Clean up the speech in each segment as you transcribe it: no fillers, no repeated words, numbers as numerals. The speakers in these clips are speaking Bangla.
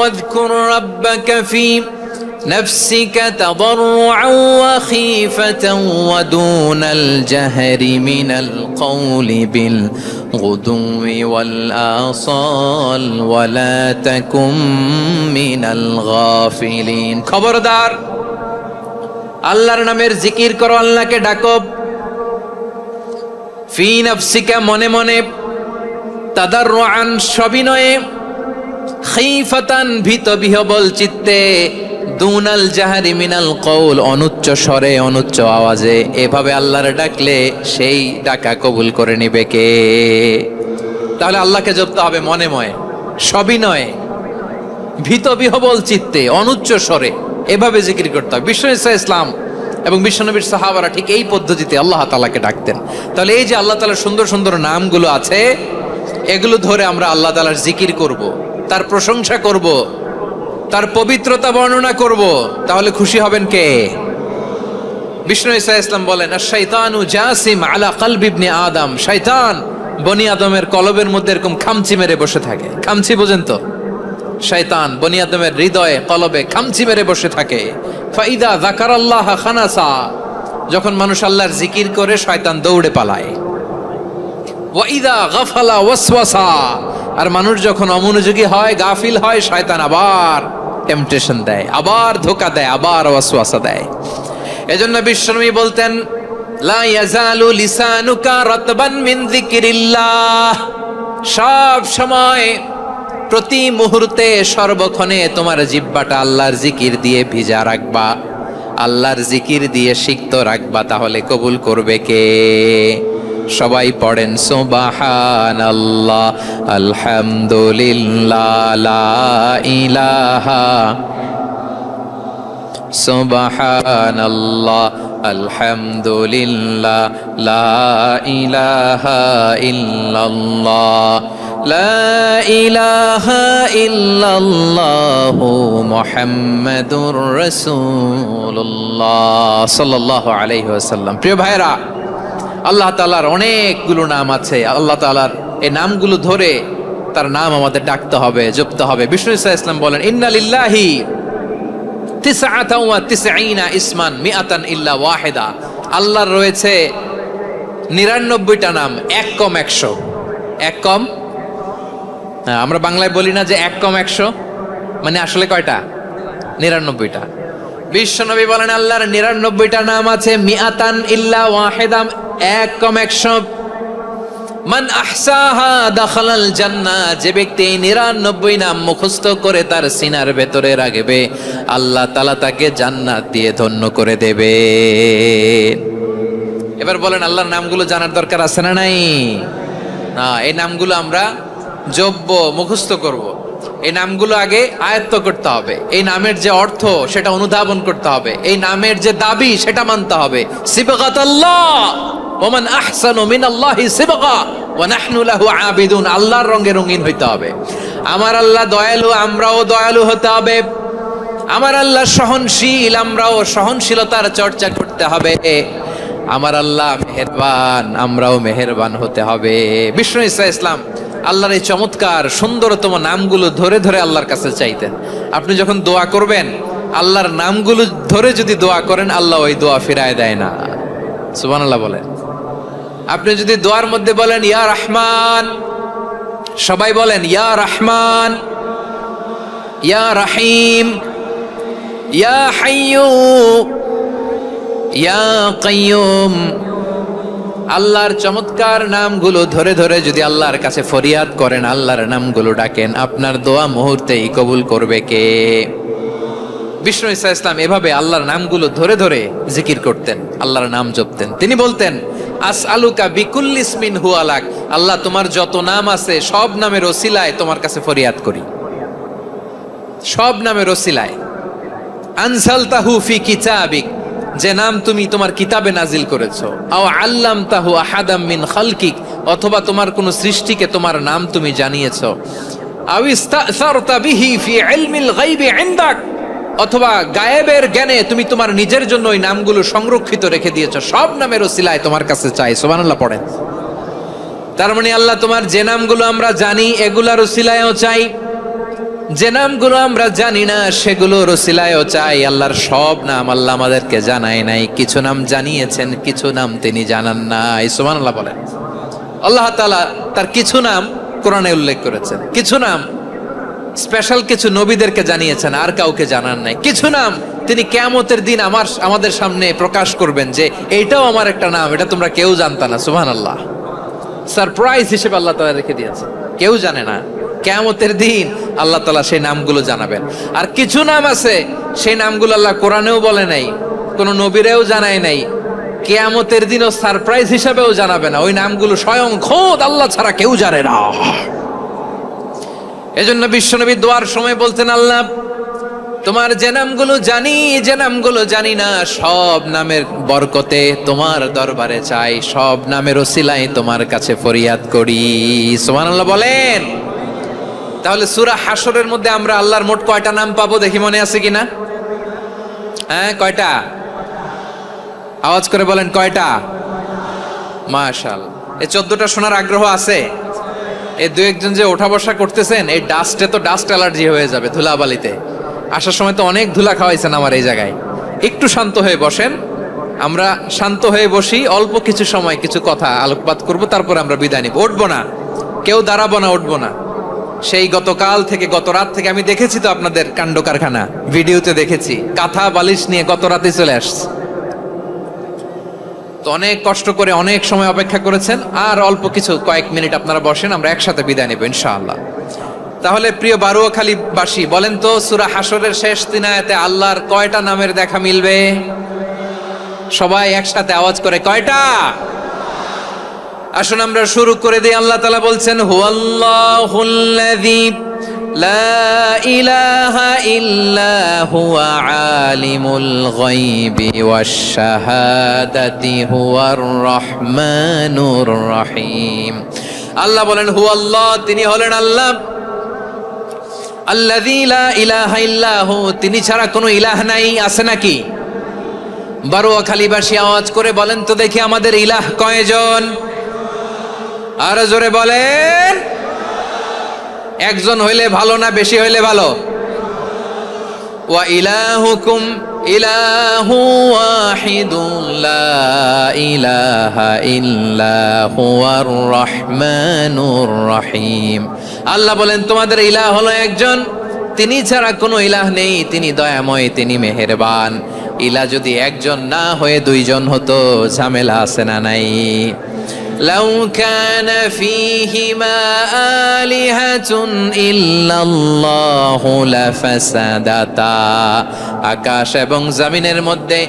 واذكر ربك في نفسك تضرعا وخيفة ودون الجهر من القول بالغدو والآصال ولا تكن من الغافلين খবরদার আল্লাহর নামের জিকির করো, আল্লাহকে ডাকো। ফি নাফসিকা মনে মনে, তাদাররুআন সবিনয়ে, খাইফাতান ভীত বিহবল চিত্তে, দুনাল জাহারি মিনাল কওল অনুচ্চ স্বরে অনুচ্চ আওয়াজে। এভাবে আল্লাহর ডাকলে সেই ডাকা কবুল করে নিবে কে? তাহলে আল্লাহকে জপতে হবে মনে মনে, সবিনয়ে, ভীত বিহবল চিত্তে, অনুচ্চ স্বরে, এভাবে জিকির করতে হবে। বিষ্ণু ইসলাম এবং বিশ্বনবীর সাহাবারা ঠিক এই পদ্ধতিতে আল্লাহ তাআলাকে ডাকতেন। তাহলে এই যে আল্লাহ তাআলার সুন্দর সুন্দর নামগুলো আছে, এগুলো ধরে আমরা আল্লাহ তাআলার জিকির করব, তার প্রশংসা করব, তার পবিত্রতা বর্ণনা করব, তাহলে খুশি হবেন কে? বিষ্ণু ইসলাম বলেন, আশ-শাইতানু জাসিম আলা কলবি ইবনে আদম। শয়তান বনি আদমের কলবের মধ্যে এরকম খামচি মেরে বসে থাকে। খামচি বোঝেন তো? শয়তান বনি আদমের হৃদয়ে কলবে খামচি মেরে বসে থাকে। ফাইদা যাকারাল্লাহ খানাসা, যখন মানুষ আল্লাহর জিকির করে শয়তান দৌড়ে পালায়। ওয়াইদা গাফালা ওয়াসওয়াসা, আর মানুষ যখন অমনোযোগী হয়, গাফিল হয়, শয়তান আবার টেম্পটেশন দেয়, আবার ধোঁকা দেয়, আবার ওয়াসওয়াসা দেয়। এজন্য বিশ্বনবী বলতেন, লা ইয়াজালু লিসানুকা রাতবান মিন যিকরিল্লাহ, সব সময় প্রতি মুহূর্তে সর্বক্ষণে তোমার জিহ্বাটা আল্লাহর জিকির দিয়ে ভিজা রাখবা, আল্লাহর জিকির দিয়ে সিক্ত রাখবা, তাহলে কবুল করবে কে? সবাই পড়েন সুবহানাল্লাহ, আলহামদুলিল্লাহ, লা ইলাহা, সুবহানাল্লাহ, আলহামদুলিল্লাহ, লা ইলাহা ইল্লাল্লাহ, লা ইলাহা ইল্লাল্লাহু মুহাম্মাদুর রাসূলুল্লাহ সাল্লাল্লাহু আলাইহি ওয়াসাল্লাম। প্রিয় ভাইরা, আল্লাহ তাআলার অনেকগুলো নাম আছে। আল্লাহ তাআলার এই নামগুলো ধরে তার নাম আমাদের ডাকতে হবে, জপতে হবে। বিষ্ণু ইসলাম বলেন, ইন্না লিল্লাহি 99 ইসমান মিআতান ইল্লা ওয়াহিদা। আল্লাহর রয়েছে 99টা নাম, এক কম 100। এক কম, আমরা বাংলায় বলি না যে এক কম 100, মানে আসলে কয়টা? 99টা। বিশ্বনবী বলেন, আল্লাহর 99টা নাম আছে, মিআতান ইল্লা ওয়াহিদা, এক কম 100। মান আহসাহা দাখালাল জান্নাহ, যে ব্যক্তি 99 নাম মুখস্থ করে তার সিনার ভেতরে রাখবে, আল্লাহ তাআলা তাকে জান্নাত দিয়ে ধন্য করে দেবে। এবার বলেন, আল্লাহর নামগুলো জানার দরকার আছে না নাই? না, এই নামগুলো আমরা জপব, মুখস্থ করব। এই নামগুলো আগে আয়ত্ত করতে হবে। এই নামের যে অর্থ সেটা অনুধাবন করতে হবে। এই নামের যে দাবি সেটা মানতে হবে। সিবগাতাল্লাহ ওয়া মান আহসানু মিনাল্লাহি সিবগা ওয়া নাহনু লাহু আবিদুন। আল্লাহর রঙে রঙিন হইতে হবে। আমার আল্লাহ দয়ালু, আমরাও দয়ালু হতে হবে। আমার আল্লাহ সহনশীল, আমরাও সহনশীলতার চর্চা করতে হবে। আমার আল্লাহ মেহেরবান, আমরাও মেহেরবান হতে হবে। বিষ্ণু ইসলাম আল্লাহর এই চমৎকার সুন্দরতম নামগুলো ধরে ধরে আল্লাহর কাছে চাইতেন। আপনি যখন দোয়া করবেন, আল্লাহর নামগুলো ধরে যদি দোয়া করেন, আল্লাহ ওই দোয়া ফিরায় দেয় না। সুবহানাল্লাহ বলেন। আপনি যদি দোয়ার মধ্যে বলেন ইয়া রহমান, সবাই বলেন ইয়া রহমান, ইয়া রহিম, ইয়া হাইয়্যু, ইয়া কাইয়্যুম। আল্লাহর চমৎকার নামগুলো ধরে ধরে যদি আল্লাহর কাছে ফরিয়াদ করেন, আল্লাহর নামগুলো ডাকেন, আপনার দোয়া মুহূর্তেই কবুল করবে কে? বিষ্ণু ইসলাম এভাবে আল্লাহর নামগুলো ধরে ধরে জিকির করতেন, আল্লাহর নাম জপতেন। তিনি বলতেন, আসআলুকা বিকুল্লি ইসমিন হুয়া লাক, আল্লাহ তোমার যত নাম আছে সব নামের ওসিলায় তোমার কাছে ফরিয়াদ করি, সব নামের ওসিলায়। আনসালতাহু ফি কিতাবিক, যে নাম তুমি তোমার কিতাবে নাজিল করেছো। আও আল্লামতাহু আহাদাম মিন খালকিক, অথবা তোমার কোন সৃষ্টিকে তোমার নাম তুমি জানিয়েছো। আও ইস্তাসারতা বিহি ফি ইলমিল গায়বি ইনদাক, অথবা গায়েবের জ্ঞানে তুমি তোমার নিজের জন্য ওই নামগুলো সংরক্ষিত রেখে দিয়েছো। সব নামের ওসিলায় তোমার কাছে চাই। সুবহানাল্লাহ পড়েন। তার মানে আল্লাহ তোমার যে নামগুলো আমরা জানি এগুলার ওসিলায়ও চাই, যে নামগুলো আমরা জানি না সেগুলোর ওসিলায়ও চাই আল্লাহর সব নাম আল্লাহ আমাদেরকে জানায় নাই, কিছু নাম জানিয়েছেন, কিছু নাম তিনি জানান নাই। সুবহানাল্লাহ বলেন। আল্লাহ তাআলা তার কিছু নাম কোরআনে উল্লেখ করেছেন, কিছু নাম স্পেশাল কিছু নবীদেরকে জানিয়েছেন, আর কাউকে জানান নাই। কিছু নাম তিনি কিয়ামতের দিন আমাদের সামনে প্রকাশ করবেন যে এইটাও আমার একটা নাম, এটা তোমরা কেউ জানতা না। সুবহানাল্লাহ, সারপ্রাইজ হিসেবে আল্লাহ তাআলা রেখে দিয়েছেন, কেউ জানে না। কিয়ামতের দিন আল্লাহ তাআলা সেই নামগুলো জানাবেন। আর কিছু নাম আছে সেই নামগুলো আল্লাহ কোরআনেও বলে নাই, কোনো নবীরেও জানায় নাই, কিয়ামতের দিনও সারপ্রাইজ হিসেবেও জানাবে না। ওই নামগুলো স্বয়ং খোদ আল্লাহ ছাড়া কেউ জানে না। এজন্য বিশ্বনবী দোয়ার সময় বলতেন, আল্লাহ তোমার যে নামগুলো জানি, যে নামগুলো জানি না, সব নামের বরকতে তোমার দরবারে চাই, সব নামের ওসিলায় তোমার কাছে ফরিয়াদ করি। সুবহানাল্লাহ বলেন। তাহলে সূরা হাশরের মধ্যে আমরা আল্লাহর মোট কয়টা নাম পাবো দেখি, মনে আছে কিনা? হ্যাঁ, কয়টা? আওয়াজ করে বলেন, কয়টা? মাশাআল্লাহ। এই 14টা শোনার আগ্রহ আছে? এই দু একজন যে ওঠা বসা করতেছেন, এই ডাস্টে তো ডাস্ট অ্যালার্জি হয়ে যাবে, ধুলাবালিতে আসার সময় তো অনেক ধুলা খাওয়াইছেন আমার এই জায়গায়। একটু শান্ত হয়ে বসেন, আমরা শান্ত হয়ে বসি, অল্প কিছু সময় কিছু কথা আলোকপাত করব, তারপর আমরা বিদায় নিব। উঠবো না, কেউ দাঁড়াবো না, উঠবো না। সেই গতকাল থেকে, গত রাত থেকে আমি দেখেছি তো আপনাদের কাণ্ড কারখানা, ভিডিওতে দেখেছি, কাঁথা বালিশ নিয়ে গত রাতে চলে আসছে। তো অনেক কষ্ট করে অনেক সময় অপেক্ষা করেছেন, আর অল্প কিছু কয়েক মিনিট আপনারা বসেন, আমরা একসাথে বিদায় নেব ইনশাআল্লাহ। তাহলে প্রিয় বারুয়াখালীবাসী, বলেন তো সূরা হাশরের শেষ 3 আয়াতে আল্লাহর কয়টা নামের দেখা মিলবে? সবাই একসাথে আওয়াজ করে, কয়টা? আসুন আমরা শুরু করে দিই। আল্লাহ তাআলা বলছেন, হুয়াল্লাহুল্লাযী লা ইলাহা ইল্লা হুয়া আলিমুল গায়বি ওয়াশ শাহাদাতি হুয়ার রহমানুর রহিম। আল্লাহ বলেন, হুয়াল্লাহ, তিনি হলেন আল্লাহ, আল্লাযী লা ইলাহা ইল্লা হু, তিনি ছাড়া কোনো ইলাহ নাই। আছে নাকি? বারুয়াখালীবাসী আওয়াজ করে বলেন তো দেখি, আমাদের ইলাহ কয়জন? আর জোরে বলেন। একজন হইলে ভালো না বেশি হইলে ভালো? ওয়া ইলাহুকুম ইলাহু ওয়াহিদুন লা ইলাহা ইল্লা হুয়ার রহমানুর রহিম। আল্লাহ বলেন, তোমাদের ইলাহ হলো একজন, তিনি ছাড়া কোনো ইলাহ নেই, তিনি দয়াময়, তিনি মেহেরবান। ইলাহ যদি একজন না হয়ে দুইজন হতো, ঝামেলা আছে না নাই? লাউ কানা ফীহিমা আলিহাতুন ইল্লাল্লাহু লাফাসাদাতা, আকাশ এবং জমিনের মধ্যে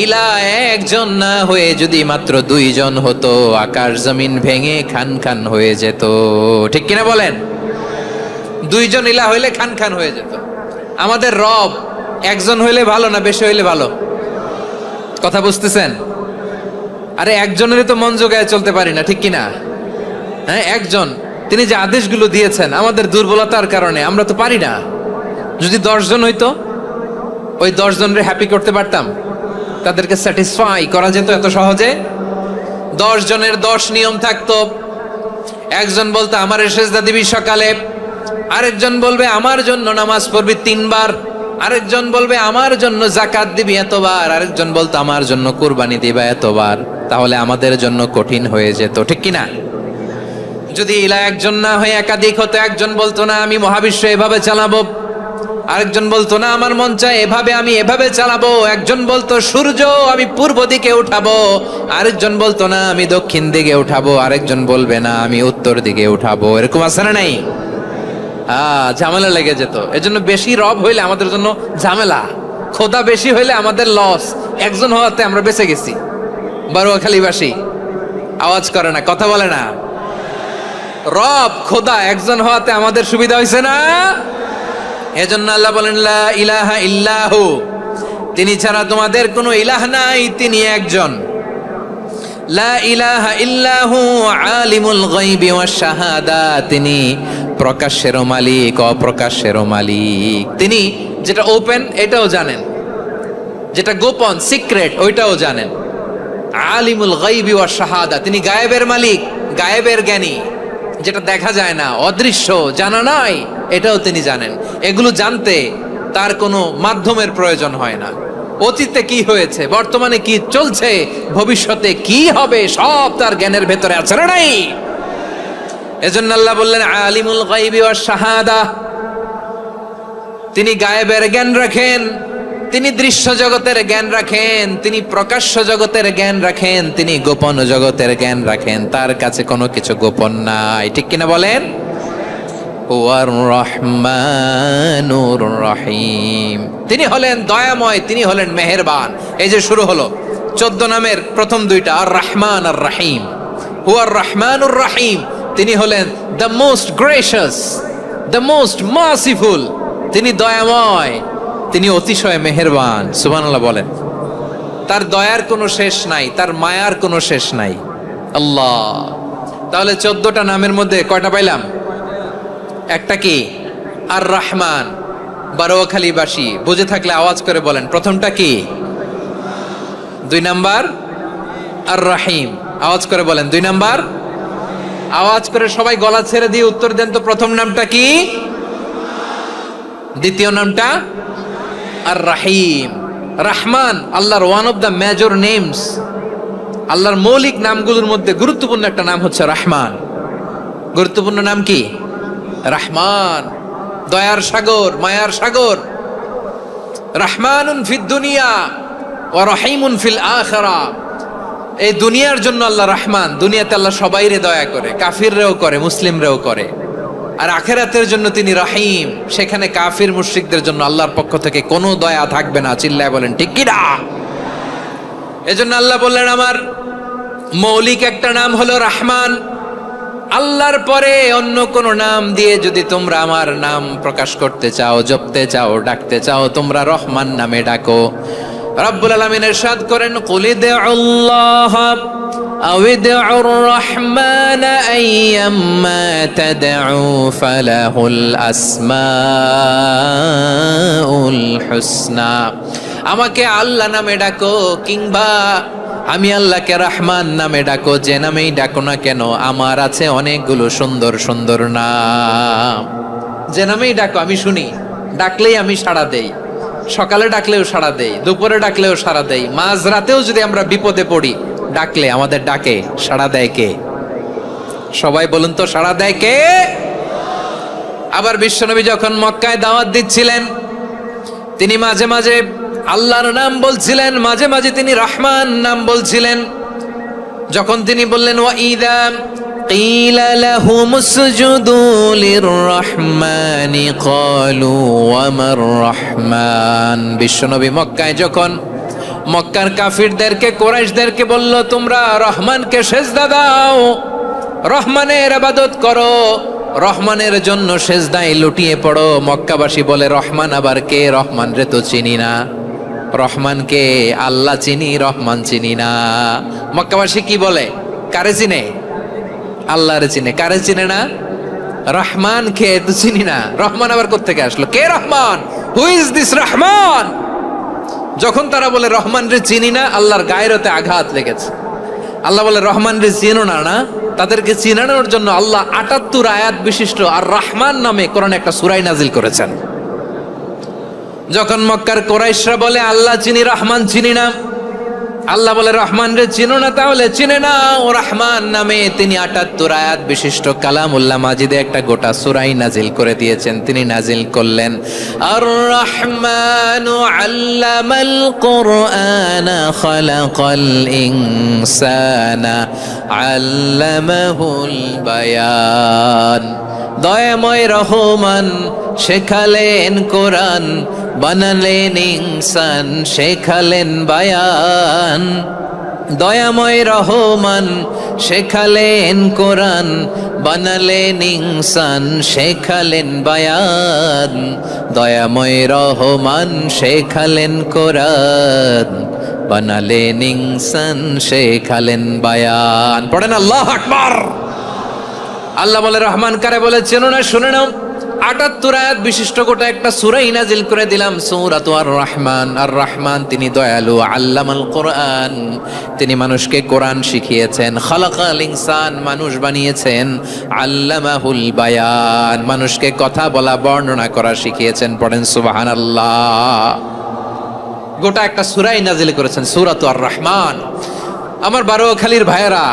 ইলাহ একজন না হয়ে যদি মাত্র দুইজন হতো, আকাশ জমিন ভেঙে খান খান হয়ে যেত। ঠিক কিনা বলেন? দুইজন ইলাহ হইলে খান খান হয়ে যেত। আমাদের রব একজন হইলে ভালো না বেশি হইলে ভালো? কথা বুঝতেছেন? আরে একজনেরই তো মন জোগায় চলতে পারি না, ঠিক কিনা? হ্যাঁ, একজন, তিনি যে আদেশগুলো দিয়েছেন আমাদের দুর্বলতার কারণে আমরা তো পারি না। যদি 10 জন হইতো, ওই 10 জনের হ্যাপি করতে পারতাম, তাদেরকে স্যাটিসফাই করা যেত এত সহজে। 10 জনের 10 নিয়ম থাকতো। একজন বলতো আমার সেজদা দিবি সকালে, আরেকজন বলবে আমার জন্য নামাজ পড়বি 3 বার, আরেকজন বলবে আমার জন্য যাকাত দিবি এতবার, আরেকজন বলতো আমার জন্য কুরবানি দিবা এতবার। তাহলে আমাদের জন্য কঠিন হয়ে যেত, ঠিক কিনা? যদি ইলাহ একজন না হয়ে একাধিক হতো, একজন বলতো না আমি মহাবিশ্ব এভাবে চালাবো, আরেকজন বলতো না আমার মন চায় এভাবে, আমি এভাবে চালাবো, একজন বলতো সূর্য আমি পূর্ব দিকে উঠাবো, আরেকজন বলতো না আমি দক্ষিণ দিকে উঠাবো, আরেকজন বলবে না আমি উত্তর দিকে উঠাবো। এরকম আছে না নাই? ঝামেলা লেগে যেত। এজন্য বেশি রব হইলে আমাদের জন্য ঝামেলা, খোদা বেশি হইলে আমাদের লস। একজন হওয়াতে আমরা বেঁচে গেছি। বারুয়াখালীবাসী আওয়াজ করে না, কথা বলে না। রব খোদা একজন হওয়াতে আমাদের সুবিধা হয়েছে না? এজন্য আল্লাহ বলেন লা ইলাহা ইল্লাহু, তিনি ছাড়া তোমাদের কোনো ইলাহ নাই, তিনি একজন। লা ইলাহা ইল্লাহু আলিমুল গায়বি ওয়াশ শাহাদা, তিনি প্রকাশেরও মালিক অপ্রকাশেরও মালিক। তিনি যেটা ওপেন এটাও জানেন, যেটা গোপন সিক্রেট ওইটাও জানেন। আলিমুল গায়বি ওয়াশ শাহাদা, তিনি গায়েবের মালিক, গায়েবের জ্ঞানী, যেটা দেখা যায় না, অদৃশ্য, জানা নাই, এটাও তিনি জানেন। এগুলো জানতে তার কোনো মাধ্যমের প্রয়োজন হয় না। অতীতে কি হয়েছে, বর্তমানে কি চলছে, ভবিষ্যতে কি হবে, সব তার জ্ঞানের ভেতরে আছে না নাই? এজন্য আল্লাহ বললেন আলিমুল গায়বি ওয়াশ শাহাদা, তিনি গায়েবের জ্ঞান রাখেন, তিনি দৃশ্য জগতের জ্ঞান রাখেন, তিনি প্রকাশ্য জগতের জ্ঞান রাখেন, তিনি গোপন জগতের জ্ঞান রাখেন। তার কাছে কোনো কিছু গোপন নাই, ঠিক কিনা বলেন? ওয়ার রহমানুর রহিম, তিনি হলেন দয়াময়, তিনি হলেন মেহেরবান। এই যে শুরু হলো 14 নামের প্রথম দুইটা, আর রহমান আর রহিম। হুয়ার রহমানুর রহিম, তিনি হলেন the most gracious, the most merciful, তিনি দয়াময়, তিনি অতিশয় মেহেরবান। সুবহানাল্লাহ বলেন। তার দয়ার কোনো শেষ নাই, তার মায়ার কোনো শেষ নাই। আল্লাহ, তাহলে 14টা নামের মধ্যে কয়টা পাইলাম? একটা কি? আর রহমান। বারোয়াখালীবাসী বুঝে থাকলে আওয়াজ করে বলেন, প্রথমটা কি? 2 নাম্বার আর রহিম। আওয়াজ করে বলেন 2 নাম্বার। আওয়াজ করে সবাই গলা ছেড়ে দিয়ে উত্তর দেন তো, প্রথম নামটা কি? দ্বিতীয় নামটা? আর রহিম। রহমান আল্লাহর one of the major names, আল্লাহর মৌলিক নামগুলোর মধ্যে গুরুত্বপূর্ণ একটা নাম হচ্ছে রহমান। গুরুত্বপূর্ণ নাম কি? রহমান, দয়ার সাগর, মায়ার সাগর। রহমানুন ফিদ দুনিয়া ওয়া রহিমুন ফিল আখিরা। এই দুনিয়ার জন্য আল্লাহ রহমান, দুনিয়াতে আল্লাহ সবাইরে দয়া করে, কাফিররেও করে, মুসলিমরেও করে। আর আখিরাতের জন্য তিনি রহিম, সেখানে কাফির মুশরিকদের জন্য আল্লাহর পক্ষ থেকে কোনো দয়া থাকবে না। চিল্লায় বলেন ঠিক কি না? এজন্য আল্লাহ বললেন আমার মৌলিক একটা নাম হলো রহমান। আল্লাহর পরে অন্য কোন নাম দিয়ে যদি তোমরা আমার নাম প্রকাশ করতে চাও, জপতে চাও, ডাকতে চাও, তোমরা রহমান নামে ডাকো। রব্বুল আলামিন ইরশাদ করেন, কুলিদুল্লাহ আউদিউর রহমান আইয়াম্মা তাদউ ফালাহুল আসমাউল হুসনা। আমাকে আল্লাহ নামে ডাকো, কিংবা আমি আল্লাহকে রহমান নামে ডাকো, যে নামেই ডাকো না কেন আমার আছে অনেকগুলো সুন্দর সুন্দর নাম। যে নামেই ডাকো আমি শুনি, ডাকলেই আমি সাড়া দেই। সকালে ডাকলেও সাড়া দেই, দুপুরে ডাকলেও সাড়া দেই, মাঝ রাতেও যদি আমরা বিপদে পড়ি, ডাকলে আমাদের ডাকে সাড়া দেয় কে? সবাই বলুন তো, সাড়া দেয় কে? আবার বিশ্বনবী যখন মক্কায় দাওয়াত দিচ্ছিলেন, তিনি মাঝে মাঝে আল্লাহর নাম বলছিলেন, মাঝে মাঝে তিনি রহমান নাম বলছিলেন। যখন তিনি বললেন ওয়াইদা কিলা লাহুম উসজুদু লিররহমানি ক্বালু ওয়ামার রহমান। বিশ্বনবী মক্কায় যখন মক্কার কাফিরদেরকে, কুরাইশদেরকে বলল তোমরা রহমানকে সেজদা দাও, রহমানের ইবাদত করো, রহমানের জন্য সেজদায় লুটিয়ে পড়ো। মক্কাবাসী বলে রহমান আবার কে? রহমান রে তো চিনি না। রহমানকে আল্লাহ চিনি, রহমান চিনি না। মক্কাবাসী কি বলে? কারে চিনে? আল্লাহরে চিনে। কারে চিনে না? রহমান কে তো চিনি না। রহমান আবার কোত্থেকে আসলো? কে Rahman? Who is this Rahman? যখন তারা বলে রহমান রে চিনি না, আল্লাহর গায়রতে আঘাত লেগেছে। আল্লাহ বলে রহমান রে চিনো না, না? তাদেরকে চিনানোর জন্য আল্লাহ ৭৮ আয়াত বিশিষ্ট আর রহমান নামে কোরআনে একটা সূরা নাজিল করেছেন। যখন মক্কার কুরাইশরা বলে আল্লাহ চিনি, রহমান চিনি না, আল্লাহ বলে রহমান রে চিনো না, তাহলে চিনে না ও রহমান নামে তিনি ৭৮ আয়াত বিশিষ্ট কালামুল্লাহ মাজিদে একটা গোটা সূরাই নাজিল করে দিয়েছেন। তিনি নাজিল করলেন আর রহমানু আল্লামাল কুরআনা খালাকাল ইনসানা আল্লামাহুল বায়ান। দয়াময় রহমান শেখালেন কোরআন, বানালেন ইনসান, শেখালেন বায়ান। দয়াময় রহমান শেখালেন কোরআন, বানালেন ইনসান, শেখালেন বায়ান। দয়াময় রহমান শেখালেন কোরআন, বানালেন ইনসান, শেখালেন বায়ান। পড়েন আল্লাহু আকবার। আল্লাহ বলে রহমান কারে বলে চেনো না? শুনে নাও, 78 আয়াত বিশিষ্ট গোটা একটা সূরা নাজিল করে দিলাম, সূরাতু আর-রাহমান। আর রহমান তিনি দয়ালু, আল্লামাল কোরআন, তিনি মানুষকে কোরআন শিখিয়েছেন। খালাকাল ইনসান, মানুষ বানিয়েছেন। আল্লামাহুল বায়ান, মানুষকে কথা বলা বর্ণনা করা শিখিয়েছেন। পড়েন সুবহানাল্লাহ। গোটা একটা সূরাই নাজিল করেছেন, সূরাতু আর-রাহমান। আমার বারোখালীর ভাইয়েরা,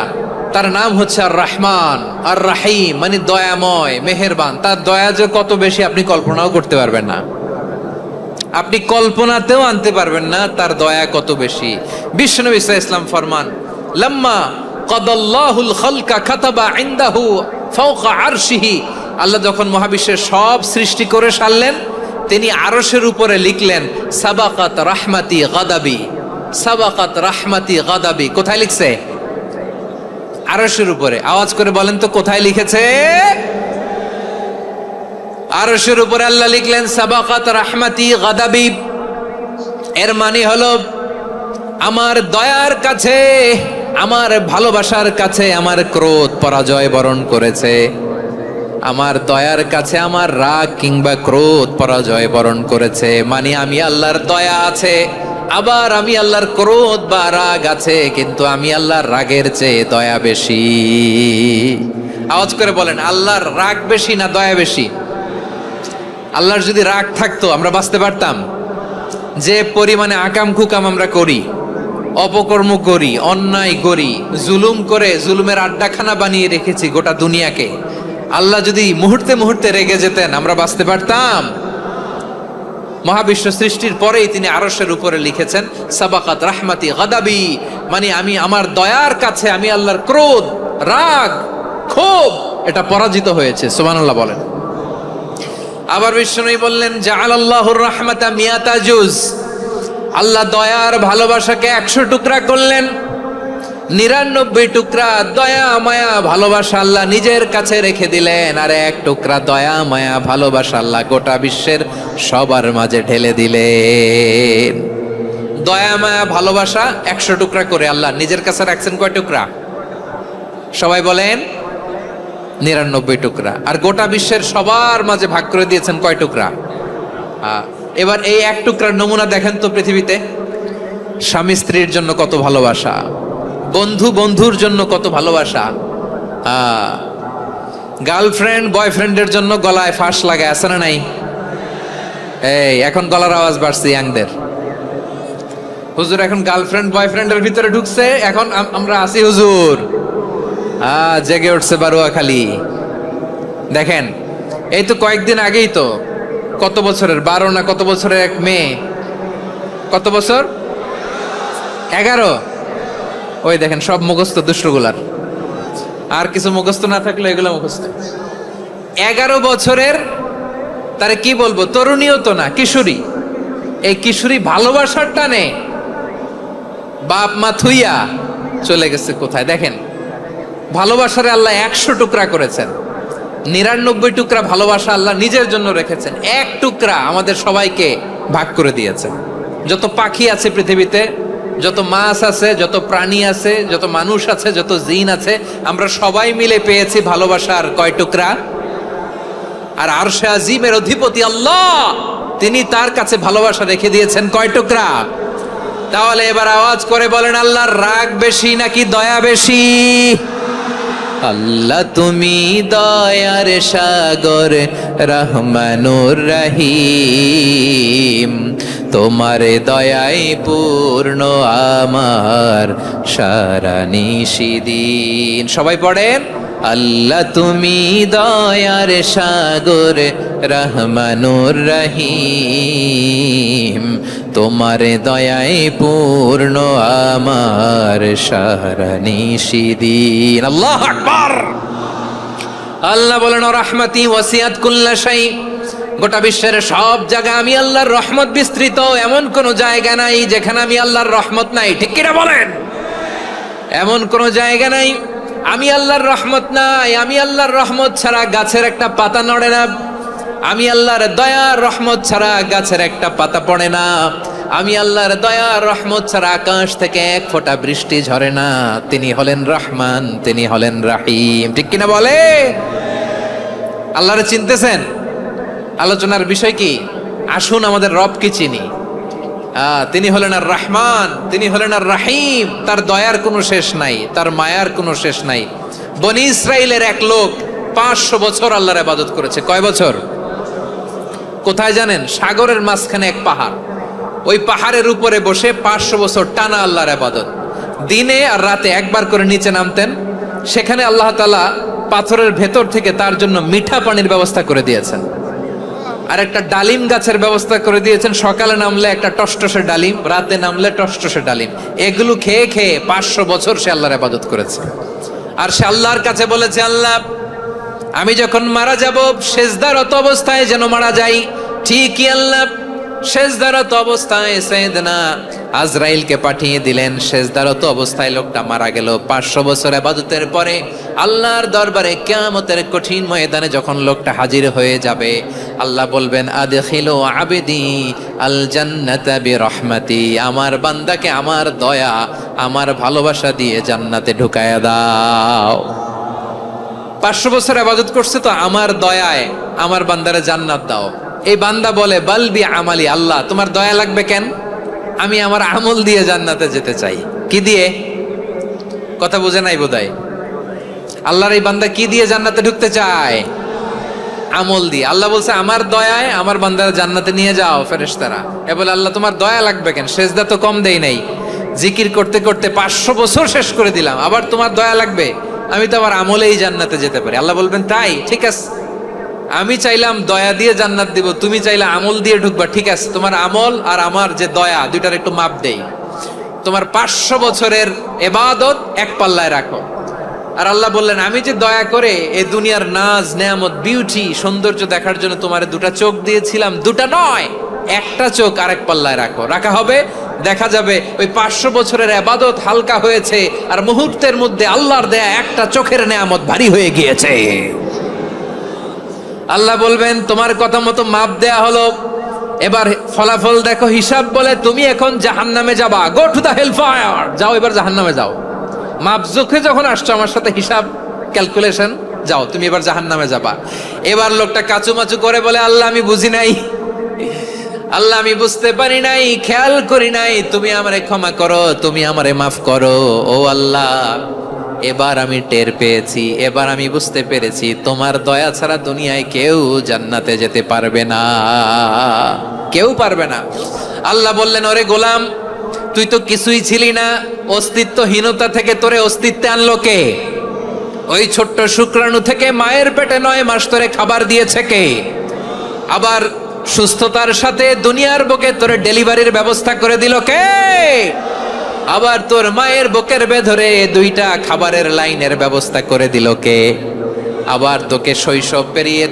তার নাম হচ্ছে আর রহমান আর রাহিম, মানে দয়াময়, মেহেরবান। তার দয়া যে কত বেশি আপনি কল্পনাও করতে পারবেন না, আপনি কল্পনাতেও আনতে পারবেন না তার দয়া কত বেশি। বিশ্বনবী সাল্লাল্লাহু আলাইহি ওয়াসাল্লাম ফরমান, লাম্মা কাদাল্লাহুল খালকা কাতাবা ইনদাহু ফাওকা আরশিহি, আল্লাহ যখন মহাবিশ্বের সব সৃষ্টি করে সারলেন, তিনি আরশের উপরে লিখলেন সাবাকাত রাহমাতি গাদাবি, সাবাকাত রাহমাতি গাদাবি। কোথায় লিখছে? আরশের উপরে। আওয়াজ করে বলেন তো কোথায় লিখেছে? আরশের উপরে আল্লাহ লিখলেন সাবাকাত রাহমাতি গাদাবি। এর মানে হলো আমার দয়ার কাছে, আমার ভালোবাসার কাছে আমার ক্রোধ পরাজয় বরণ করেছে। আমার দয়ার কাছে আমার রাগ কিংবা ক্রোধ পরাজয় বরণ করেছে। মানে আমি আল্লাহর দয়া আছে, আবার আমি আল্লাহর ক্রোধ বা রাগ আছে, কিন্তু আমি আল্লাহর রাগের চেয়ে দয়া বেশি। আওয়াজ করে বলেন, আল্লাহর রাগ বেশি না দয়া বেশি? আল্লাহর যদি রাগ থাকতো আমরা বাঁচতে পারতাম? যে পরিমাণে আকাম কুকাম আমরা করি, অপকর্ম করি, অন্যায় করি, জুলুম করে জুলুমের আড্ডাখানা বানিয়ে রেখেছি গোটা দুনিয়াকে, আল্লাহ যদি মুহূর্তে মুহূর্তে রেগে যেতেন আমরা বাঁচতে পারতাম? মহাবিশ্ব সৃষ্টির পরেই তিনি আরশের উপরে লিখেছেন সাবাকাত রাহমাতি গাদাবি, মানে আমি আমার দয়ার কাছে আমি আল্লাহর ক্রোধ, রাগ, ক্ষোভ এটা পরাজিত হয়েছে। সুবহানাল্লাহ বলেন। আবার বিষ্ণুই বললেন জাআলাল্লাহুর রাহমাতা মিয়াতা জুজ, আল্লাহ দয়ার ভালোবাসাকে 100 টুকরা করলেন। 99 টুকরা দয়া মায়া ভালোবাসা আল্লাহ নিজের কাছে রেখে দিলেন, আর 1 টুকরা দয়া মায়া ভালোবাসা আল্লাহ গোটা বিশ্বের সবার মাঝে ঢেলে দিলেন। দয়া মায়া ভালোবাসা 100 টুকরা করে আল্লাহ নিজের কাছে রাখছেন। কয় টুকরা? সবাই বলেন 99 টুকরা। আর গোটা বিশ্বের সবার মাঝে ভাগ করে দিয়েছেন কয় টুকরা? এবার এই 1 টুকরার নমুনা দেখেন তো পৃথিবীতে। স্বামী স্ত্রীর জন্য কত ভালোবাসা, বন্ধু বন্ধুর জন্য কত ভালোবাসা, গার্লফ্রেন্ড বয়ফ্রেন্ডের জন্য গলায় ফাঁস লাগায়, আছে না নাই? এই এখন গলার আওয়াজ বাড়ছে ইয়াংদের। হুজুর এখন গার্লফ্রেন্ড বয়ফ্রেন্ডের ভিতরে ঢুকছে, এখন আমরা আছি হুজুর। জেগে উঠছে বারোয়াখালী। দেখেন এই তো কয়েকদিন আগেই তো, কত বছরের 12 না কত বছরের এক মেয়ে, কত বছর? 11। ওই দেখেন সব মুখস্থ দুষ্টগুলার, আর কিছু মুখস্থ না থাকলে এগুলো মুখস্থ। 11 বছরের, তারে কি বলবো, তরুণীও তো না, কিশোরী। এই কিশোরী ভালোবাসার টানে বাপ মা থুইয়া চলে গেছে কোথায়? দেখেন ভালোবাসারে আল্লাহ 100 টুকরা করেছেন, 99 টুকরা ভালোবাসা আল্লাহ নিজের জন্য রেখেছেন, 1 টুকরা আমাদের সবাইকে ভাগ করে দিয়েছেন। যত পাখি আছে পৃথিবীতে, যত মাছ আছে, যত প্রাণী আছে, যত মানুষ আছে, যত জিন আছে, আমরা সবাই মিলে পেয়েছি ভালোবাসার কয় টুকরা? আর আরশে আজিমের অধিপতি আল্লাহ, তিনি তার কাছে ভালোবাসা রেখে দিয়েছেন কয় টুকরা? তাহলে এবার আওয়াজ করে বলেন, আল্লাহর রাগ বেশি নাকি দয়া বেশি? আল্লাহ তুমি দয়ার সাগর রহমানুর রহিম, তোমার দয়ায় পূর্ণ আমার সারা নিশিদিন। সবাই পড়েন, আল্লাহ তুমি দয়ার সাগর রহমানুর রহিম, তোমার দয়ায় পূর্ণ আমার সারা নিশিদিন। আল্লাহু আকবার। আল্লাহ বলেন রাহমাতি ওয়াসিআত কুল্লা শাই, গোটা বিশ্বের সব জায়গায় আমি আল্লাহর রহমত বিস্তৃত, এমন কোন জায়গা নাই যেখানে আমি আল্লাহর রহমত নাই। ঠিক কিনা বলেন? এমন কোন জায়গা নাই আমি আল্লাহর রহমত নাই। আমি আল্লাহর রহমত ছাড়া গাছের একটা পাতা নড়ে না, আমি আল্লাহর দয়ার রহমত ছাড়া গাছের একটা পাতা পড়ে না, আমি আল্লাহর দয়ার রহমত ছাড়া আকাশ থেকে 1 ফোঁটা বৃষ্টি ঝরে না। তিনি হলেন রহমান, তিনি হলেন রাহিম। ঠিক কিনা বলে? আল্লাহরে চিনতেছেন? আলোচনার বিষয় কি? আসুন আমাদের রবকে চিনি। তিনি হলেন আর রহমান, তিনি হলেন আর রাহিম। তার দয়ার কোনো শেষ নাই, তার মায়ার কোনো শেষ নাই। বনি ইসরাইলের এক লোক 500 বছর আল্লাহর ইবাদত করেছে। কয় বছর? কোথায় জানেন? সাগরের মাঝখানে এক পাহাড়, ওই পাহাড়ের উপরে বসে 500 বছর টানা আল্লাহর ইবাদত। দিনে আর রাতে একবার করে নিচে নামতেন। সেখানে আল্লাহ তাআলা পাথরের ভেতর থেকে তার জন্য মিঠা পানির ব্যবস্থা করে দিয়েছেন, আর একটা ডালিম গাছের ব্যবস্থা করে দিয়েছেন। সকালে নামলে একটা টসটসে ডালিম, রাতে নামলে টসটসে ডালিম। এগুলো খেয়ে খেয়ে 500 বছর সে আল্লাহর ইবাদত করেছে। আর সে আল্লাহর কাছে বলেছে, আল্লাহ আমি যখন মারা যাব সেজদারত অবস্থায় যেন মারা যাই। ঠিকই আল্লাহ সেজদারত অবস্থায় সাইয়েদনা আজরাইলকে পাঠিয়ে দিলেন। সেজদারত অবস্থায় লোকটা মারা গেল। 500 বছর ইবাদতের পরে আল্লাহর দরবারে কিয়ামতের কঠিন ময়দানে যখন লোকটা হাজির হয়ে যাবে, আল্লাহ বলবেন আদখিলু আবদি আল জান্নাতা বিরহমাতি, আমার বান্দাকে আমার দয়া, আমার ভালোবাসা দিয়ে জান্নাতে ঢুকায়া দাও। 500 বছর ইবাদত করছে তো আমার দয়ায় আমার বান্দারে জান্নাত দাও। এই বান্দা বলে বালবি আমালি, আল্লাহ তোমার দয়া লাগবে কেন? আমি আমার আমল দিয়ে জান্নাতে যেতে চাই। কি দিয়ে? কথা বুঝে নাই বোধহয়। আল্লাহর এই বান্দা কি দিয়ে জান্নাতে ঢুকতে চায়? আমল দিয়ে। আল্লাহ বলছে আমার দয়ায় আমার বান্দারা জান্নাতে নিয়ে যাও ফেরেশতারা। এ বলে আল্লাহ তোমার দয়া লাগবে কেন? সেজদা তো কম দেই নাই, জিকির করতে করতে 500 বছর শেষ করে দিলাম, আবার তোমার দয়া লাগবে? আমি তো আমার আমলেই জান্নাতে যেতে পারি। আল্লাহ বলবেন তাই, ঠিক আছে, আমি চাইলাম দয়া দিয়ে জান্নাত দিব, তুমি চাইলে আমল দিয়ে ঢুকবা, ঠিক আছে, তোমার আমল আর আমার যে দয়া দুইটার একটু মাপ দেই। তোমার 500 বছরের ইবাদত এক পাল্লায় রাখো। আর আল্লাহ বললেন আমি যে দয়া করে এই দুনিয়ার নাজ নেয়ামত বিউটি সৌন্দর্য দেখার জন্য তোমারে দুটা চোখ দিয়েছিলাম, দুটা নয় একটা চোখ আরেক পাল্লায় রাখো। রাখা হবে, দেখা যাবে ওই 500 বছরের ইবাদত হালকা হয়েছে আর মুহূর্তের মধ্যে আল্লাহর দেয়া একটা চোখের নেয়ামত ভারী হয়ে গিয়েছে। আল্লাহ বলবেন তোমার কথা মতো মাপ দেয়া হলো, এবার ফলাফল দেখো, হিসাব বলে তুমি এখন জাহান্নামে যাবা, go to the hell fire, যাও এবার জাহান্নামে যাও। মাপ চোখে যখন আসছো আমার সাথে হিসাব ক্যালকুলেশন, যাও তুমি এবার জাহান্নামে যাবা। এবার লোকটা কাচুমাচু করে বলে আল্লাহ আমি বুঝি নাই, আল্লাহ আমি বুঝতে পারি নাই, খেয়াল করি নাই, তুমি আমারে ক্ষমা করো, তুমি আমারে মাফ করো। ও আল্লাহ এবার আমি টের পেয়েছি, এবার আমি বুঝতে পেরেছি তোমার দয়া ছাড়া দুনিয়ায় কেউ জান্নাতে যেতে পারবে না, কেউ পারবে না। আল্লাহ বললেন ওরে গোলাম তুই তো কিছুই ছিলি না, অস্তিত্বহীনতা থেকে তোরে অস্তিত্বে আনলো কে? ওই ছোট্ট শুক্রাণু থেকে মায়ের পেটে 9 মাস ধরে খাবার দিয়েছে কে? আবার সুস্থতার সাথে দুনিয়ার বুকে তোরে ডেলিভারির ব্যবস্থা করে দিল কে? আবার তোর মায়ের বুকের ভেতরে 2টা খাবারের লাইনের ব্যবস্থা করে দিল কে? আবার তোকে শৈশব পেরিয়ে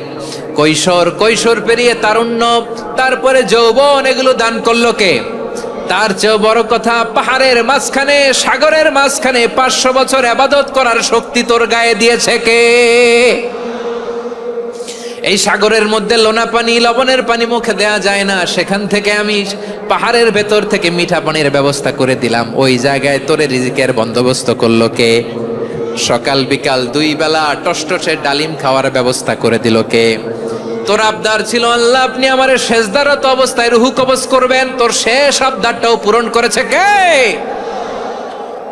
কৈশোর পেরিয়ে তারুণ্য, তারপরে যৌবন, এগুলো দান করলো কে? তার চেয়েও বড় কথা, পাহাড়ের মাঝখানে সাগরের মাঝখানে 500 বছর ইবাদত করার শক্তি তোর গায়ে দিয়েছে কে? এই সাগরের মধ্যে লোনা পানি, লবণের পানি মুখে দেয়া যায় না, সেখান থেকে আমি পাহাড়ের ভেতর থেকে মিঠা পানির ব্যবস্থা করে দিলাম। ওই জায়গায় তোরে রিজিকের বন্দোবস্ত করলো কে? সকাল বিকাল 2 বেলা টসটসে ডালিম খাওয়ার ব্যবস্থা করে দিল কে? তোর আবদার ছিল আল্লাহ আপনি আমারে সেজদারত অবস্থায় রুহু কবজ করবেন, তোর শেষ আবদারটাও পূরণ করেছে কে?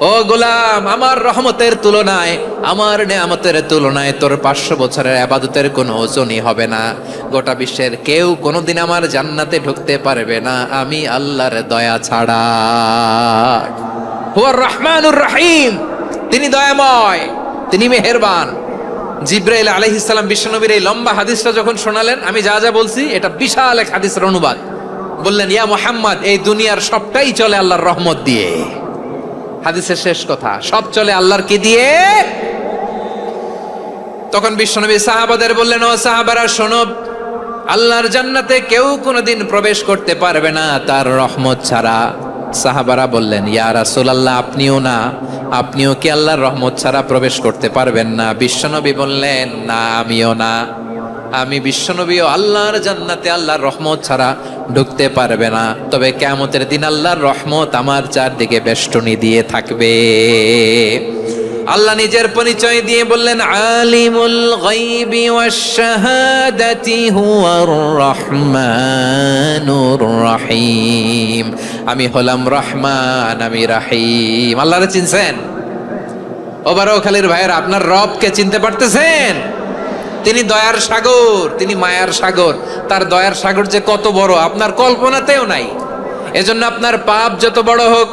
ও গোলাম আমার রহমতের তুলনায়, আমার নেয়ামতের তুলনায় তোর 500 বছরের ইবাদতের কোনো ওজনই হবে না। গোটা বিশ্বের কেউ কোনোদিন আমার জান্নাতে ঢুকতে পারবে না আমি আল্লাহর দয়া ছাড়া। হুয়ার রহমানুর রহিম, তিনি দয়াময়, তিনি মেহেরবান। জিব্রাইল আলাইহিস সালাম বিশ্বনবীর এই লম্বা হাদিসটা যখন শোনালেন, আমি যা যা বলছি এটা বিশাল এক হাদিসের অনুবাদ, বললেন ইয়া মুহাম্মদ এই দুনিয়ার সবটাই চলে আল্লাহর রহমত দিয়ে। হাদিসের শেষ কথা, সব চলে আল্লাহর কি দিয়ে? তখন বিশ্বনবী সাহাবাদের বললেন ও সাহাবারা শোনো, আল্লাহর জান্নাতে কেউ কোনোদিন প্রবেশ করতে পারবে না তার রহমত ছাড়া। সাহাবারা বললেন ইয়া রাসূলুল্লাহ আপনিও না, আপনিও কি আল্লাহর রহমত ছাড়া প্রবেশ করতে পারবেন না? বিশ্বনবী বললেন না আমিও না, আমি বিশ্বনবীও আল্লাহর জান্নাতে আল্লাহর রহমত ছাড়া ঢুকতে পারবে না, তবে কিয়ামতের দিন আল্লাহর রহমত আমার চারদিকে বেষ্টনী দিয়ে থাকবে। আল্লাহ নিজের পরিচয় দিয়ে বললেন, আলিমুল গায়বি ওয়াশ শাহাদাতি হুয়ার রহমানুর রহিম। আমি হলাম রহমান, আমি রাহিম। আল্লাহরে চিনছেন? ও বারোখালীর ভাইয়ের, আপনার রবকে চিনতে পারতেছেন? তিনি দয়ার সাগর, তিনি মায়ার সাগর। তার দয়ার সাগর যে কত বড় আপনার কল্পনাতেও নাই। এজন্য আপনার পাপ যত বড় হোক,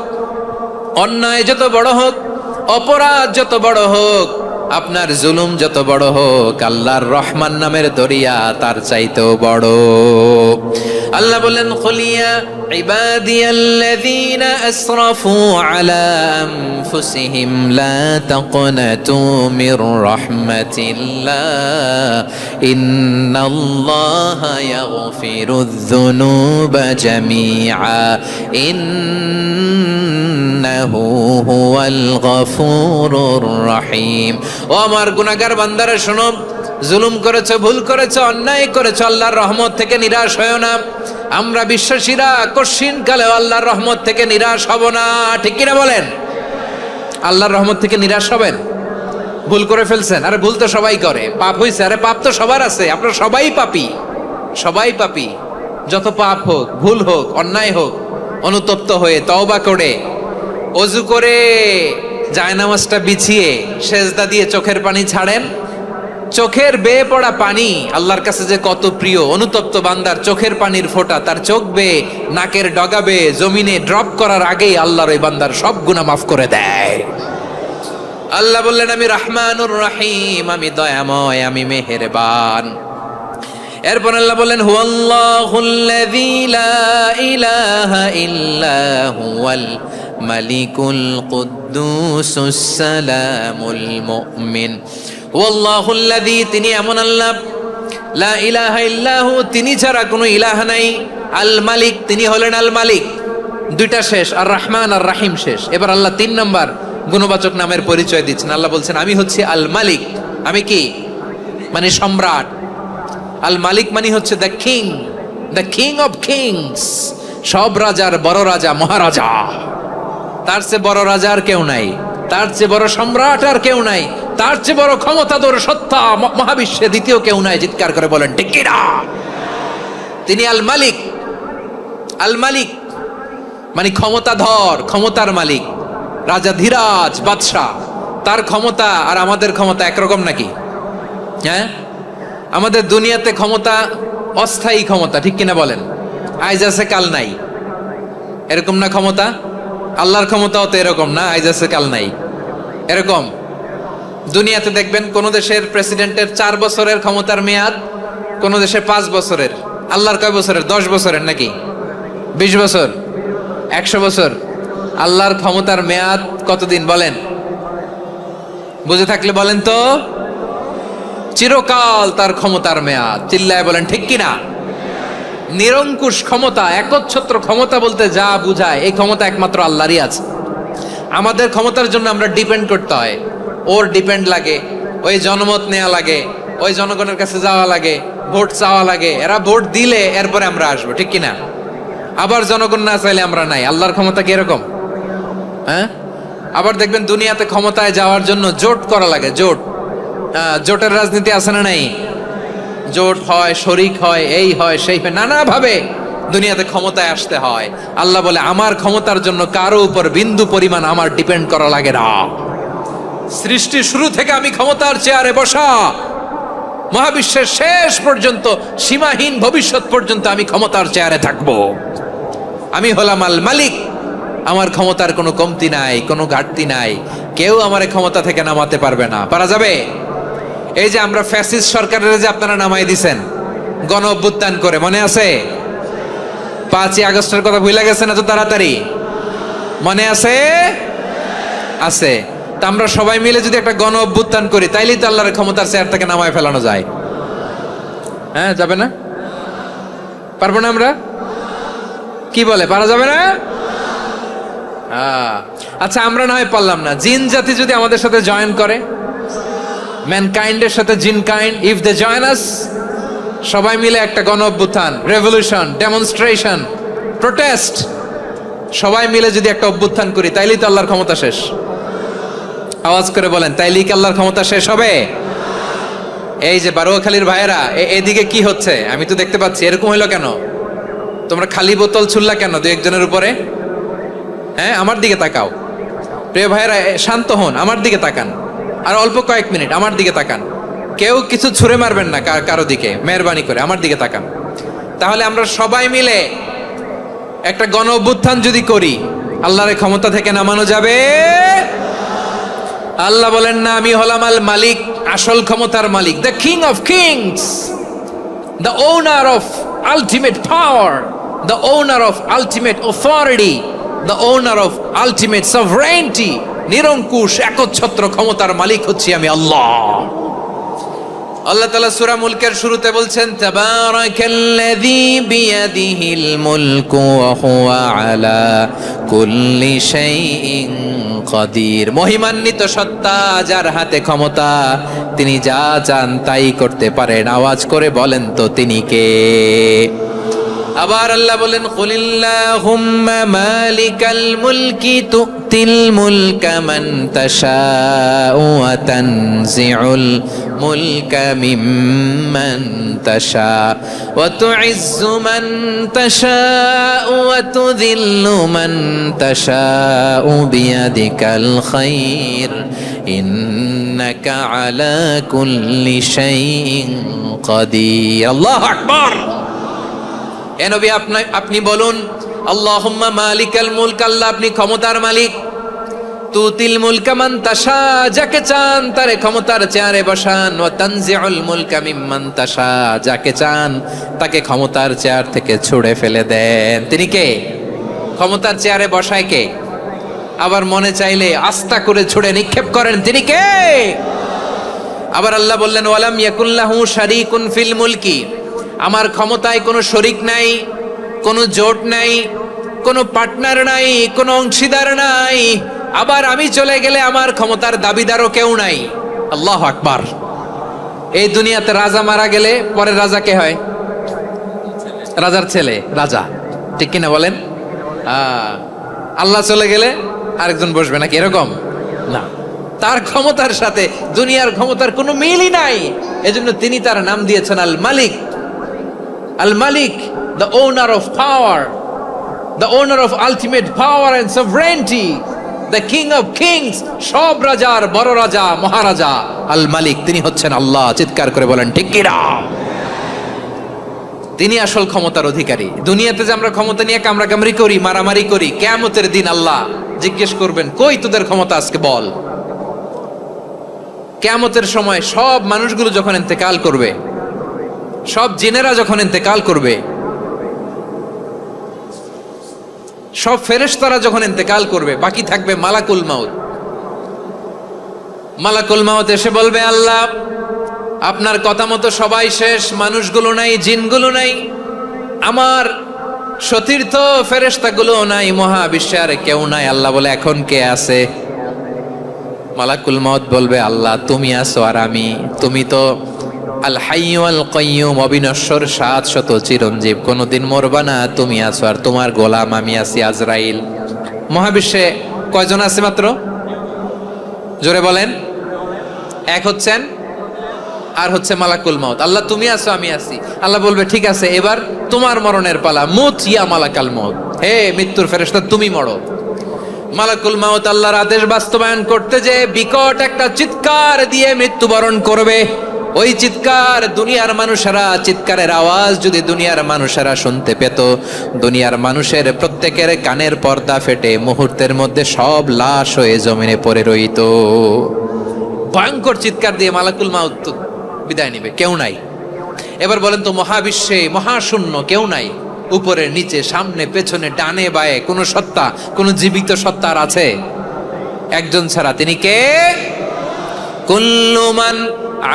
অন্যায় যত বড় হোক, অপরাধ যত বড় হোক, আপনার জুলুম যত বড় হোক, আল্লাহর রহমান নামের দরিয়া তার চাইতেও বড়। আল্লাহ বললেন, কুলিয়া ইবাদিয়াল্লাযীনা আসরাফু আলা আনফুসিহিম লা তাকনাতু মির রাহমাতিল্লাহ ইন্নাল্লাহা ইয়াগফিরুয যুনুবা জামিআ ইন্নাহু হুয়াল গফুরুর রহিম। ও আমার গুনাহগার বান্দারা শোনো, জুলুম করেছো, ভুল করেছো, অন্যায় করেছো, আল্লাহর রহমত থেকে নিরাশ হয়ো না। আমরা বিশ্বাসীরা কঠিন কালেও আল্লাহর রহমত থেকে নিরাশ হব না, ঠিক কিনা বলেন? আল্লাহর রহমত থেকে নিরাশ হবেন? ভুল করে ফেলছেন, আরে ভুল তো সবাই করে। পাপ হইছে, আরে পাপ তো সবার আছে। আপনারা সবাই পাপী, সবাই পাপী। যত পাপ হোক, ভুল হোক, অন্যায় হোক, অনুতপ্ত হয়ে তওবা করে, ওযু করে, জায়নামাজটা বিছিয়ে সেজদা দিয়ে চোখের পানি ছাড়েন। চোখের বেয়ে পড়া পানি আল্লাহর কাছে যে কত প্রিয়। অনুতপ্ত বান্দার চোখের পানির ফোঁটা তার চোখ বেয়ে, নাকের ডগা বেয়ে জমিনে ড্রপ করার আগেই আল্লাহর ওই বান্দার সব গুনাহ মাফ করে দেয়। আল্লাহ বললেন, আমি রহমানুর রহিম, আমি দয়াময়, আমি মেহেরবান। এরপর আল্লাহ বললেন, হুয়াল্লাহুল্লাযী লা ইলাহা ইল্লা হুয়াল মালিকুল কুদ্দুসুস সালামুল মুমিন। হুয়াল্লাহুল্লাযী, তিনি এমন আল্লাহ, লা ইলাহা ইল্লাহু, তিনি ছাড়া কোনো ইলাহ নাই। আল মালিক, তিনি হলেন আল মালিক। দুইটা শেষ, আর রহমান আর রাহিম শেষ। এবার আল্লাহ 3 নম্বর গুণবাচক নামের পরিচয় দিচ্ছেন। আল্লাহ বলছেন, আমি হচ্ছে আল মালিক। আমি কি? মানে সম্রাট। আল মালিক মানে হচ্ছে the king, the king of kings. সব রাজার বড় রাজা, মহারাজা। তার চেয়ে বড় রাজা আর কেউ নাই, তার চেয়ে বড় সম্রাট আর কেউ নাই, তার চেয়ে বড় ক্ষমতাধর সত্তা মহাবিশ্বে দ্বিতীয় কেউ নাই। চিৎকার করে বলেন ঠিক কি না? তিনি আল মালিক। আল মালিক মানে ক্ষমতাধর, ক্ষমতার মালিক, রাজা ধীরাজ বাদশাহ। তার ক্ষমতা আর আমাদের ক্ষমতা একরকম নাকি? হ্যাঁ, আমাদের দুনিয়াতে ক্ষমতা অস্থায়ী ক্ষমতা, ঠিক কিনা বলেন? আইজ আছে কাল নাই, এরকম না ক্ষমতা? আল্লাহর ক্ষমতাও তো এরকম না, আইজ আছে কাল নাই এরকম। দুনিয়াতে দেখবেন কোন দেশের প্রেসিডেন্টের 4 বছরের ক্ষমতার মেয়াদ, কোন দেশের 5 বছরের। আল্লাহর কয় বছরের? 10 বছরের নাকি 20 বছর, 100 বছর। আল্লাহর ক্ষমতার মেয়াদ কতদিন বলেন? বুঝে থাকলে বলেন তো। চিরকাল তার ক্ষমতার মেয়াদ। চিল্লায় বলেন ঠিক কিনা? নিরঙ্কুশ ক্ষমতা, একচ্ছত্র ক্ষমতা বলতে যা বুঝায়, এই ক্ষমতা একমাত্র আল্লাহরই আছে। আমাদের ক্ষমতার জন্য আমরা ডিপেন্ড করতে হয়, ওর ডিপেন্ড লাগে, ওই জনমত নেওয়া লাগে, ওই জনগণের কাছে যাওয়া লাগে, ভোট চাওয়া লাগে। এরা ভোট দিলে এরপরে আমরা আসবো, ঠিক কিনা? আবার জনগণ না চাইলে আমরা নাই। আল্লাহর ক্ষমতা কি এরকম? হ্যাঁ। আবার দেখবেন দুনিয়াতে ক্ষমতায় যাওয়ার জন্য জোট করা লাগে। জোট, জোটের রাজনীতি আছে না নাই? জোট হয়, শরিক হয়, এই হয়, সেই হয়, নানাভাবে দুনিয়াতে ক্ষমতায় আসতে হয়। আল্লাহ বলে, আমার ক্ষমতার জন্য কারো উপর বিন্দু পরিমাণ আমার ডিপেন্ড করা লাগে না। সৃষ্টি শুরু থেকে আমি ক্ষমতার চেয়ারে বসা, মহাবিশ্বের শেষ পর্যন্ত, সীমাহীন ভবিষ্যৎ পর্যন্ত আমি ক্ষমতার চেয়ারে থাকবো। আমি হলাম আল মালিক। আমার ক্ষমতার কোনো কমতি নাই, কোনো ঘাটতি নাই। কেউ আমার ক্ষমতা থেকে নামাতে পারবে না। পারা যাবে? এই যে আমরা ফ্যাসিস্ট সরকারের যে আপনারা নামাই দিছেন গণ অভ্যুত্থান করে, মনে আছে? 5ই আগস্টের কথা ভুলে গেছেন এত তাড়াতাড়ি? মনে আছে? আছে। তা আমরা সবাই মিলে যদি একটা গণ অভ্যুত্থান করি, তাইলেই তো আল্লাহর ক্ষমতার চেয়ার থেকে নামায় ফেলানো যায়। হ্যাঁ, যাবে না? পারবো না আমরা? কি বলে, পারা যাবে না? আচ্ছা, আমরা না হয় পারলাম না, জিন জাতি যদি আমাদের সাথে জয়েন করে, ম্যানকাইন্ডের সাথে জিনকাইন্ড, ইফ দে জয়েন আস, সবাই মিলে একটা গণ অভ্যুত্থান, রেভলিউশন, ডেমনস্ট্রেশন, প্রোটেস্ট, সবাই মিলে যদি একটা অভ্যুত্থান করি, তাইলেই তো আল্লাহর ক্ষমতা শেষ। আওয়াজ করে বলেন, তাইলে কি আল্লাহর ক্ষমতা শেষ হবে? এই যে বারোয়াখালীর ভাইয়েরা, এদিকে কি হচ্ছে আমি তো দেখতে পাচ্ছি, এরকম হইলো কেন? তোমরা খালি বোতল ছুড়লা কেন দু একজনের উপরে? হ্যাঁ, আমার দিকে তাকাও। প্রিয় ভাইয়েরা, শান্ত হন, আমার দিকে তাকান, আর অল্প কয়েক মিনিট আমার দিকে তাকান। কেউ কিছু ছুঁড়ে মারবেন না কারো দিকে, মেহরবানি করে আমার দিকে তাকান। তাহলে আমরা সবাই মিলে একটা গণ অভ্যুত্থান যদি করি, আল্লাহর ক্ষমতা থেকে নামানো যাবে? আল্লাহ বলেন না, আমি হলাম আল মালিক, আসল ক্ষমতার মালিক, the king of kings, the owner of ultimate power, the owner of ultimate authority, the owner of ultimate sovereignty. নিরঙ্কুশ একচ্ছত্র ক্ষমতার মালিক হচ্ছি আমি আল্লাহ। আল্লাহ তাআলা সূরা মুলকের শুরুতে বলছেন, তাবারাকাল্লাযী বিয়াদিহিল মুলকু ওয়া হুয়া আলা কুল্লি শাইইন কাদির। মহিমান্বিত সত্তা, যার হাতে ক্ষমতা, তিনি যা চান তাই করতে পারেন। আওয়াজ করে বলেন তো তিনি কে? আবার আল্লাহ বলেন, কুলিল্লাহুম্মা মালিকাল মুলকি তুতিল মুলকা মান তাশাউ ওয়া তানজিউল মুলকা মিম্মান তাশা ওয়া তুইজ্জু মান তাশাউ ওয়া তুযিল্লু মান তাশাউ বিয়াদিকাল খায়র ইন্নাকা আলা কুল্লি শাইইন কাদির। আল্লাহু আকবার। এ নবী, আপনি বলুন, আল্লাহুম্মা মালিকাল মুলক, আল্লাহ আপনি ক্ষমতার মালিক। তুতিল মুলকা মান তাশা, যাকে চান তারে ক্ষমতার চেয়ারে বসান। ওয়া তানজিউল মুলকা মিম্মান তাশা, যাকে চান তাকে ক্ষমতার চেয়ার থেকে ছুঁড়ে ফেলে দেন। তিনি কে? ক্ষমতার চেয়ারে বসায় কে? আবার মনে চাইলে আস্থা করে ছুঁড়ে নিক্ষেপ করেন, তিনি কে? আবার আল্লাহ বললেন, ওয়ালাম ইয়াকুল্লাহু শারীকুন ফিল মুলকি, আমার ক্ষমতায় কোনো শরিক নাই, কোনো জোট নাই, কোনো পার্টনার নাই, কোনো অংশীদার নাই। আবার আমি চলে গেলে আমার ক্ষমতার দাবিদারও কেউ নাই। আল্লাহু আকবার। এই দুনিয়াতে রাজা মারা গেলে পরে রাজা কে হয়? রাজার ছেলে রাজা, ঠিক কিনা বলেন? আল্লাহ চলে গেলে আরেকজন বসবে নাকি? এরকম না, তার ক্ষমতার সাথে দুনিয়ার ক্ষমতার কোনো মিলই নাই। এজন্য তিনি তার নাম দিয়েছেন আল মালিক। আল মালিক, the owner of power, the owner of ultimate power and sovereignty, the king of kings, সব রাজার বড় রাজা, মহারাজা আল মালিক, তিনি হচ্ছেন আল্লাহ। চিৎকার করে বলেন ঠিক কি না? তিনি আসল ক্ষমতার অধিকারী। দুনিয়াতে যে আমরা ক্ষমতা নিয়ে কামড়াকামড়ি করি, মারামারি করি, কিয়ামতের দিন আল্লাহ জিজ্ঞেস করবেন, কই তোদের ক্ষমতা আজকে বল। কিয়ামতের সময় সব মানুষগুলো যখন ইন্তেকাল করবে, সব জিনেরা যখন ইন্তেকাল করবে, সব ফেরেশতারা যখন ইন্তেকাল করবে, বাকি থাকবে মালাকুল মাউত। মালাকুল মাউত এসে বলবে, আল্লাহ আপনার কথা মতো সবাই শেষ, মানুষগুলো নাই, জিনগুলো নাই, আমার সতীর্থ ফেরেশতাগুলো নাই, মহাবিশ্বে আর কেউ নাই। আল্লাহ বলে, এখন কে আছে? মালাকুল মাউত বলবে, আল্লাহ তুমি আছো আর আমি। তুমি তো আল হাইয়্যু আল কাইয়্যুম, অবিনশ্বর, শাশ্বত, চিরঞ্জীব, কোনদিন মরবা না, তুমি আছো আর তোমার গোলাম আমি আছি আজরাইল। মহাবিশ্বে কয়জন আছে মাত্র? জোরে বলেন। এক হচ্ছেন, আর হচ্ছে মালাকুল মাউত। আল্লাহ তুমি আছো আমি আছি। আল্লাহ বলবে, ঠিক আছে, এবার তোমার মরণের পালা, মুত ইয়া মালাকাল মাউত, হে মৃত্যুর ফেরেশতা তুমি মরো। মালাকুল মাউত আল্লাহর আদেশ বাস্তবায়ন করতে যে বিকট একটা চিৎকার দিয়ে মৃত্যুবরণ করবে। ওই চিৎকার দুনিয়ার মানুষেরা, চিৎকারের আওয়াজ যদি দুনিয়ার মানুষেরা শুনতে পেত, দুনিয়ার মানুষের প্রত্যেকের কানের পর্দা ফেটে মুহূর্তের মধ্যে সব লাশ হয়ে জমিনে পড়ে রইত। ভয়ঙ্কর চিৎকার দিয়ে মালাকুল মাউত বিদায় নিবে, কেউ নাই। এবার বলেন তো, মহাবিশ্বে মহাশূন্য, কেউ নাই, উপরে নিচে, সামনে পেছনে, ডানে বায়ে কোন সত্তা, কোন জীবিত সত্তার আছে? একজন ছাড়া, তিনি কে? কুল্লু মান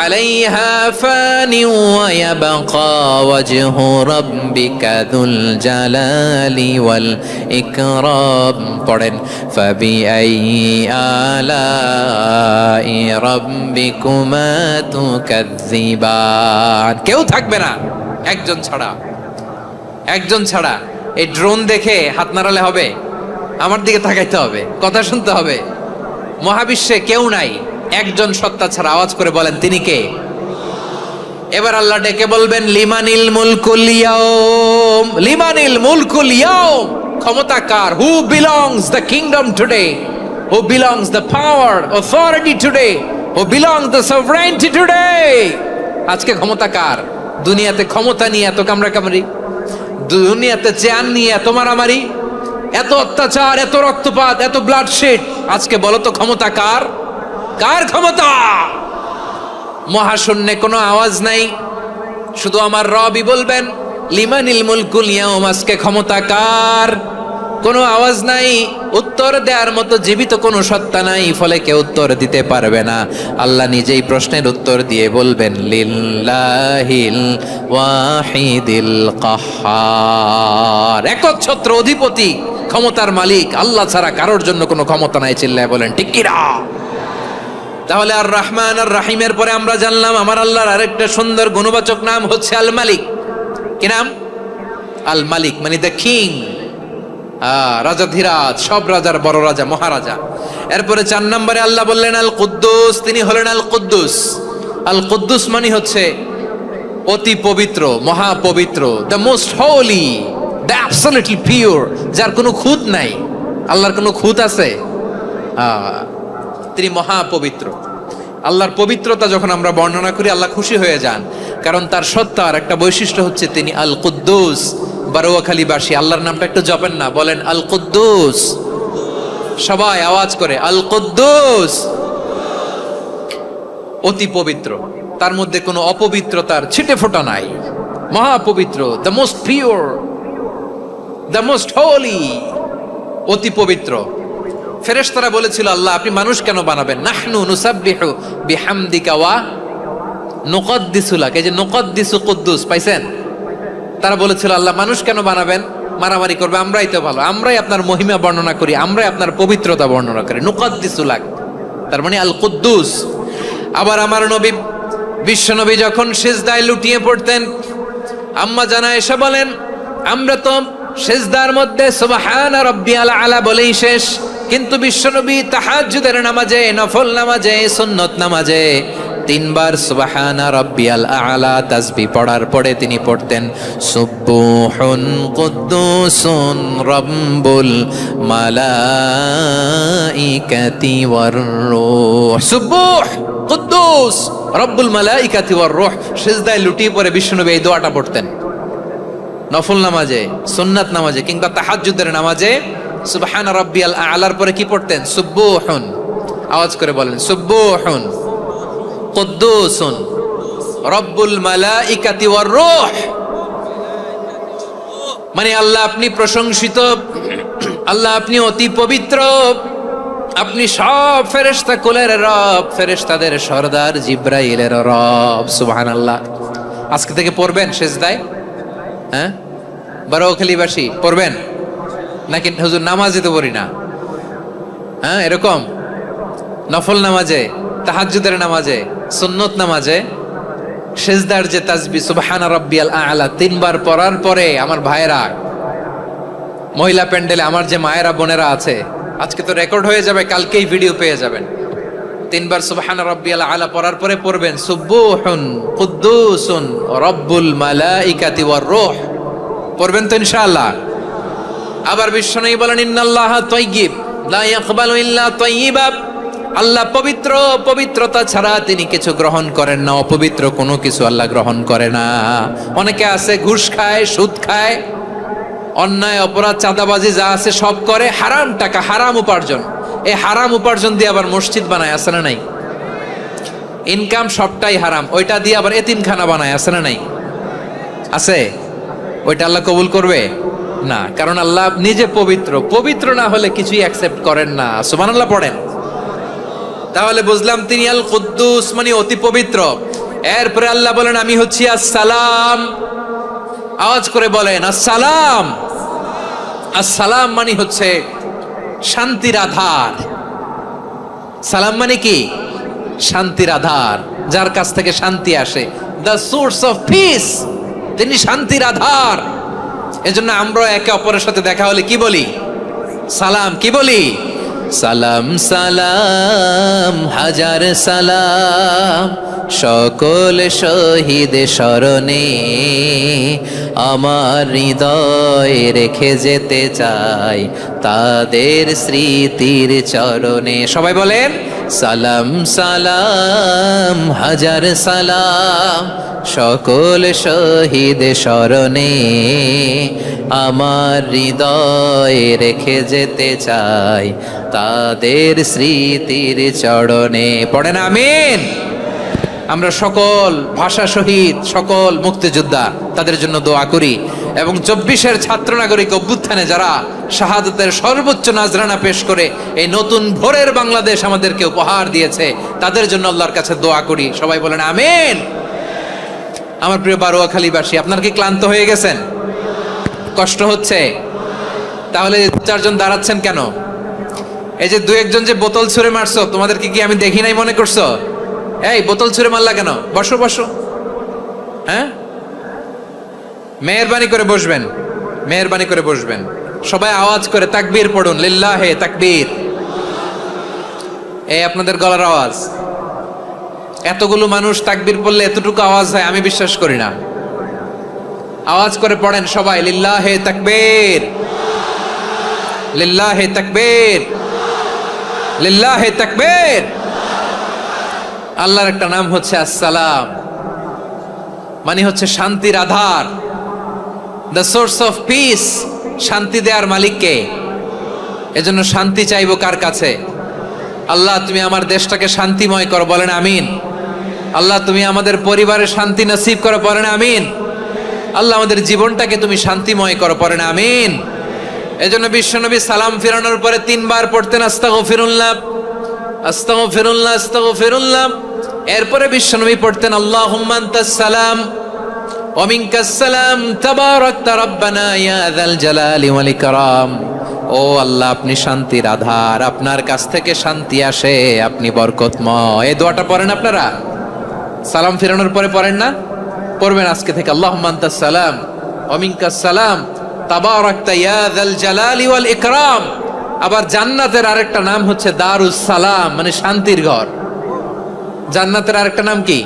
আলাইহা ফানি ওয়া ইয়াবকা ওয়াজহু রাব্বিকা যুল জালালি ওয়াল ইকরাম। পড়েন, ফাবিআইয়ি আলাই রাব্বিকুমা তুকাযযিবান। কেউ থাকবে না একজন ছাড়া, একজন ছাড়া। এই ড্রোন দেখে হাত নাড়ালে হবে? আমার দিকে তাকাইতে হবে, কথা শুনতে হবে। মহাবিশ্বে কেউ নাই, একজন সত্তা ছাড়া। আওয়াজ করে বলেন তিনি কে? এবার আল্লাহ ডেকে বলবেন লিমানিল মুলকুল ইয়াউম, লিমানিল মুলকুল ইয়াউম, ক্ষমতা কার? Who belongs the kingdom today, who belongs the power authority today, who belongs the sovereignty today. আজকে ক্ষমতা কার? দুনিয়াতে ক্ষমতা নিয়ে এত কামড়াকামড়ি, দুনিয়াতে চেয়ার নিয়ে এত মারামারি, এত অত্যাচার, এত রক্তপাত, এত ব্লাডশেড, আজকে বলো তো ক্ষমতা কার? কার ক্ষমতা? মহাশূন্যে কোনো আওয়াজ নাই, শুধু আমার রবই বলবেন লিমানিল মুলকুল ইয়াউম, আজকে ক্ষমতা কার? কোনো আওয়াজ নাই, উত্তর দেওয়ার মতো জীবিত কোনো সত্তা নাই, ফলে কেউ উত্তর দিতে পারবে না। আল্লাহ নিজেই প্রশ্নের উত্তর দিয়ে বলবেন লিল্লাহিল ওয়াহিদিল কাহ্হার, একচ্ছত্র অধিপতি, ক্ষমতার মালিক আল্লাহ ছাড়া কারোর জন্য কোনো ক্ষমতা নাই। চিল্লায় বলেন ঠিক কিনা? তাহলে আর রহমান আর রাহিমের পরে আমরা জানলাম আমার আল্লাহর আরেকটা সুন্দর গুণবাচক নাম হচ্ছে আল মালিক। কি নাম? আল মালিক, মানে দ্য কিং, রাজাধিরাজ, সব রাজার বড় রাজা, মহারাজা। এরপরে 4 নম্বরে আল্লাহ বললেন আল কুদ্দুস, তিনি হলেন আল কুদ্দুস। আল কুদ্দুস মানে হচ্ছে অতি পবিত্র, মহাপবিত্র, the most holy, the absolutely pure, যার কোনো খুঁত নাই। আল্লাহর কোনো খুঁত আছে? তিনি মহাপবিত্র। আল্লাহর পবিত্রতা যখন আমরা বর্ণনা করি আল্লাহ খুশি হয়ে যান, কারণ তার সত্তার একটা বৈশিষ্ট্য হচ্ছে তিনি আল কুদ্দুস। বারোয়াখালীবাসী আল্লাহর নামটা একটু জপেন না, বলেন আল কুদ্দুস, সবাই আওয়াজ করে আল কুদ্দুস। অতি পবিত্র, তার মধ্যে কোনো অপবিত্রতার ছিটে ফোঁটা নাই, মহাপবিত্র, the most pure, the most holy, অতি পবিত্র। ফেরেশতারা বলেছিল আল্লাহ আপনি মানুষ কেন বানাবেন? নাহনু নুসাব্বিহু বিহামদিকা ওয়া নুকদ্দিসু লাক, এই যে নুকদ্দিসু কুদ্দুস পাইছেন? তারা বলেছিল আল্লাহ মানুষ কেন বানাবেন? মারামারি করবে, আমরাই তো ভালো, আমরাই আপনার মহিমা বর্ণনা করি, আমরাই আপনার পবিত্রতা বর্ণনা করি। নুকদ্দিসু লাক, তার মানে আল কুদ্দুস। আবার আমার নবী বিশ্বনবী যখন সিজদায় লুটিয়ে পড়তেন, আম্মা জানা এসে বলেন আমরা তো সিজদার মধ্যে সুবহান রাব্বিয়াল আলা বলেই শেষ, কিন্তু বিশ্বনবী তাহাজ্জুদের নামাজে, নফল নামাজে, সুন্নত নামাজে 3 বার সুবহানা রাব্বিয়াল আলা তাসবিহ পড়ার পরে তিনি পড়তেন সুবহুন কুদ্দুসুন রাব্বুল মালাইকাতি ওয়ার রূহ, সুবহ কুদ্দুস রব্বুল মালাইকাতি ওয়ার রূহ। সিজদায় লুটিয়ে পড়ে বিশ্বনবী এই দোয়াটা পড়তেন নফল নামাজে, সুন্নাত নামাজে কিংবা তাহাজ্জুদের নামাজে। সুবহান রাব্বিয়াল আলার পরে কি পড়তেন? সুবহুন, আওয়াজ করে বলেন সুবহুন কুদ্দুসুন রব্বুল মালাইকাতি ওয়ার রূহ, মানে আল্লাহ আপনি প্রশংসিত, আল্লাহ আপনি অতি পবিত্র, আপনি সব ফেরেশতা কুলের রব, ফেরেশতাদের সরদার জিব্রাইলের রব। সুবহানাল্লাহ। আজকে থেকে পড়বেন সিজদায়? হ্যাঁ, বারোখালীবাসী পড়বেন নাকি? হুজুর নামাজে তো পড়ি না। হ্যাঁ, এরকম নফল নামাজে, তাহাজ্জুদের নামাজে, সুন্নত নামাজে সিজদার যে তাসবিহ সুবহানা রাব্বিয়াল আলা 3 বার পড়ার পরে আমার ভাইরা, মহিলা প্যান্ডেলে আমার যে মায়েরা বোনেরা আছে, আজকে তো রেকর্ড হয়ে যাবে, কালকেই ভিডিও পেয়ে যাবেন। 3 বার সুবহানা রাব্বিয়াল আলা পড়ার পরে পড়বেন সুবহুন কুদ্দুসুন রব্বুল মালাইকাতি ওয়ার রূহ, পড়বেন তো ইনশাআল্লাহ। আবার বিশ্বনবী বলেন ইন্নাল্লাহা তাইয়্যিব লা ইয়াকবালু ইল্লা তাইয়্যিবা, আল্লাহ পবিত্র, পবিত্রতা ছাড়া তিনি কিছু গ্রহণ করেন না, অপবিত্র কোনো কিছু আল্লাহ গ্রহণ করে না। অনেকে আছে ঘুষ খায়, সুদ খায়, অন্যায় অপরাধ চাঁদাবাজি যা আছে সব করে, হারাম টাকা, হারাম উপার্জন। এই হারাম উপার্জন দিয়ে আবার মসজিদ বানায়, আছে না নাই? ইনকাম সবটাই হারাম, ওইটা দিয়ে আবার এতিমখানা বানায়, আছে না নাই? আছে। ওইটা আল্লাহ কবুল করবে না, কারণ আল্লাহ নিজে পবিত্র, পবিত্র না হলে কিছুই অ্যাকসেপ্ট করেন না। সুবহানাল্লাহ পড়েন। তাহলে বুঝলাম তিনি আল কুদ্দুস মানে অতি পবিত্র। এরপরে আল্লাহ বলেন আমি হচ্ছি আসসালাম, আওয়াজ করে বলেন আসসালাম। আসসালাম মানে হচ্ছে শান্তির আধার। সালাম মানে কি? শান্তির আধার, যার কাছ থেকে শান্তি আসে, দ্য সোর্স অফ পিস, তিনি শান্তির আধার। এজন্য আমরা একে অপরের সাথে দেখা হলে কি বলি? সালাম। কি বলি? সালাম সালাম হাজার সালাম সকল শহীদ স্মরণে আমার হৃদয় রেখে যেতে চাই তাদের স্মৃতির চরণে। সবাই বলেন সালাম সালাম হাজার সালাম সকল শহীদ স্মরণে আমার হৃদয় রেখে যেতে চাই তাদের স্মৃতির চরণে। পড়েন আমিন। আমরা সকল ভাষা শহীদ, সকল মুক্তিযোদ্ধা তাদের জন্য দোয়া করি এবং 24-এর ছাত্র নাগরিক অভ্যুত্থানে যারা শাহাদাতের সর্বোচ্চ নাজরানা পেশ করে এই নতুন ভোরের বাংলাদেশ আমাদেরকে উপহার দিয়েছে তাদের জন্য আল্লাহর কাছে দোয়া করি। সবাই বলেন আমিন। আমার প্রিয় বারোয়াখালীবাসী, আপনারা কি ক্লান্ত হয়ে গেছেন? কষ্ট হচ্ছে? তাহলে 4জন দাঁড়াচ্ছেন কেন? এই যে 2-1জন যে বোতল ছুঁড়ে মারছো, তোমাদেরকে কি আমি দেখি নাই মনে করছো? এই বোতল ছুঁড়ে মারলা কেন? বসো বসো। হ্যাঁ, মেহেরবানি করে বসবেন, মেহেরবানি করে বসবেন। সবাই আওয়াজ করে তাকবীর পড়ুন, লিল্লাহে তাকবীর। এই আপনাদের গলার আওয়াজ। এতগুলো মানুষ তাকবীর পড়লে এতটুকু আওয়াজ হয় আমি বিশ্বাস করি না। আওয়াজ করে পড়েন সবাই, লিল্লাহে তাকবীর, লিল্লাহে তাকবীর, লিল্লাহে তাকবীর। আল্লাহর একটা নাম হচ্ছে আসসালাম, মানে হচ্ছে শান্তির আধার, দ্য সোর্স অফ পিস। শান্তি দেওয়ার মালিককে। এজন্য শান্তি চাইবো কার কাছে? আল্লাহ তুমি আমার দেশটাকে শান্তিময় করো, বলেন আমিন। আল্লাহ তুমি আমাদের পরিবারে শান্তি নসিব করো, বলেন আমিন। আল্লাহ আমাদের জীবনটাকে তুমি শান্তিময় করো, পড়েন আমিন। এজন্য বিশ্বনবী সালাম ফিরানোর পরে 3 বার পড়তেন আস্তাগফিরুল্লাহ, আস্তাগফিরুল্লাহ, আস্তাগফিরুল্লাহ। এরপরে বিশ্বনবী পড়তেন আল্লাহুম্মা আনতাস সালাম ওয়া মিনকাস সালাম তাবারাকতা রাব্বানা ইয়া যাল জালালি ওয়াল ইকরাম। ও আল্লাহ আপনি শান্তির আধার, আপনার কাছ থেকে শান্তি আসে, আপনি বরকতময়। এই দোয়াটা পড়েন আপনারা সালাম ফিরানোর পরে, পড়েন না? পড়বেন আজকে থেকে, আল্লাহুম্মা আনতাস সালাম ওয়া মিনকাস সালাম তাবারাকতা ইয়া যাল জালালি ওয়াল ইকরাম। আবার জান্নাতের আরেকটা নাম হচ্ছে দারুস সালাম, মানে শান্তির ঘর। জান্নাতের আরেকটা নাম কি?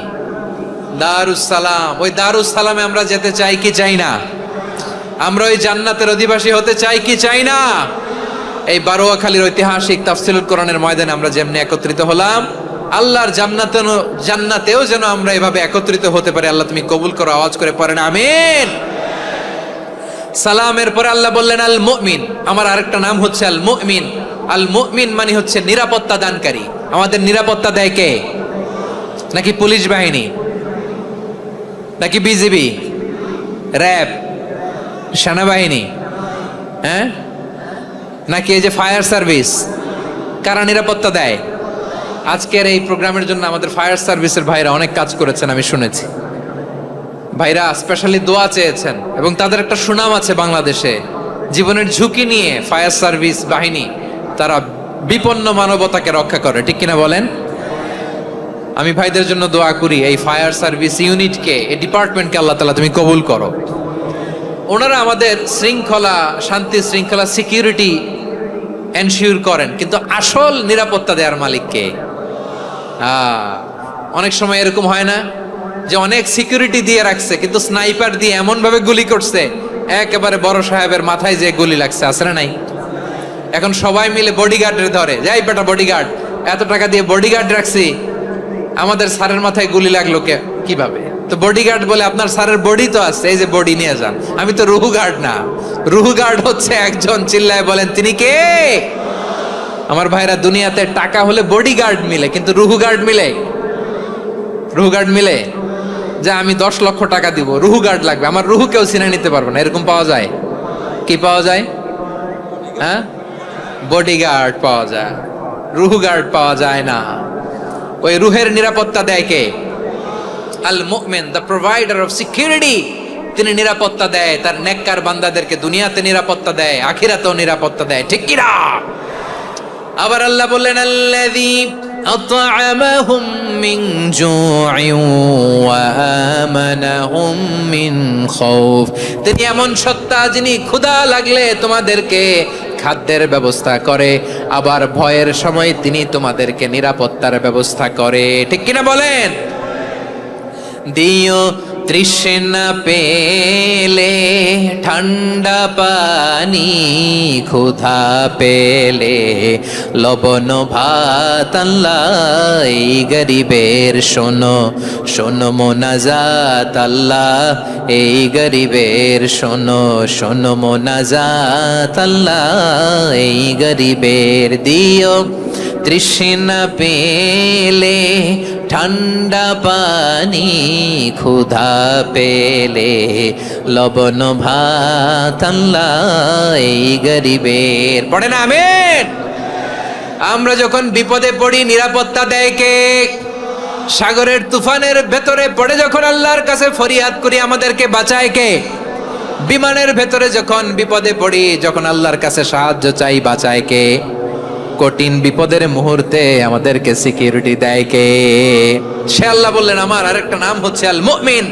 দারুস সালাম। ওই দারুস সালামে আমরা যেতে চাই কি চাই না? আমরা ওই জান্নাতের অধিবাসী হতে চাই কি চাই না? এই বারোয়াখালীর ঐতিহাসিক তাফসীরুল কোরআনের ময়দানে আমরা যেমনি একত্রিত হলাম, আল্লাহর জান্নাতেও যেন আমরা এভাবে একত্রিত হতে পারি। আল্লাহ তুমি কবুল করো। আওয়াজ করে পড়েন আমিন। সালামের পরে আল্লাহ বললেন আল মুমিন। আমার আরেকটা নাম হচ্ছে আল মুমিন। আল মুমিন মানে হচ্ছে নিরাপত্তা দানকারী। আমাদের নিরাপত্তা দেয় কে? নাকি পুলিশ বাহিনী, নাকি বিজিবি, র্যাব, সেনাবাহিনী, হ্যাঁ, নাকি এই যে ফায়ার সার্ভিস? কারা নিরাপত্তা দেয়? আজকের এই প্রোগ্রামের জন্য আমাদের ফায়ার সার্ভিসের ভাইরা অনেক কাজ করেছেন, আমি শুনেছি। ভাইরা স্পেশালি দোয়া চেয়েছেন এবং তাদের একটা সুনাম আছে বাংলাদেশে। জীবনের ঝুঁকি নিয়ে ফায়ার সার্ভিস বাহিনী তারা বিপন্ন মানবতাকে রক্ষা করে, ঠিক কিনা বলেন? আমি ভাইদের জন্য দোয়া করি, এই ফায়ার সার্ভিস ইউনিটকে, এই ডিপার্টমেন্টকে আল্লাহ তাআলা তুমি কবুল করো। ওনারা আমাদের শৃঙ্খলা, শান্তি শৃঙ্খলা, সিকিউরিটি এনশিওর করেন, কিন্তু আসল নিরাপত্তা দেওয়ার মালিককে। অনেক সময় এরকম হয় না যে অনেক সিকিউরিটি দিয়ে রাখছে, কিন্তু স্নাইপার দিয়ে এমন ভাবে গুলি করছে একেবারে বড় সাহেবের মাথায় যে গুলি লাগছে, আছে না নাই? এখন সবাই মিলে বডিগার্ডের ধরে, যাই বেটা বডিগার্ড, এত টাকা দিয়ে বডিগার্ড রাখছি, আমাদের স্যারের মাথায় গুলি লাগলো কিভাবে? তো বডিগার্ড বলে আপনার স্যারের বডি তো আছে, এই যে বডি নিয়ে যান। আমি তো রুহু গার্ড না। রুহু গার্ড হচ্ছে একজন, চিল্লায় বলেন তিনি কে? আমার ভাইরা, দুনিয়াতে টাকা হলে বডিগার্ড মিলে, কিন্তু রুহু গার্ড মিলে? রুহু গার্ড মিলে? যে আমি 10 লক্ষ টাকা দিব, রুহু গার্ড লাগবে, আমার রুহু কেউ চিনে নিতে পারবে না, এরকম পাওয়া যায়? কি পাওয়া যায়? হ্যাঁ, বডিগার্ড পাওয়া যায়, রুহু গার্ড পাওয়া যায় না। ওই রুহের নিরাপত্তা দেয় কে? আল মুমিন, দ্য প্রোভাইডার অফ সিকিউরিটি। তিনি নিরাপত্তা দেয় তার নেককার বান্দাদেরকে, দুনিয়াতে নিরাপত্তা দেয়, আখিরাতেও নিরাপত্তা দেয়, ঠিক কি না? আবার আল্লাহ বললেন আল্লাযী আত'আমাহুম মিন জু'ইন ওয়া আমানাহুম মিন খাউফ। তিনি এমন সত্তা যিনি ক্ষুধা লাগলে তোমাদেরকে খাদ্যের ব্যবস্থা করে, আবার ভয়ের সময় তিনি তোমাদেরকে নিরাপত্তার ব্যবস্থা করে। ঠিক কিনা বলেন? দিও তৃষ্ণা পেলে ঠান্ডা পানি, ক্ষুধা পেলে লবণ ভাত, আল্লাহ এই গরিবের শোনো শোনো মোনাজাত, আল্লাহ এই গরিবের শোনো শোনো মোনাজাত, আল্লাহ এই গরিবের। দিও তৃষ্ণা পেলে ঠান্ডা পানি, ক্ষুধা পেলে লবণ ভাত, আল্লাহ এই গরিবের। পড়ে না আমিন? আমরা যখন বিপদে পড়ি নিরাপত্তা দেয় কে? সাগরের তুফানের ভেতরে পড়ে যখন আল্লাহর কাছে ফরিয়াদ করি আমাদেরকে বাঁচায় কে? বিমানের ভেতরে যখন বিপদে পড়ি, যখন আল্লাহর কাছে সাহায্য চাই, বাঁচায় কে? কঠিন বিপদের মুহূর্তে আমাদেরকে সিকিউরিটি দেয় কে? সে আল্লাহ বললেন আমার আরেকটা নাম হচ্ছে আল মুমিন,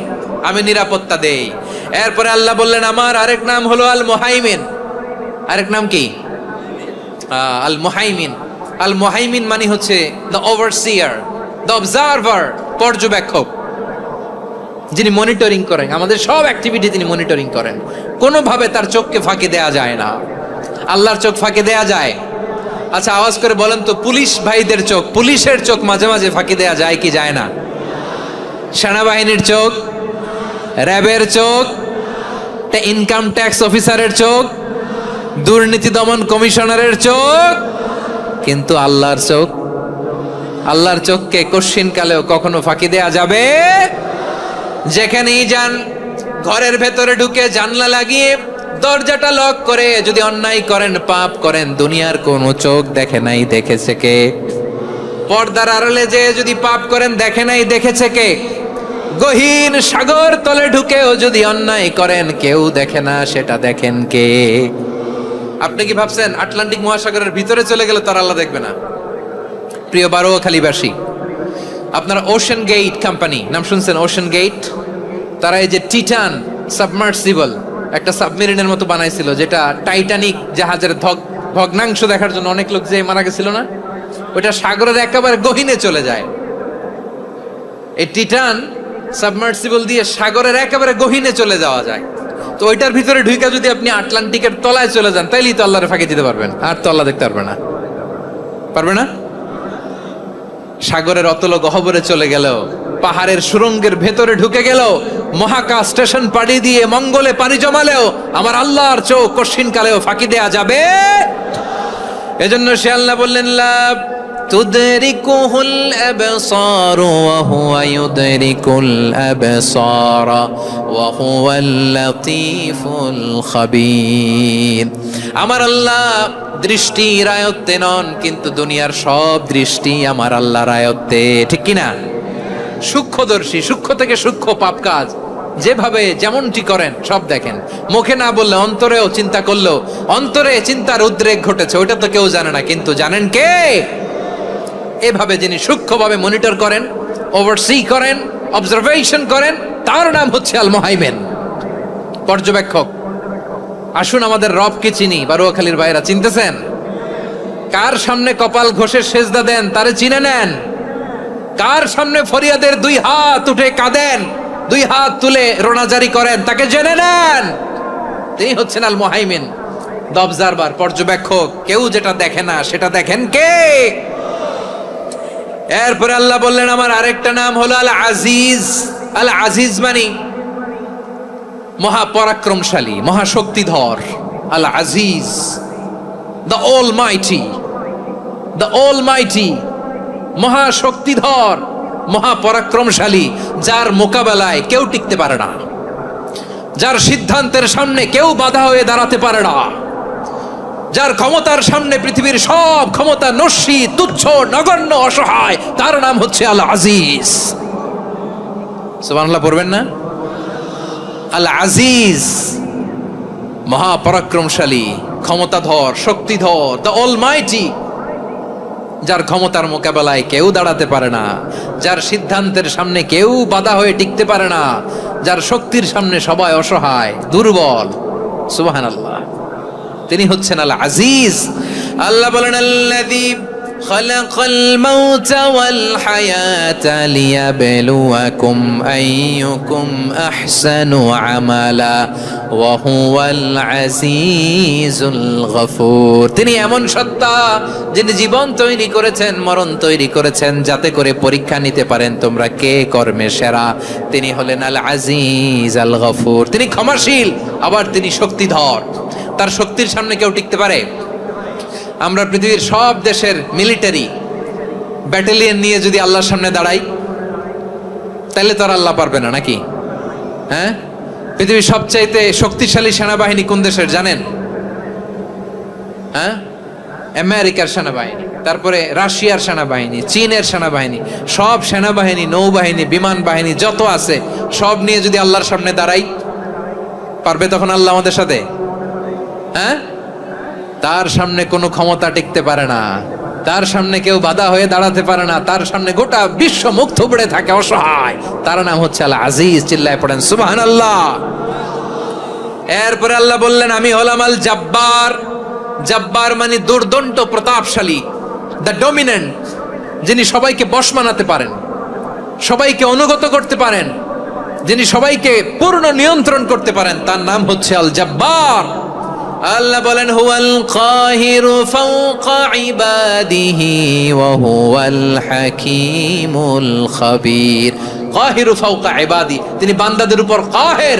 আমি নিরাপত্তা দেই। এরপরে আল্লাহ বললেন আমার আরেক নাম হলো আল মুহাইমিন। আরেক নাম কি? আল মুহাইমিন। আল মুহাইমিন মানে হচ্ছে দ্য ওভারসিয়ার, দ্য অবজারভার, পর্যবেক্ষক, যিনি মনিটরিং করেন আমাদের সব অ্যাক্টিভিটি, তিনি মনিটরিং করেন। কোনোভাবে তার চোখকে ফাঁকি দেয়া যায় না। আল্লাহর চোখ ফাঁকি দেয়া যায়? আচ্ছা আওয়াজ করে বলেন তো, পুলিশ ভাইদের চোখ, পুলিশের চোখ মাঝে মাঝে ফাঁকি দেয়া যায় কি যায় না? সেনাবাহিনীর চোখ, র্যাবের চোখ, ইনকাম ট্যাক্স অফিসারের চোখ, দুর্নীতি দমন কমিশনারের চোখ, কিন্তু আল্লাহর চোখ? আল্লাহর চোখকে কশ্চিন কালেও কখনো ফাঁকি দেয়া যাবে? যেখানেই যান, ঘরের ভেতরে ঢুকে জানলা লাগিয়ে দরজাটা লক করে যদি অন্যায় করেন, পাপ করেন, দুনিয়ার কোনো চোখ দেখে নাই, দেখেছে কে? পর্দার আড়ালে যে যদি পাপ করেন, দেখে নাই, দেখেছে কে? গহীন সাগর তলে ঢুকেও যদি অন্যায় করেন, কেউ দেখে না, সেটা দেখেন কে? আপনি কি ভাবছেন আটলান্টিক মহাসাগরের ভিতরে চলে গেলে তার আল্লাহ দেখবে না? প্রিয় বারোয়াখালীবাসী, আপনারা ওশেন গেট কোম্পানি নাম শুনছেন? ওশেন গেট, তারা এই যে টিটান সাবমার্সিবল একটা সাবমেরিনের মতো বানাইছিল, যেটা টাইটানিক জাহাজের ভগ্নাংশ দেখার জন্য অনেক লোক যে মারা গেছিল না, ওইটা সাগরের একেবারে গহীনে চলে যায়। এই টিটান সাবমার্সিবল দিয়ে সাগরের একেবারে গহীনে চলে যাওয়া যায়। তো ওইটার ভিতরে ঢুকে যদি আপনি আটলান্টিকের তলায় চলে যান, তাইলেই তো আল্লাহরে ফাঁকি দিতে পারবেন, আর তো আল্লাহ দেখতে পারবে না। পারবে না? সাগরের অতল গহ্বরে চলে গেল, পাহাড়ের সুরঙ্গের ভেতরে ঢুকে গেল, মহাকাশ স্টেশন পাড়ি দিয়ে মঙ্গলে পানি জমালেও আমার আল্লাহর চোখ কঠিন কালেও ফাঁকি দেয়া যাবে? এজন্য সে আল্লাহ বললেন লা তুদরিকুহুল আবসার ওয়া হুয়া ইউদরিকুল আবসার ওয়া হুয়াল লাতীফুল খাবীর। আমার আল্লাহ দৃষ্টির আয়ত্তে নন, কিন্তু দুনিয়ার সব দৃষ্টি আমার আল্লাহর আয়ত্তে। ঠিক কিনা? সূক্ষ্মদর্শী, সূক্ষ্ম থেকে সূক্ষ্ম পাপ কাজ যেভাবে যেমনটি করেন সব দেখেন। মুখে না বললে অন্তরেও চিন্তা করলেও অন্তরে চিন্তার উদ্রেক ঘটেছে, ওইটা তো কেউ জানে না, কিন্তু জানেন কে? এভাবে যিনি সূক্ষ্মভাবে মনিটর করেন, ওভারসি করেন, অবজারভেশন করেন, তার নাম হচ্ছে আল মুহাইমিন, পর্যবেক্ষক। আসুন আমাদের রবকে চিনি। বারোয়াখালীর ভাইরা চিনতেছেন? কার সামনে কপাল ঘষে সেজদা দেন তারে চিনে নেন। কার সামনে ফরিয়াদের দুই হাত উঠে কাঁদেন, দুই হাত তুলে রোনাজারি করেন, তাকে জেনে নেন। তিনি হচ্ছেন আল মুহাইমিন, দ্য অবজারভার, পর্যবেক্ষক। কেউ যেটা দেখে না সেটা দেখেন কে? এরপরে আল্লাহ বললেন আমার আরেকটা নাম হলো আল আজিজ। আল আজিজ মানে মহাপরাক্রমশালী, মহাশক্তিধর। Al Aziz, the almighty, the almighty, মহাশক্তিধর, মহাপরাক্রমশালী, যার মোকাবেলায় কেউ টিকতে পারে না, যার সিদ্ধান্তের সামনে কেউ বাধা হয়ে দাঁড়াতে পারে না, যার ক্ষমতার সামনে পৃথিবীর সব ক্ষমতা নস্যি, তুচ্ছ, নগণ্য, অসহায়, তার নাম হচ্ছে আল আজিজ। সুবহানাল্লাহ পড়বেন না? আল আজিজ, মহাপরাক্রমশালী, ক্ষমতাধর, শক্তিধর, দ্য অলমাইটি, যার ক্ষমতার মোকাবেলায় কেউ দাঁড়াতে পারে না, যার সিদ্ধান্তের সামনে কেউ বাধা হয়ে টিকতে পারে না, যার শক্তির সামনে সবাই অসহায়, দুর্বল। সুবহানাল্লাহ। তিনি হচ্ছেন আল আজিজ। আল্লাহ বলেন আল্লাযী খালাকাল মাউতা ওয়াল হায়াতা লিয়াবলুয়াকুম আইয়ুকুম আহসানু আমালা ওয়া হুয়াল আজিজুল গফুর। তিনি এমন সত্তা যিনি জীবন তৈরি করেছেন, মরণ তৈরি করেছেন, যাতে করে পরীক্ষা নিতে পারেন তোমরা কে কর্মে সেরা। তিনি হলেন আল আজিজ আল গফুর। তিনি ক্ষমাশীল, আবার তিনি শক্তিধর। তার শক্তির সামনে কেউ টিকতে পারে? আমরা পৃথিবীর সব দেশের মিলিটারি ব্যাটালিয়ন নিয়ে যদি আল্লাহর সামনে দাঁড়াই, তাহলে তো আর আল্লাহ পারবে না নাকি? হ্যাঁ, পৃথিবীর সবচাইতে শক্তিশালী সেনাবাহিনী কোন দেশের জানেন? হ্যাঁ, আমেরিকার সেনাবাহিনী, তারপরে রাশিয়ার সেনাবাহিনী, চীনের সেনাবাহিনী, সব সেনাবাহিনী, নৌবাহিনী, বিমান বাহিনী যত আছে সব নিয়ে যদি আল্লাহর সামনে দাঁড়াই, পারবে তখন আল্লাহ আমাদের সাথে? হ্যাঁ, তার সামনে কোনো ক্ষমতা টিকতে পারে না, তার সামনে কেউ বাধা হয়ে দাঁড়াতে পারে না, তার সামনে গোটা বিশ্ব মুখ থুবড়ে থাকে অসহায়। তার নাম হচ্ছে আল আজিজ। চিল্লায় পড়েন সুবহানাল্লাহ। এরপরে আল্লাহ বললেন আমি হলাম আল জব্বার। জব্বার মানে দুর্দণ্ড প্রতাপশালী, দ্য ডমিনেন্ট, যিনি সবাইকে বশ মানাতে পারেন, সবাইকে অনুগত করতে পারেন, যিনি সবাইকে পূর্ণ নিয়ন্ত্রণ করতে পারেন, তার নাম হচ্ছে আল জব্বার। আল্লাহ বলেন হুয়াল কাহিরু ফাওকা ইবাদিহি ওয়া হুয়াল হাকীমুল খাবীর। কাহিরু ফাওকা ইবাদি, তিনি বান্দাদের উপর কাহের,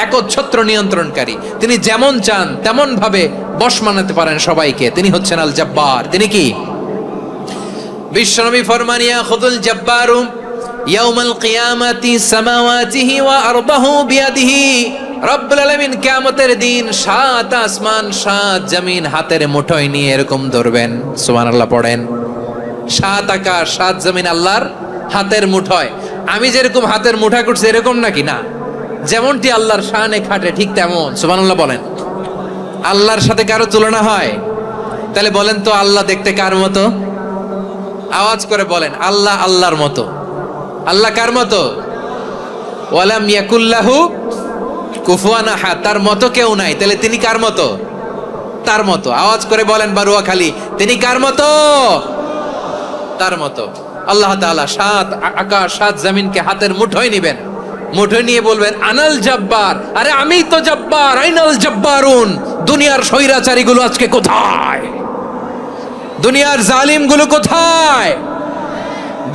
একচ্ছত্র নিয়ন্ত্রণকারী। তিনি যেমন চান তেমন ভাবে বশ মানাতে পারেন সবাইকে। তিনি হচ্ছেন আল জব্বার। তিনি কি? বিশ্বনবী ফরমান ইয়াখুযুল জব্বারু ইয়াউমাল কিয়ামাতি সামাওয়াতিহি ওয়া আরদাহু বিয়াদিহি। রব্বুল আলামিন কিয়ামতের দিন 7 আসমান 7 জমিন হাতের মুঠোয় নিয়ে এরকম ধরবেন। সুবহানাল্লাহ পড়েন। 7 আকাশ 7 জমিন আল্লাহর হাতের মুঠোয়। আমি যেরকম হাতের মুঠা করছি এরকম নাকি? না, যেমনটি আল্লাহর শানে খাটে ঠিক তেমন। সুবহানাল্লাহ বলেন। আল্লাহর সাথে কারো তুলনা হয়? তাহলে বলেন তো আল্লাহ দেখতে কার মতো? আওয়াজ করে বলেন আল্লাহ আল্লাহর মতো। আল্লাহ কার মতো? ওয়ালাম ইয়াকুল্লাহু কুফুয়ান আহাদ, তার মতো কেউ নাই। তাহলে তিনি কার মতো? তার মতো। আওয়াজ করে বলেন বারুয়াখালী, তিনি কার মতো? তার মতো। আল্লাহ তাআলা 7 আকাশ 7 জমিনকে হাতের মুঠোয় নিবেন, মুঠোয় নিয়ে বলবেন আনাল জব্বার। আরে আমি তো জব্বার, আইনাল জব্বারুন। দুনিয়ার স্বৈরাচারীগুলো আজকে কোথায়? দুনিয়ার জালিমগুলো কোথায়?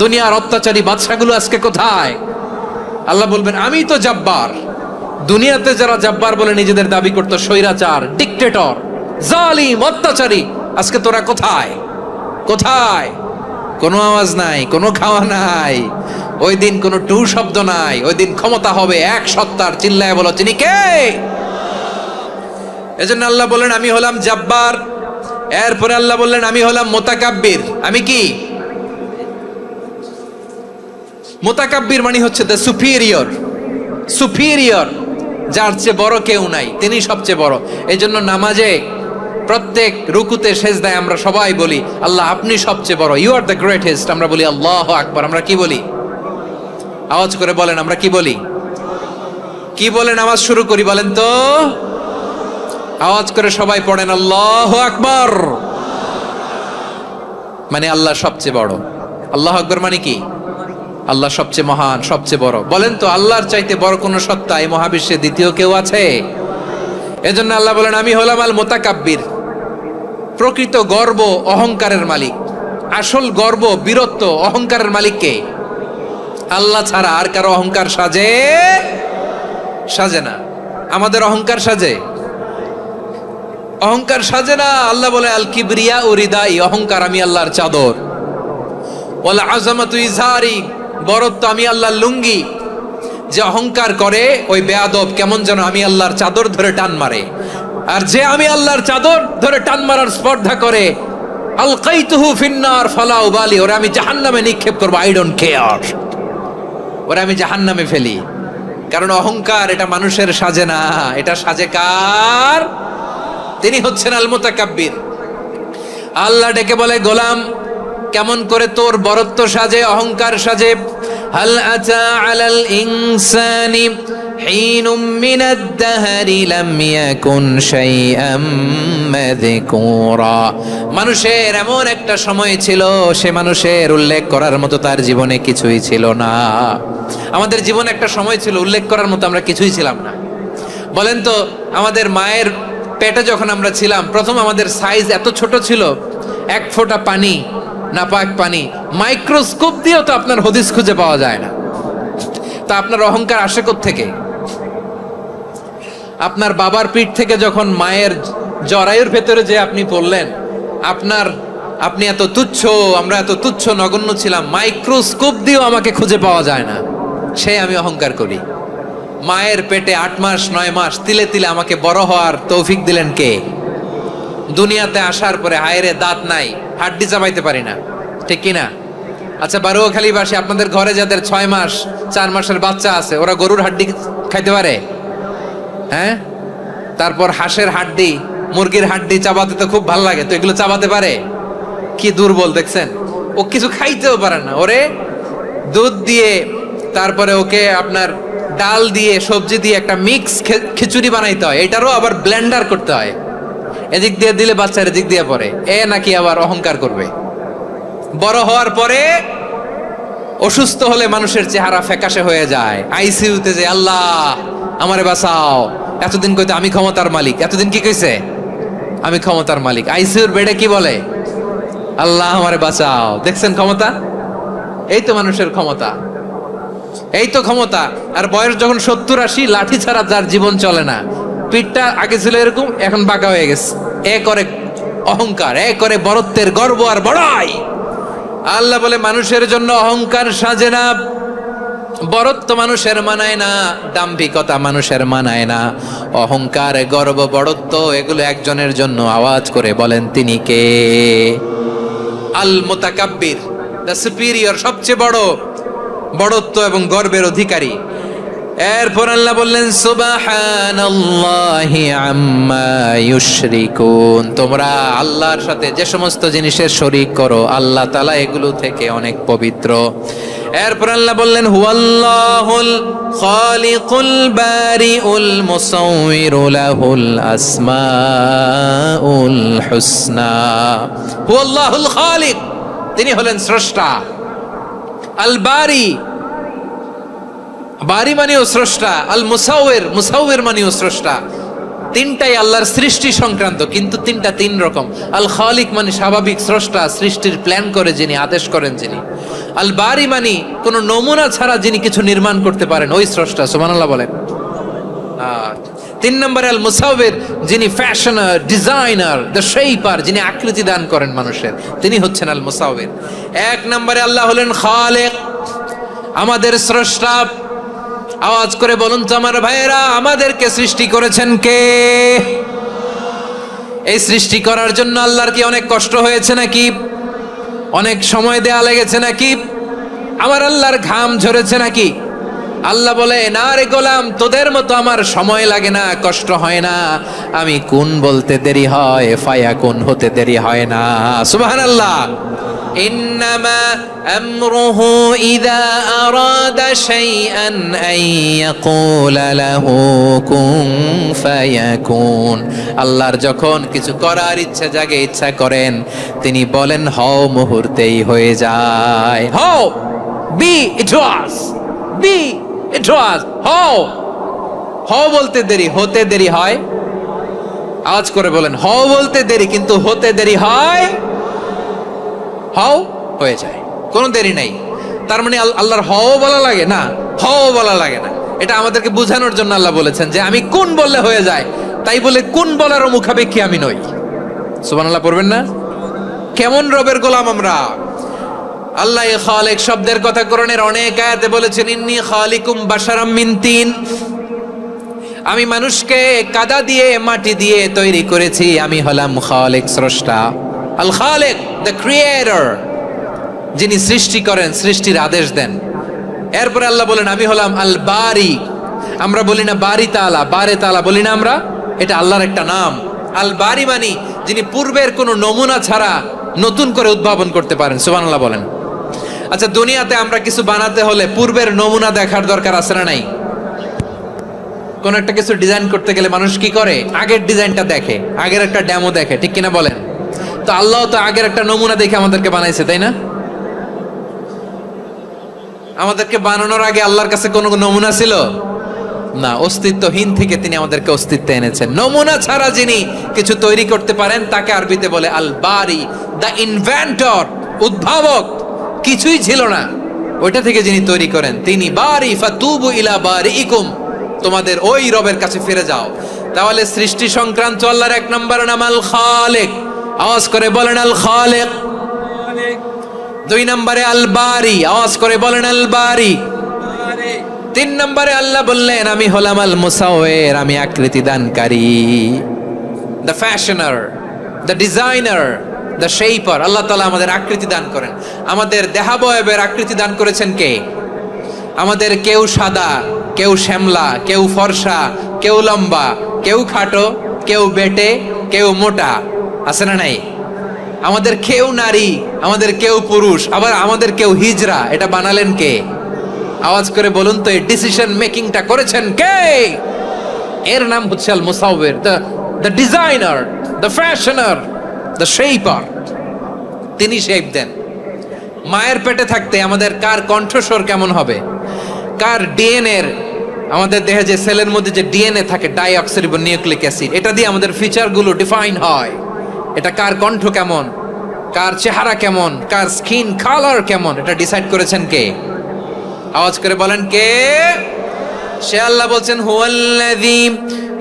দুনিয়ার অত্যাচারী বাদশাগুলো আজকে কোথায়? আল্লাহ বলবেন আমি তো জব্বার। দুনিয়াতে যারা জব্বার বলে নিজেদের দাবি করতো, স্বৈরাচার, ডিক্টেটর, জালিম, অত্যাচারী, আজকে তোরা কোথায়? কোথায়? কোনো আওয়াজ নাই, কোনো খাওয়া নাই, ওই দিন কোনো টু শব্দ নাই। ওই দিন ক্ষমতা হবে এক সত্তার। চিল্লায় বলো তিনি কে? এজন্য আল্লাহ বললেন আমি হলাম জব্বার। এরপরে আল্লাহ বললেন আমি হলাম মুতাকাব্বির। আমি কি? মুতাকাব্বির মানে হচ্ছে দ্য সুপিরিয়র। সুপিরিয়র, যার চেয়ে বড় কেউ নাই, তিনি সবচেয়ে বড়। এই জন্য নামাজে প্রত্যেক রুকুতে সেজদায় আমরা সবাই বলি আল্লাহ আপনি সবচেয়ে বড়, ইউ আর দ্য গ্রেটেস্ট। আমরা বলি আল্লাহু আকবার। আমরা কি বলি? আওয়াজ করে বলেন আমরা কি বলি? কি বলে নামাজ শুরু করি বলেন তো? আওয়াজ করে সবাই পড়েন আল্লাহু আকবার। মানে আল্লাহ সবচেয়ে বড়। আল্লাহু আকবার মানে কি? আল্লাহ সবচেয়ে মহান, সবচেয়ে বড়। বলেন তো আল্লাহর চাইতে বড় কোন সত্তা এই মহাবিশ্বে দ্বিতীয় কেউ আছে? এজন্য আল্লাহ বলেন আমি হলাম আল মুতাকাব্বির। প্রকৃত গর্ব অহংকারের মালিক। আসল গর্ব, বীরত্ব, অহংকারের মালিক কে? আল্লাহ ছাড়া আর কারো অহংকার সাজে? সাজে না। আমাদের অহংকার সাজে? অহংকার সাজে না। আল্লাহ বলে আল কিবরিয়া উরিদাই, অহংকার আমি আল্লাহর চাদর। ওয়ালা আযামাতু ইজারি, বড়ত্ব আমি আল্লাহর লুঙ্গি। যে অহংকার করে ওই বেয়াদব কেমন যেন আমি আল্লাহর চাদর ধরে টান মারে। আর যে আমি আল্লাহর চাদর ধরে টান মারার স্পর্ধা করে আলকাইতুহু ফিন্নার ফালা উবালি, ওরা আমি জাহান্নামে নিক্ষেপ করবো। আই ডোন্ট কেয়ার, ওরা আমি জাহান্নামে ফেলি। কারণ অহংকার এটা মানুষের সাজে না, এটা সাজে কার? তিনি হচ্ছেন আল মুতাকাব্বির। আল্লাহ ডেকে বলে গোলাম কেমন করে তোর বরত্ব সাজে, অহংকার সাজে? হাল আতা আলাল ইনসানি হিনুম মিনাদ দাহরি লাম ইয়াকুন শাইআম মাযকুরা। মানুষের এমন একটা সময় ছিল, সে মানুষের উল্লেখ করার মতো তার জীবনে কিছুই ছিল না। আমাদের জীবনে একটা সময় ছিল উল্লেখ করার মতো আমরা কিছুই ছিলাম না। বলেন তো, আমাদের মায়ের পেটে যখন আমরা ছিলাম, প্রথম আমাদের সাইজ এত ছোট ছিল, এক ফোঁটা পানি, নাপাক পানি, মাইক্রোস্কোপ দিয়েও তো আপনার হদিস খুঁজে পাওয়া যায় না। তা আপনার অহংকার আসে কোত্থেকে? আপনার বাবার পিঠ থেকে যখন মায়ের জরায়ুর ভেতরে যে আপনি পড়লেন, আপনি এত তুচ্ছ, আমরা এত তুচ্ছ নগণ্য ছিলাম, মাইক্রোস্কোপ দিয়েও আমাকে খুঁজে পাওয়া যায় না, সে আমি অহংকার করি। মায়ের পেটে 8 মাস 9 মাস তিলে তিলে আমাকে বড় হওয়ার তৌফিক দিলেন কে? দুনিয়াতে আসার পরে হায়রে দাঁত নাই, হাড্ডি চাবাইতে পারি না, ঠিক কিনা? আচ্ছা, বারুয়াখালীবাসী, আপনাদের ঘরে যাদের 6 মাস 4 মাসের বাচ্চা আছে, ওরা গরুর হাড্ডি খাইতে পারে? হ্যাঁ। তারপর হাঁসের হাড্ডি, মুরগির হাড্ডি চাবাতে তো খুব ভালো লাগে, তো এগুলো চাবাতে পারে? কি দুর্বল দেখছেন, ও কিছু খাইতেও পারে না। ওরে দুধ দিয়ে, তারপরে ওকে আপনার ডাল দিয়ে, সবজি দিয়ে একটা মিক্স খিচুড়ি বানাইতে হয়, এটারও আবার ব্লেন্ডার করতে হয়। এদিক দিয়ে দিলে বাচ্চার এদিক দিয়ে পড়ে, এ নাকি আবার অহংকার করবে। বড় হওয়ার পরে অসুস্থ হলে মানুষের চেহারা ফ্যাকাশে হয়ে যায়, আইসিইউতে যে আল্লাহ আমারে বাঁচাও, এতদিন কইতে আমি ক্ষমতার মালিক, এতদিন কি কইছে আমি ক্ষমতার মালিক, আইসিইউর বেডে কি বলে আল্লাহ আমারে বাঁচাও। দেখছেন ক্ষমতা? এই তো মানুষের ক্ষমতা, এই তো ক্ষমতা। আর বয়স যখন 70-80, লাঠি ছাড়া যার জীবন চলে না, পিঠটা আগে ছিল এরকম, এখন বাঁকা হয়ে গেছে। এ করে অহংকার, এ করে বড়ত্বের গর্ব আর বড়াই। আল্লাহ বলে মানুষের জন্য অহংকার সাজে না, বড়ত্ব মানুষের মানায় না, দাম্ভিকতা মানুষের মানায় না, অহংকার গর্ব বড়ত্ব এগুলো একজনের জন্য। আওয়াজ করে বলেন তিনি কে? আল মুতাকাব্বির, দ্য সুপিরিয়র, সবচেয়ে বড় বড়ত্ব এবং গর্বের অধিকারী। এরপর আল্লাহ বললেন সুবহানাল্লাহি আম্মা ইউশরিকুন, তোমরা আল্লাহর সাথে যে সমস্ত জিনিসের শরীক করো, আল্লাহ তাআলা এগুলো থেকে অনেক পবিত্র। এরপর আল্লাহ বললেন হুয়াল্লাহুল খালিকুল বারিউল মুসাউউইরু লাহুল আসমাউল হুসনা। হুয়াল্লাহুল খালিক, তিনি হলেন স্রষ্টা। আল বারি, বারি মানেও স্রষ্টা। আল মুসাউইর, মুসাউইর মানেও স্রষ্টা। তিনটাই আল্লাহর সৃষ্টি সংক্রান্ত, কিন্তু তিনটা তিন রকম। আল খালিক মানে স্বাভাবিক স্রষ্টা, সৃষ্টির প্ল্যান করে যিনি, আদেশ করেন যিনি। আল বারি মানে কোনো নমুনা ছাড়া যিনি কিছু নির্মাণ করতে পারেন, ওই স্রষ্টা। সুবহানাল্লাহ বলেন। 3 নম্বরে আল মুসাউইর, যিনি ফ্যাশনার, ডিজাইনার, দ্য শেপার, যিনি আকৃতি দান করেন মানুষের, তিনি হচ্ছেন আল মুসাউইর। 1 নম্বরে আল্লাহ হলেন খালিক, আমাদের স্রষ্টা। আওয়াজ করে বলুন তো আমার ভাইয়েরা, আমাদেরকে সৃষ্টি করেছেন কে? এই সৃষ্টি করার জন্য আল্লাহর কি অনেক কষ্ট হয়েছে নাকি? অনেক সময় দেয়া লেগেছে নাকি? আমার আল্লাহর ঘাম ঝরেছে নাকি? আল্লাহ বলে না রে গোলাম, তোদের মতো আমার সময় লাগে না, কষ্ট হয় না। আমি কোন বলতে দেরি হয়, ফায়াকুন হতে দেরি হয় না। সুবহানাল্লাহ। ইন্নামা আমরুহু ইযা আরাদা শাইআন আন ইয়াকুলা লাহু কুন ফায়াকুন। আল্লাহর যখন কিছু করার ইচ্ছা জাগে, ইচ্ছা করেন, তিনি বলেন হও, মুহূর্তেই হয়ে যায়। হও, বি ইট ওয়াজ, বি ইট ওয়াজ। হও, হও বলতে দেরি, হতে দেরি হয়। আওয়াজ করে বলেন, হও বলতে দেরি, কিন্তু হতে দেরি হয়। হও হয়ে যায়, কোনো দেরি নাই। তার মানে আল্লাহর হও বলা লাগে না, হও বলা লাগে না। এটা আমাদেরকে বোঝানোর জন্য আল্লাহ বলেছেন যে আমি কোন বললে হয়ে যায়, তাই বলে কোন বলারও মুখাপেক্ষী আমি নই। সুবহানাল্লাহ পড়বেন না? কেমন রবের গোলাম আমরা। আল্লাহ খালিক শব্দের কথা কোরআনের অনেক আয়াতে বলেছেন, ইন্নী খালিকুম বাশারাম মিন তিন, আমি মানুষকে কাদা দিয়ে, মাটি দিয়ে তৈরি করেছি। আমি হলাম খালিক, স্রষ্টা। আল খালিক, দ্য ক্রিয়েটর, যিনি সৃষ্টি করেন, সৃষ্টির আদেশ দেন। এরপরে আল্লাহ বলেন আমি হলাম আল বারি। আমরা বলি না বারি তাআলা, বারে তাআলা বলি না আমরা, এটা আল্লাহর একটা নাম। আল বারি মানি যিনি পূর্বের কোনো নমুনা ছাড়া নতুন করে উদ্ভাবন করতে পারেন। সুবহানাল্লাহ বলেন। আচ্ছা, দুনিয়াতে আমরা কিছু বানাতে হলে পূর্বের নমুনা দেখার দরকার আছে না নাই? কোন একটা কিছু ডিজাইন করতে গেলে মানুষ কি করে? আগের ডিজাইনটা দেখে, আগের একটা ডেমো দেখে, ঠিক কিনা বলেন? তো আল্লাহ তো আগের একটা নমুনা দেখে আমাদেরকে বানাইছে, তাই না? আমাদেরকে বানানোর আগে আল্লাহর কাছে কোনো নমুনা ছিল না, অস্তিত্বহীন থেকে তিনি আমাদেরকে অস্তিত্বে এনেছেন। নমুনা ছাড়া যিনি কিছু তৈরি করতে পারেন তাকে আরবিতে বলে আল বারি, দ্য ইনভেন্টর, উদ্ভাবক। কিছুই ছিল না, ওইটা থেকে যিনি তৈরি করেন তিনি বারি। ফাতুবু ইলা বারিইকুম, তোমাদের ওই রবের কাছে ফিরে যাও। তাহলে সৃষ্টি সংক্রান্ত আল্লাহর এক নম্বর নাম আল খালিক, আওয়াজ করে বলেন আল খালিক। দুই নম্বরে আল বারি, আওয়াজ করে বলেন আল বারি। তিন নম্বরে আল্লাহ বললেন আমি হলাম আল মুসাওয়ির, আমি আকৃতি দানকারী, the fashioner, the designer, the shaper. Allah তাআলা আমাদের আকৃতি দান করেন। আমাদের দেহাবয়বের আকৃতি দান করেছেন কে? আমাদের কেউ সাদা, কেউ শ্যামলা, কেউ ফর্সা, কেউ লম্বা, কেউ খাটো, কেউ বেটে, কেউ মোটা, আছে না নাই? আমাদের কেউ নারী, আমাদের কেউ পুরুষ, আবার আমাদের কেউ হিজড়া। এটা বানালেন কে? আওয়াজ করে বলুন তো, এই ডিসিশন মেকিংটা করেছেন কে? এর নাম হচ্ছে Al Musawwir, the designer, the fashioner, the shaper. তিনি শেপ দেন। মায়ের পেটে থাকতে আমাদের কার কণ্ঠস্বর কেমন হবে, কার ডিএনএ, আমাদের দেহে যে সেলের মধ্যে যে ডিএনএ থাকে, ডাইঅক্সিরিবো নিউক্লিক অ্যাসিড, এটা দিয়ে আমাদের ফিচারগুলো ডিফাইন হয়। এটা কার কণ্ঠ কেমন, কার চেহারা কেমন, কার স্কিন কালার কেমন, এটা ডিসাইড করেছেন কে? আওয়াজ করে বলেন কে? সে আল্লাহ বলছেন হুয়াল্লাযী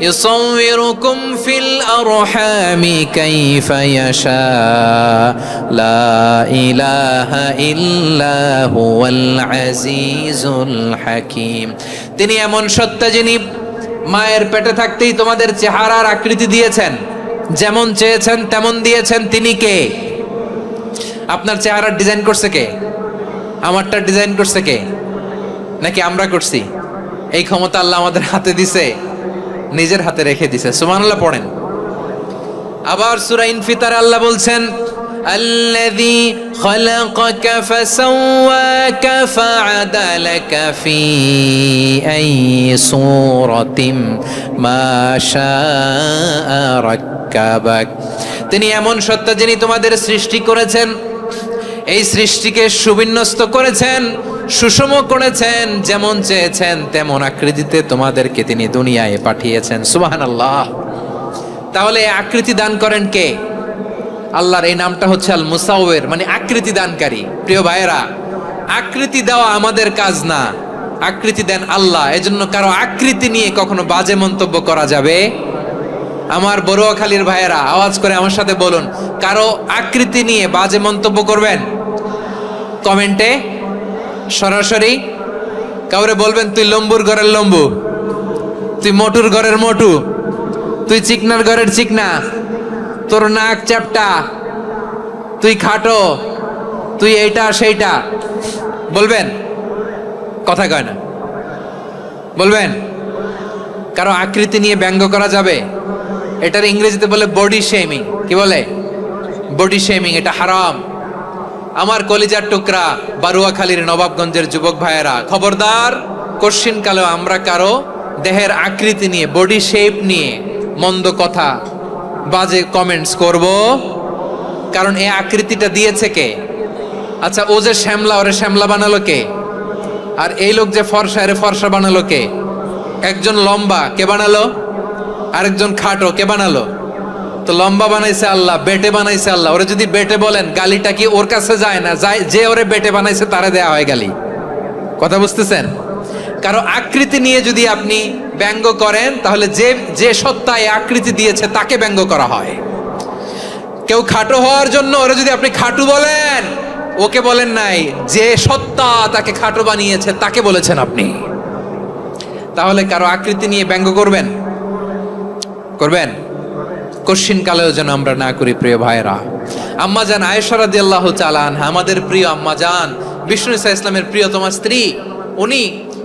ইউসাউয়িরুকুম ফিল আরহামি কাইফা ইয়াশা লা ইলাহা ইল্লা হুয়াল আজিজুল হাকীম। তিনি এমন সত্তা যিনি মায়ের পেটে থাকতেই তোমাদের চেহারার আকৃতি দিয়েছেন, যেমন চেয়েছেন তেমন দিয়েছেন। তিনি কে? আপনার চেহারার ডিজাইন করছে কে? আমারটা ডিজাইন করছে কে? নাকি আমরা করছি? এই ক্ষমতা আল্লাহ আমাদের হাতে দিছে, নিজের হাতে রেখে দিছে। সুবহানাল্লাহ পড়েন। আবার সূরা ইনফিতার আল্লাহ বলছেন আল্লাযী খালাকাকা ফাসাওয়াকা ফাআদালাকা ফি আইয়ি সূরাতিন মা শাআ রাক্কাবাক। তিনি এমন সত্তা যিনি তোমাদের সৃষ্টি করেছেন, এই সৃষ্টিকে সুবিন্যস্ত করেছেন, সুষম করেছেন, যেমন চেয়েছেন তেমন আকৃতিতে তোমাদেরকে তিনি দুনিয়ায় পাঠিয়েছেন। সুবহানাল্লাহ। তাহলে আকৃতি দান করেন কে? আল্লাহর এই নামটা হচ্ছে আল মুসাওয়ির, মানে আকৃতি দানকারী। প্রিয় ভাইয়েরা, আকৃতি দেওয়া আমাদের কাজ না, আকৃতি দেন আল্লাহ। এজন্য কারো আকৃতি নিয়ে কখনো বাজে মন্তব্য করা যাবে? আমার বড়ুয়াখালীর ভাইয়েরা আওয়াজ করে আমার সাথে বলুন, কারো আকৃতি নিয়ে বাজে মন্তব্য করবেন? কমেন্টে সরাসরি কাউরে বলবেন তুই লম্বুর ঘরের লম্বু, তুই মোটুর ঘরের মোটু, তুই চিকনার ঘরের চিকনা, তোর নাক চ্যাপটা, তুই খাটো, তুই এইটা সেইটা বলবেন? কথা কয় না, বলবেন? কারো আকৃতি নিয়ে ব্যঙ্গ করা যাবে? এটার ইংরেজিতে বলে বডি শেমিং। কি বলে? Body shaming. এটা হারাম। আমার কলিজার টুকরা বারুয়াখালীর নবাবগঞ্জের যুবক ভাইয়েরা, খবরদার, কোশ্চিন কালেও আমরা কারো দেহের আকৃতি নিয়ে, বডি শেপ নিয়ে মন্দ কথা, বাজে কমেন্টস করব? কারণ এই আকৃতিটা দিয়েছে কে? আচ্ছা, ও যে শ্যামলা, ওরে শ্যামলা বানালো কে? আর এই লোক যে ফর্সা, এরে ফর্সা বানালো কে? একজন লম্বা, কে বানালো? আরেকজন খাটো, কে বানালো? তো লম্বা বানাইছে আল্লাহ, বেটে বানাইছে আল্লাহ। ওরে যদি বেটে বলেন, গালিটা কি ওর কাছে যায় না? যায়। যে ওরে বেটে বানাইছে তারে দেয়া হয় গালি। কথা বুঝতেছেন? কারো আকৃতি নিয়ে যদি আপনি ব্যঙ্গ করেন, তাহলে যে যে সত্তা এই আকৃতি দিয়েছে তাকে ব্যঙ্গ করা হয়। কেউ খাটো হওয়ার জন্য ওরে যদি আপনি খাটু বলেন, ওকে বলেন নাই, যে সত্তা তাকে খাটো বানিয়েছে তাকে বলেছেন আপনি। তাহলে কারো আকৃতি নিয়ে ব্যঙ্গ করবেন? করবেন? কোশ্চিন কালেও যেন আমরা না করি। প্রিয় ভাইরা, আম্মা জান আয়েশা রাদিয়াল্লাহু তাআলা আনহা, আমাদের প্রিয় আম্মা জান, বিষ্ণু ঈসা ইসলামের প্রিয়তমা স্ত্রী। উনি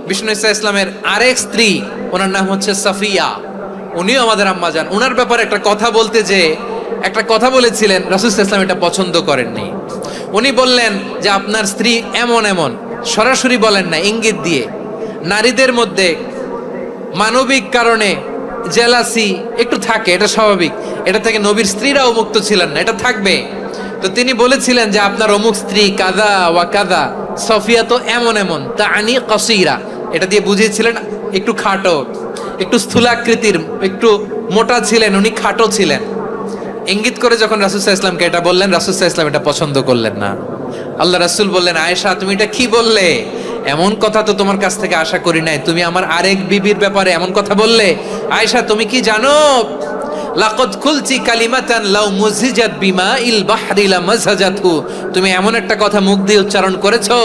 বিষ্ণু ঈসা ইসলামের আরেক স্ত্রী, ওনার নাম হচ্ছে সাফিয়া। উনিও আমাদের আম্মা জান। ওনার ব্যাপারে একটা কথা বলতে যে একটা কথা বলেছিলেন, রাসূল সাল্লাল্লাহু আলাইহি ওয়াসাল্লাম এটা পছন্দ করেননি। উনি বললেন যে আপনার স্ত্রী এমন এমন, সরাসরি বলেন না, ইঙ্গিত দিয়ে। নারীদের মধ্যে মানবিক কারণে জেলাসি একটু থাকে, এটা স্বাভাবিক। এটা থেকে নবীর স্ত্রীরাও মুক্ত ছিলেন না, এটা থাকবে। তো তিনি বলেছিলেন যে আপনার অমুক স্ত্রী কাদা ওয়া কাদা, সফিয়া তো এমন এমন, তা আনি কসিরা, এটা দিয়ে বুঝিয়েছিলেন একটু খাটো, একটু স্থূলাকৃতির, একটু মোটা ছিলেন, উনি খাটো ছিলেন। ইঙ্গিত করে যখন রাসূল সাল্লাল্লাহু আলাইহি ওয়াসাল্লামকে এটা বললেন, রাসূল সাল্লাল্লাহু আলাইহি ওয়াসাল্লাম এটা পছন্দ করলেন না। আল্লাহ রাসূল বললেন, আয়েশা তুমি এটা কি বললে? এমন কথা তো তোমার কাছ থেকে আশা করি নাই, তুমি আমার আরেক বিবির ব্যাপারে এমন কথা বললে। আয়েশা তুমি কি জানো, লাকাদ কুলতি কালিমাতান লাউ মুজিজাত বিমাইল বাহরি লামাজাজাতহু, তুমি এমন একটা কথা মুখ দিয়ে উচ্চারণ করেছো,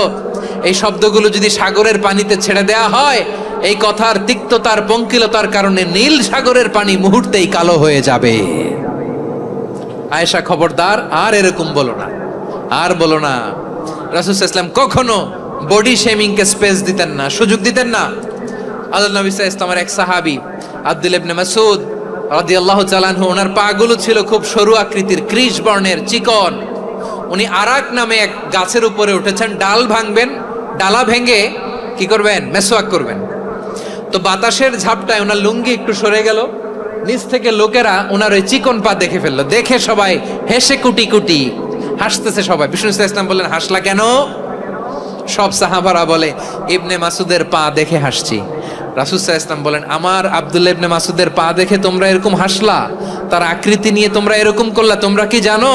এই শব্দগুলো যদি সাগরের পানিতে ছেড়ে দেয়া হয়, এই কথার তিক্ততার পঙ্কিলতার কারণে নীল সাগরের পানি মুহূর্তেই কালো হয়ে যাবে। আয়েশা খবরদার, আর এরকম বলো না, আর বলো না। রাসূল সাল্লাল্লাহু আলাইহি ওয়াসাল্লাম কখনো বডি শেমিং কে স্পেস দিতেন না, সুযোগ দিতেন না। আল্লাহ নবী সাল্লাল্লাহু আলাইহি ওয়াসাল্লামের এক সাহাবী আব্দুল্লাহ ইবনে মাসউদ রাদিয়াল্লাহু তাআলা আনহু, ওনার পাগুলো ছিল খুব সরু আকৃতির, কৃষ বর্ণের, চিকন। উনি আরাক নামে এক গাছের উপরে উঠেছেন, ডাল ভাঙবেন, ডালা ভেঙে কি করবেন, মেসওয়াক করবেন। তো বাতাসের ঝাপটায় ওনার লুঙ্গি একটু সরে গেল, নিচ থেকে লোকেরা ওনার ওই চিকন পা দেখে ফেললো। দেখে সবাই হেসে কুটি কুটি হাসতেছে সবাই। বিষ্ণু সাল্লাল্লাহু আলাইহি ওয়াসাল্লাম বললেন, হাসলা কেন? সব সাহাবারা বলে, ইবনে মাসুদের পা দেখে হাসছি। রাসূল সাল্লাল্লাহু আলাইহি ওয়াসাল্লাম বলেন, আমার আব্দুল্লাহ ইবনে মাসুদের পা দেখে তোমরা এরকম হাসলা, তার আকৃতি নিয়ে তোমরা এরকম করলা, তোমরা কি জানো?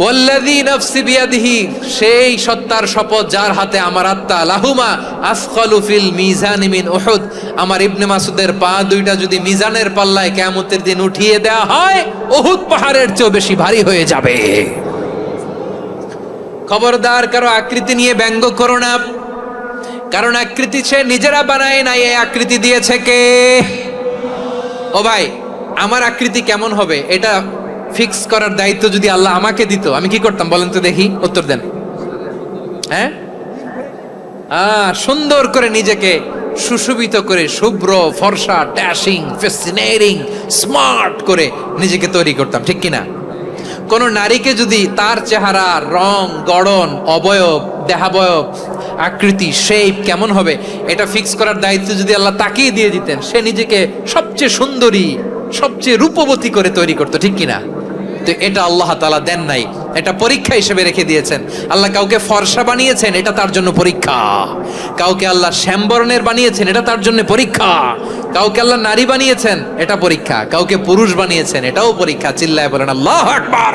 ওয়াল্লাযী নাফসি বিয়াদিহি, সেই সত্তার শপথ যার হাতে আমার আত্মা, লাহুমা আসকালু ফিল মিজানি মিন উহুদ, আমার ইবনে মাসুদের পা দুইটা যদি মিজানের পাল্লায় কিয়ামতের দিন উঠিয়ে দেওয়া হয়, উহুদ পাহাড়ের চেয়ে বেশি ভারী হয়ে যাবে। খবরদার কারো আকৃতি নিয়ে ব্যঙ্গ করো না, কারণ আকৃতি সে নিজেরা বানায় না, এই আকৃতি দিয়েছে কে? ও ভাই, আমার আকৃতি কেমন হবে এটা ফিক্স করার দায়িত্ব যদি আল্লাহ আমাকে দিত, আমি কি করতাম বলেন তো দেখি, উত্তর দেন। হ্যাঁ, সুন্দর করে নিজেকে সুশোভিত করে, শুভ্র ফর্সা, ড্যাশিং, ফ্যাসিনেটিং, স্মার্ট করে নিজেকে তৈরি করতাম, ঠিক কিনা? কোন নারীকে যদি তার চেহারা, রং, গড়ন, অবয়ব, দেহাবয়ব, আকৃতি, শেপ কেমন হবে এটা ফিক্স করার দায়িত্ব যদি আল্লাহ তাকেই দিয়ে দিতেন, সে নিজেকে সবচেয়ে সুন্দরী, সবচেয়ে রূপবতী করে তৈরি করতো, ঠিক কিনা? তো এটা আল্লাহ তাআলা দেন নাই, এটা পরীক্ষা হিসেবে রেখে দিয়েছেন। আল্লাহ কাউকে ফর্সা বানিয়েছেন, এটা তার জন্য পরীক্ষা। কাউকে আল্লাহ শ্যামবর্ণের বানিয়েছেন, এটা তার জন্য পরীক্ষা। কাউকে আল্লাহ নারী বানিয়েছেন, এটা পরীক্ষা। কাউকে পুরুষ বানিয়েছেন, এটাও পরীক্ষা। চিল্লায় বলেন আল্লাহু আকবার।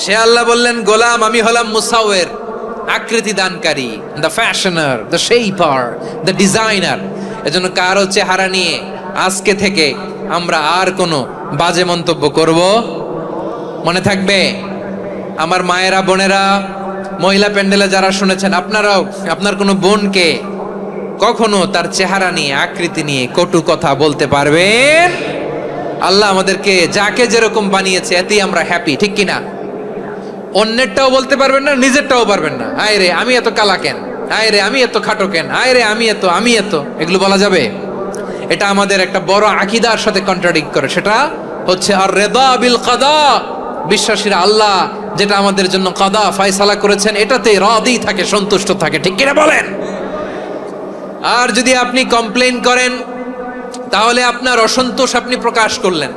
সে আল্লাহ বললেন, গোলাম আমি হলাম মুসাওয়ির, আকৃতি দানকারী, the fashioner, the shaper, the designer. এজন্য কারো চেহারা নিয়ে আজকে থেকে আমরা আর কোনো বাজে মন্তব্য করব মনে থাকবে। আমার মায়েরা, বোনেরা, মহিলা প্যান্ডেলে যারা শুনেছেন, আপনারাও আপনার কোনো বোনকে কখনো তার চেহারা নিয়ে, আকৃতি নিয়ে কটু কথা বলতে পারবেন? আল্লাহ আমাদেরকে যাকে যেরকম বানিয়েছে এতেই আমরা হ্যাপি, ঠিক কিনা? অন্যেরটাও বলতে পারবেন না, নিজেরটাও পারবেন না। আয় রে আমি এত কালা কেন, আয় রে আমি এত খাটো কেন, আয় রে আমি এত, এগুলো বলা যাবে? এটা আমাদের একটা বড় আকীদার সাথে কন্ট্রাডিক্ট করে। সেটা হচ্ছে আর রিদা বিল কাদা, বিশ্বাসীরা আল্লাহ যেটা আমাদের জন্য কাদা ফয়সালা করেছেন এটাতে রাদি থাকে, সন্তুষ্ট থাকে, ঠিক কিনা বলেন? আর যদি আপনি কমপ্লেইন করেন তাহলে আপনার অসন্তোষ আপনি প্রকাশ করলেন।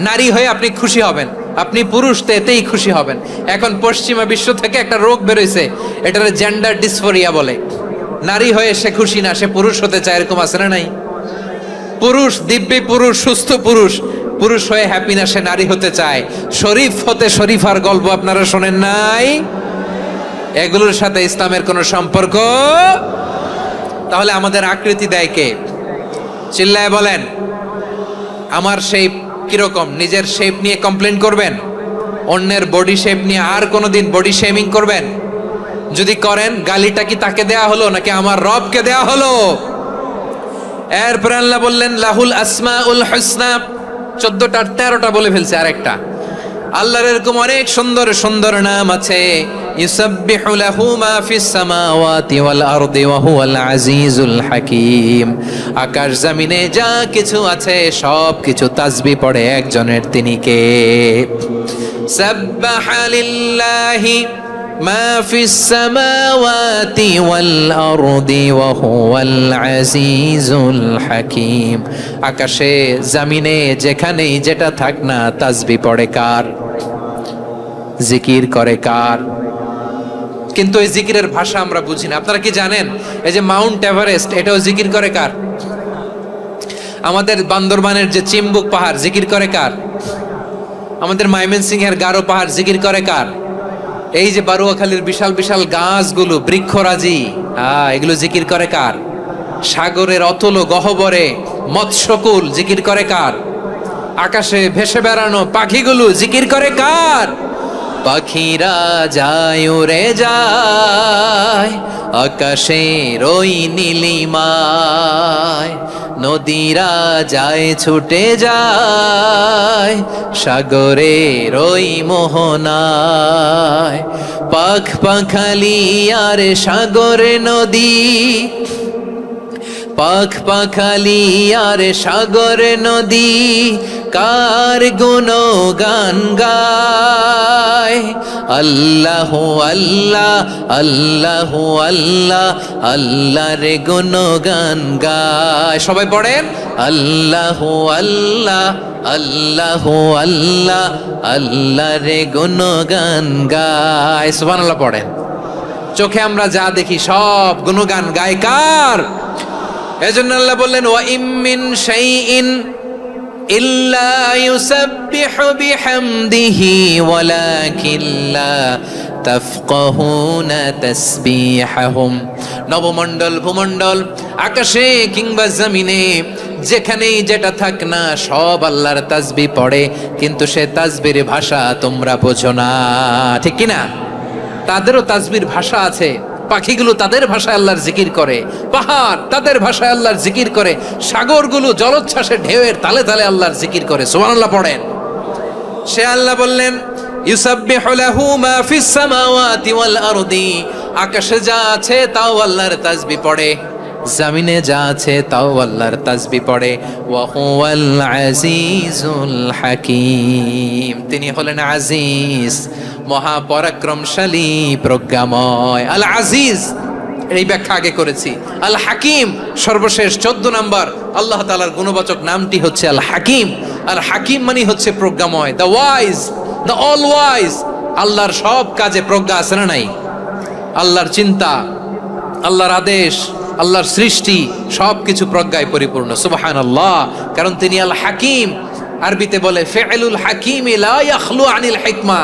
নারী হয়ে আপনি খুশি হবেন, আপনি পুরুষ তো এতেই খুশি হবেন। এখন পশ্চিমা বিশ্ব থেকে একটা রোগ বেরোইছে, এটারে জেন্ডার ডিসফোরিয়া বলে। নারী হয়ে সে খুশি না, সে পুরুষ হতে চায়, এরকম আছে না নাই? পুরুষ, দিব্যি পুরুষ, সুস্থ পুরুষ, পুরুষ হয়ে হ্যাপি না, সে নারী হতে চায়। শরীফ হতে শরীফার গল্প আপনারা শোনেন নাই? এগুলোর সাথে ইসলামের কোনো সম্পর্ক? তাহলে আমাদের আকৃতি দেয় কে? চিল্লায় বলেন। আমার শেপ কিরকম, নিজের শেপ নিয়ে কমপ্লেন করবেন? অন্যের বডি শেপ নিয়ে আর কোনোদিন বডি শেমিং করবেন? যদি করেন, গালিটা কি তাকে দেয়া হলো নাকি আমার রবকে দেয়া হলো? এরপর আল্লাহ বললেন লাহুল আসমাউল হুসনা, 14টা 13টা বলে ফেলছে আরেকটা। আল্লাহর এরকম অনেক সুন্দর সুন্দর নাম আছে। ইউসাব্বিহু লাহু মা ফিস সামাওয়াতি ওয়াল আরদি ওয়া হুয়াল আজিজুল হাকীম। আকাশ জমিনে যা কিছু আছে সব কিছু তাসবিহ পড়ে একজনের, তিনি কে? সাব্বাহা লিল্লাহি মা ফিস সামাওয়াতি ওয়াল আরদি ওয়া হুয়াল আজিজুল হাকীম। আকাশে জমিনে যেখানেই যেটা থাক না, তাসবিহ পড়ে কার? জিকির করে কার? কিন্তু এই জিকিরের ভাষা আমরা বুঝি না। আপনারা কি জানেন এই যে মাউন্ট এভারেস্ট, এটাও জিকির করে কার? আমাদের বান্দরবানের যে চিম্বুক পাহাড়, জিকির করে কার? আমাদের ময়মনসিংহের গারো পাহাড়, জিকির করে কার? এই যে বারুয়াখালীর বিশাল বিশাল গাছগুলো, বৃক্ষরাজি, এগুলো জিকির করে কার? সাগরের অতল গহ্বরে মৎস্যকুল, জিকির করে কার? আকাশে ভেসে বেড়ানো পাখিগুলো, জিকির করে কার? পাখিরা যায় উড়ে যায় আকাশের ওই নীলিমায়, নদীরা যায় ছুটে যায় সাগরের ওই মোহনায়। পাখ পাখালি আর সাগরে নদী, পাখ পাখালি আর সাগর নদী, কার গুণগান গায়? আল্লাহ আল্লাহ আল্লাহ আল্লাহ আল্লাহ রে গুণগান গায়। সবাই পড়েন আল্লাহ আল্লাহ আল্লাহ আল্লাহ আল্লাহ রে গুণগান গায়। সুবহানাল্লাহ পড়েন। চোখে আমরা যা দেখি সব গুণগান গায় কার? এজন্য আল্লাহ বললেন ওয়া ইম মিন শাইইন ইল্লা ইউসাব্বিহু বিহামদিহি ওয়ালাকিন লা তাফকাহুনা তাসবিহাহুম। নবমণ্ডল ভূমণ্ডল আকাশে কিংবা জমিনে যেখানেই যেটা থাক না, সব আল্লাহর তাসবিহ পড়ে, কিন্তু সে তাসবির ভাষা তোমরা বোঝো না, ঠিক কি না? তাদেরও তাসবির ভাষা আছে। পাখিগুলো তাদের ভাষায় আল্লাহর জিকির করে, পাহাড় তাদের ভাষায় আল্লাহর জিকির করে, সাগরগুলো জলোচ্ছ্বাসে ঢেউয়ের তালে তালে আল্লাহর জিকির করে। সুবহানাল্লাহ পড়েন। সে আল্লাহ বললেন ইউসাব্বিহু লাহু মা ফিস সামাওয়াতি ওয়াল আরদি, আকাশে যা আছে তাও আল্লাহর তাসবিহ পড়ে, জমিনে যা আছে তাও আল্লাহর তাসবিহ পড়ে। ওয়া হুয়াল আজিজুল হাকীম, তিনি হলেন আজিজ, মহাপরাক্রমশালী, প্রজ্ঞাময়। আল আজিজ এই ব্যাখ্যা আগে করেছি। আল হাকিম সর্বশেষ 14 নম্বর আল্লাহ তাআলার গুণবাচক নামটি হচ্ছে আল হাকিম। আর হাকিম মানে হচ্ছে প্রজ্ঞাময়, the wise, the all wise. আল্লাহর সব কাজে প্রজ্ঞা আছে না নাই? আল্লাহর চিন্তা, আল্লাহর আদেশ, আল্লাহর সৃষ্টি সবকিছু প্রজ্ঞায় পরিপূর্ণ। সুবহানাল্লাহ, কারণ তিনি আল হাকিম। আরবিতে বলে ফি'লুল হাকিম লা ইয়াখলু আনিল হিকমা,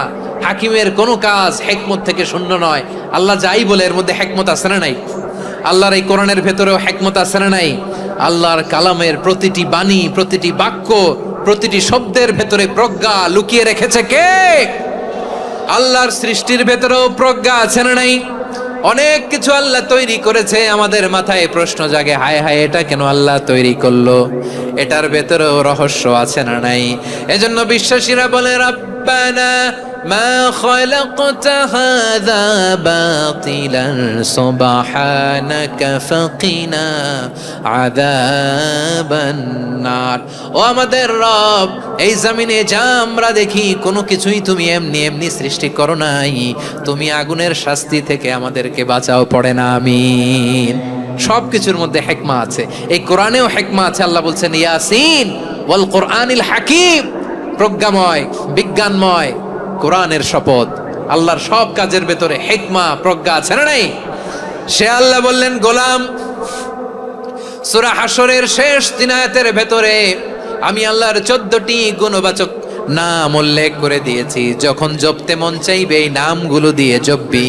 হাকিমের কোনো কাজ হিকমত থেকে শূন্য নয়। আল্লাহ যাই বলে এর মধ্যে হিকমত আছে না নাই? আল্লাহর এই কোরআনের ভেতরেও হিকমত আছে না নাই? আল্লাহর কালামের প্রতিটি বাণী, প্রতিটি বাক্য, প্রতিটি শব্দের ভেতরে প্রজ্ঞা লুকিয়ে রেখেছে কে? আল্লাহর সৃষ্টির ভেতরেও প্রজ্ঞা আছে না নাই? অনেক কিছু আল্লাহ তৈরি করেছে, আমাদের মাথায় প্রশ্ন জাগে, হায় হায় এটা কেন আল্লাহ তৈরি করলো? এটার ভেতরেও রহস্য আছে না নাই? এজন্য বিশ্বাসীরা বলে রব্বানা মা খালাকতা হাযা বাতিলান সুবহানাকা ফাকিনা আযাবান নার। ও আমাদের রব, এই জমিনে যা আমরা দেখি কোনো কিছুই তুমি এমনি এমনি সৃষ্টি করো নাই, তুমি আগুনের শাস্তি থেকে আমাদেরকে বাঁচাও, পড়ে না আমিন। সব কিছুর মধ্যে হিকমা আছে, এই কোরআনেও হিকমা আছে। আল্লাহ বলছেন ইয়াসিন ওয়াল কোরআনিল হাকিম, প্রজ্ঞাময়, বিজ্ঞানময় কোরআনের শপথ। আল্লাহর সব কাজের ভেতরে হিকমা, প্রজ্ঞা আছে না নাই? সে আল্লাহ বললেন গোলাম, সূরা হাশরের শেষ 3 আয়াতের ভেতরে আমি আল্লাহর 14টি গুণবাচক নাম উল্লেখ করে দিয়েছি। যখন জপতে মন চাইবে এই নামগুলো দিয়ে জপবি,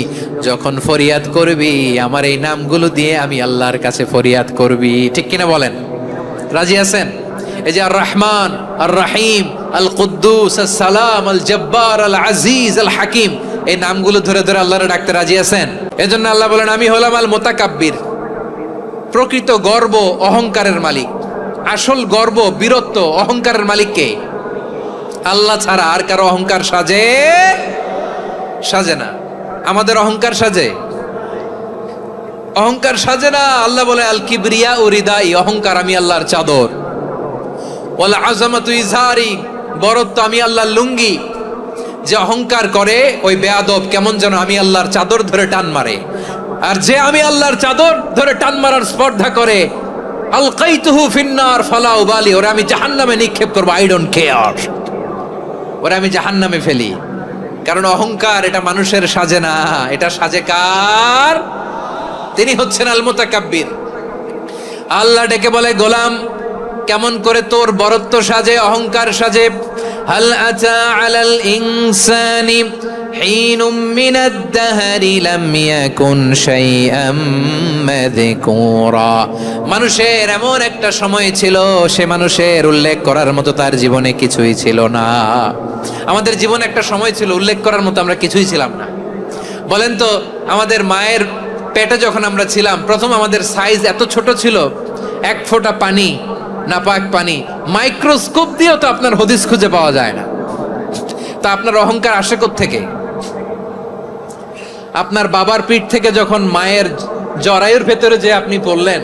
যখন ফরিয়াদ করবি আমার এই নামগুলো দিয়ে আমি আল্লাহর কাছে ফরিয়াদ করবি, ঠিক কিনা বলেন? রাজি আছেন? এই যে আর রহমান, আর রাহিম, আল কুদ্দুস, আস সালাম, আল জব্বার, আল আজিজ, আল হাকিম, এই নামগুলো ধরে ধরে আল্লাহর ডাকতে রাজি আছেন? এজন্য আল্লাহ বলেন আমি হলাম আল মুতাকাব্বির, প্রকৃত গর্ব, অহংকারের মালিক। আসল গর্ব, বীরত্ব, অহংকারের মালিক কে? আল্লাহ ছাড়া আর কারো অহংকার সাজে? সাজে না। আমাদের অহংকার সাজে? অহংকার সাজে না। আল্লাহ বলে আল কিবরিয়া ও রিদাই, অহংকার আমি আল্লাহর চাদর। ওয়াল আযামাতু ইজহারি, বরত্ব আমি আল্লাহর লুঙ্গি। যে অহংকার করে ওই বেয়াদব কেমন যেন আমি আল্লাহর চাদর ধরে টান মারে, আর যে আমি আল্লাহর চাদর ধরে টান মারার স্পর্ধা করে আলকাইতুহু ফিন্নার ফালা উবালি, ওরা আমি জাহান্নামে নিক্ষেপ করবো, আই ডোন্ট কেয়ার, ওরা আমি জাহান্নামে ফেলি। কারণ অহংকার এটা মানুষের সাজে না, এটা সাজে কার? তিনি হচ্ছেন আল মুতাকাব্বির। আল্লাহ ডেকে বলে, গোলাম কেমন করে তোর বরত্ব সাজে, অহংকার সাজে। হাল আতা আলাল ইনসানি হিনুম মিনাদ দাহরি লাম ইয়াকুন শাইআম মাযকুরা। মানুষের এমন একটা সময় ছিল, সে মানুষের উল্লেখ করার মতো তার জীবনে কিছুই ছিল না। আমাদের জীবনে একটা সময় ছিল উল্লেখ করার মতো আমরা কিছুই ছিলাম না। বলেন তো, আমাদের মায়ের পেটে যখন আমরা ছিলাম, প্রথম আমাদের সাইজ এত ছোট ছিল, এক ফোঁটা পানি, নাপাক পানি, মাইক্রোস্কোপ দিয়েও তো আপনার হদিস খুঁজে পাওয়া যায় না। তা আপনার অহংকার আসে কোত্থেকে? আপনার বাবার পিঠ থেকে যখন মায়ের জরায়ুর ভেতরে যে আপনি পড়লেন,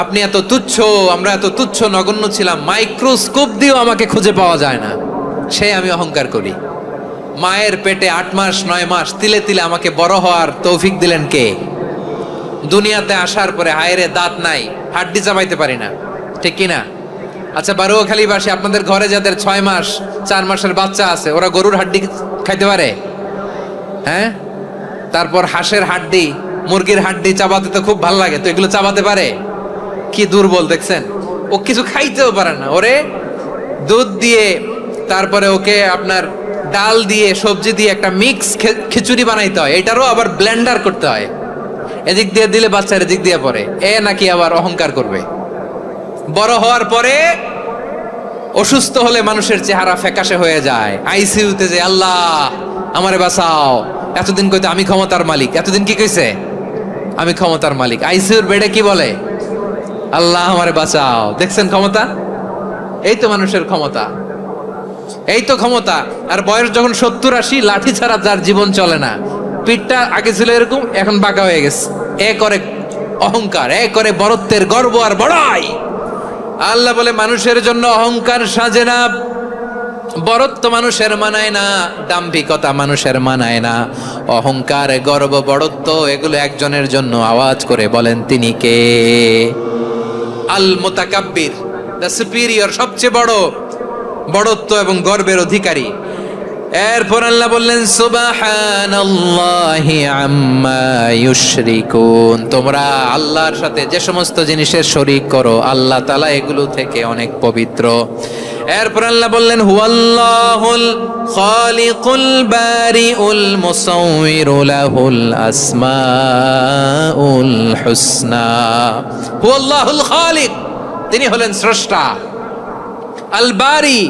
আপনি এত তুচ্ছ, আমরা এত তুচ্ছ নগণ্য ছিলাম, মাইক্রোস্কোপ দিয়েও আমাকে খুঁজে পাওয়া যায় না, সে আমি অহংকার করি। মায়ের পেটে 8 মাস 9 মাস তিলে তিলে আমাকে বড় হওয়ার তৌফিক দিলেন কে? দুনিয়াতে আসার পরে হায়রে দাঁত নাই, হাড্ডি চাবাইতে পারি না, ঠিক কিনা? আচ্ছা, বারোয়াখালীবাসী, আপনাদের ঘরে যাদের 6 মাস 4 মাসের বাচ্চা আছে, ওরা গরুর হাড্ডি খাইতে পারে? হ্যাঁ। তারপর হাঁসের হাড্ডি, মুরগির হাড্ডি চাবাতে তো খুব ভালো লাগে, তো এগুলো চাবাতে পারে? কি দুর্বল দেখছেন, ও কিছু খাইতেও পারে না। ওরে দুধ দিয়ে, তারপরে ওকে আপনার ডাল দিয়ে, সবজি দিয়ে একটা মিক্স খিচুড়ি বানাইতে হয়, এটারও আবার ব্লেন্ডার করতে হয়। এদিক দিয়ে দিলে বাচ্চার এদিক দিয়ে পড়ে, এ নাকি আবার অহংকার করবে। বড় হওয়ার পরে অসুস্থ হলে মানুষের চেহারা ফ্যাকাশে হয়ে যায়, আইসিইউতে যে আল্লাহ আমারে বাঁচাও, এতদিন কইতে আমি ক্ষমতার মালিক, এতদিন কি কইছে? আমি ক্ষমতার মালিক। আইসিইউর বেডে কি বলে? আল্লাহ আমারে বাঁচাও। দেখছেন ক্ষমতা? এই তো মানুষের ক্ষমতা, এই তো ক্ষমতা। আর বয়স যখন 70-80, লাঠি ছাড়া যার জীবন চলে না। পিঠটা আগে ছিল এরকম, এখন বাঁকা হয়ে গেছে। এ করে অহংকার, এ করে বরত্বের গর্ব আর বড়াই। আল্লাহ বলে মানুষের জন্য অহংকার সাজে না, বরত্ব মানুষের মানায় না, দাম্ভিকতা মানুষের মানায় না। অহংকার, গর্ব, বড়ত্ব এগুলো একজনের জন্য। আওয়াজ করে বলেন তিনি কে? আল মুতাকাব্বির, দ্য সুপিরিয়র, সবচেয়ে বড় বড়ত্ব এবং গর্বের অধিকারী। এরপর আল্লাহ বললেন সুবহানাল্লাহি আম্মা ইউশরিকুন। তোমরা আল্লাহর সাথে যে সমস্ত জিনিসের শরীক করো, আল্লাহ তাআলা এগুলো থেকে অনেক পবিত্র। এরপর আল্লাহ বললেন হুয়াল্লাহুল খালিকুল বারিউল মুসাউউইরু লাহুল আসমাউল হুসনা। হুয়াল্লাহুল খালিক, তিনি হলেন স্রষ্টা। আল বারি,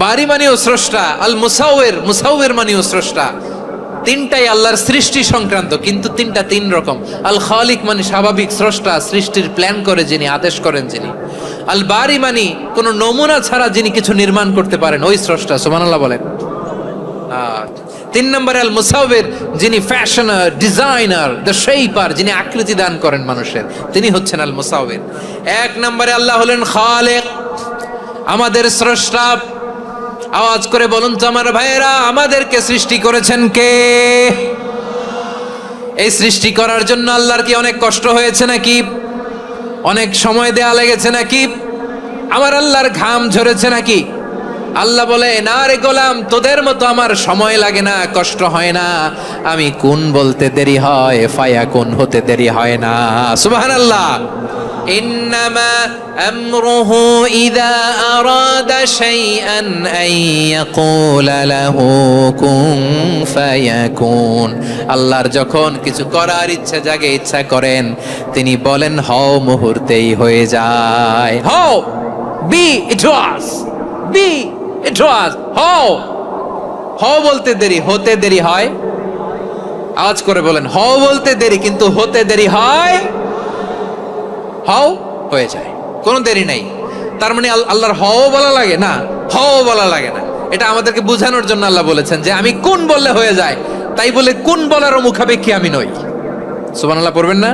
বারি মানেও স্রষ্টা। আল মুসাউইর, মুসাউইর মানেও স্রষ্টা। তিনটাই আল্লাহর সৃষ্টি সংক্রান্ত, কিন্তু তিনটা তিন রকম। আল খালিক মানে স্বাভাবিক স্রষ্টা, সৃষ্টির প্ল্যান করে যিনি, আদেশ করেন যিনি। আল বারি মানে কোনো নমুনা ছাড়া যিনি কিছু নির্মাণ করতে পারেন, ওই স্রষ্টা। সুবহানাল্লাহ বলেন। 3 নম্বরে আল মুসাউইর, যিনি ফ্যাশনার, ডিজাইনার, দ্য শেপার, যিনি আকৃতি দান করেন মানুষের, তিনি হচ্ছেন আল মুসাউইর। 1 নম্বরে আল্লাহ হলেন খালিক, আমাদের স্রষ্টা। আওয়াজ করে বলুন তো আমার ভাইয়েরা, আমাদেরকে সৃষ্টি করেছেন কে? এই সৃষ্টি করার জন্য আল্লাহর কি অনেক কষ্ট হয়েছে নাকি? অনেক সময় দেয়া লেগেছে নাকি? আমার আল্লাহর ঘাম ঝরেছে নাকি? আল্লাহ বলে, না রে গোলাম, তোদের মতো আমার সময় লাগে না, কষ্ট হয় না। আমি কুন বলতে দেরি হয়, ফায়াকুন হতে দেরি হয় না। সুবহানাল্লাহ। ইন্নামা আমরুহু ইযা আরাদা শাইআন আন ইয়াকুলা লাহু কুন ফায়াকুন। আল্লাহর যখন কিছু করার ইচ্ছা জাগে, ইচ্ছা করেন, তিনি বলেন হও, মুহূর্তেই হয়ে যায়। হও, বি ইট ওয়াজ, বি ইট ওয়াজ। হও, হও বলতে দেরি, হতে দেরি হয়। আওয়াজ করে বলেন, হও বলতে দেরি, কিন্তু হতে দেরি হয়। হও হয়ে যায়, কোনো দেরি নাই। তার মানে আল্লাহর হও বলা লাগে না, হও বলা লাগে না। এটা আমাদেরকে বোঝানোর জন্য আল্লাহ বলেছেন যে আমি কোন বললে হয়ে যায়, তাই বলে কোন বলারও মুখাপেক্ষী আমি নই। সুবহানাল্লাহ পড়বেন না?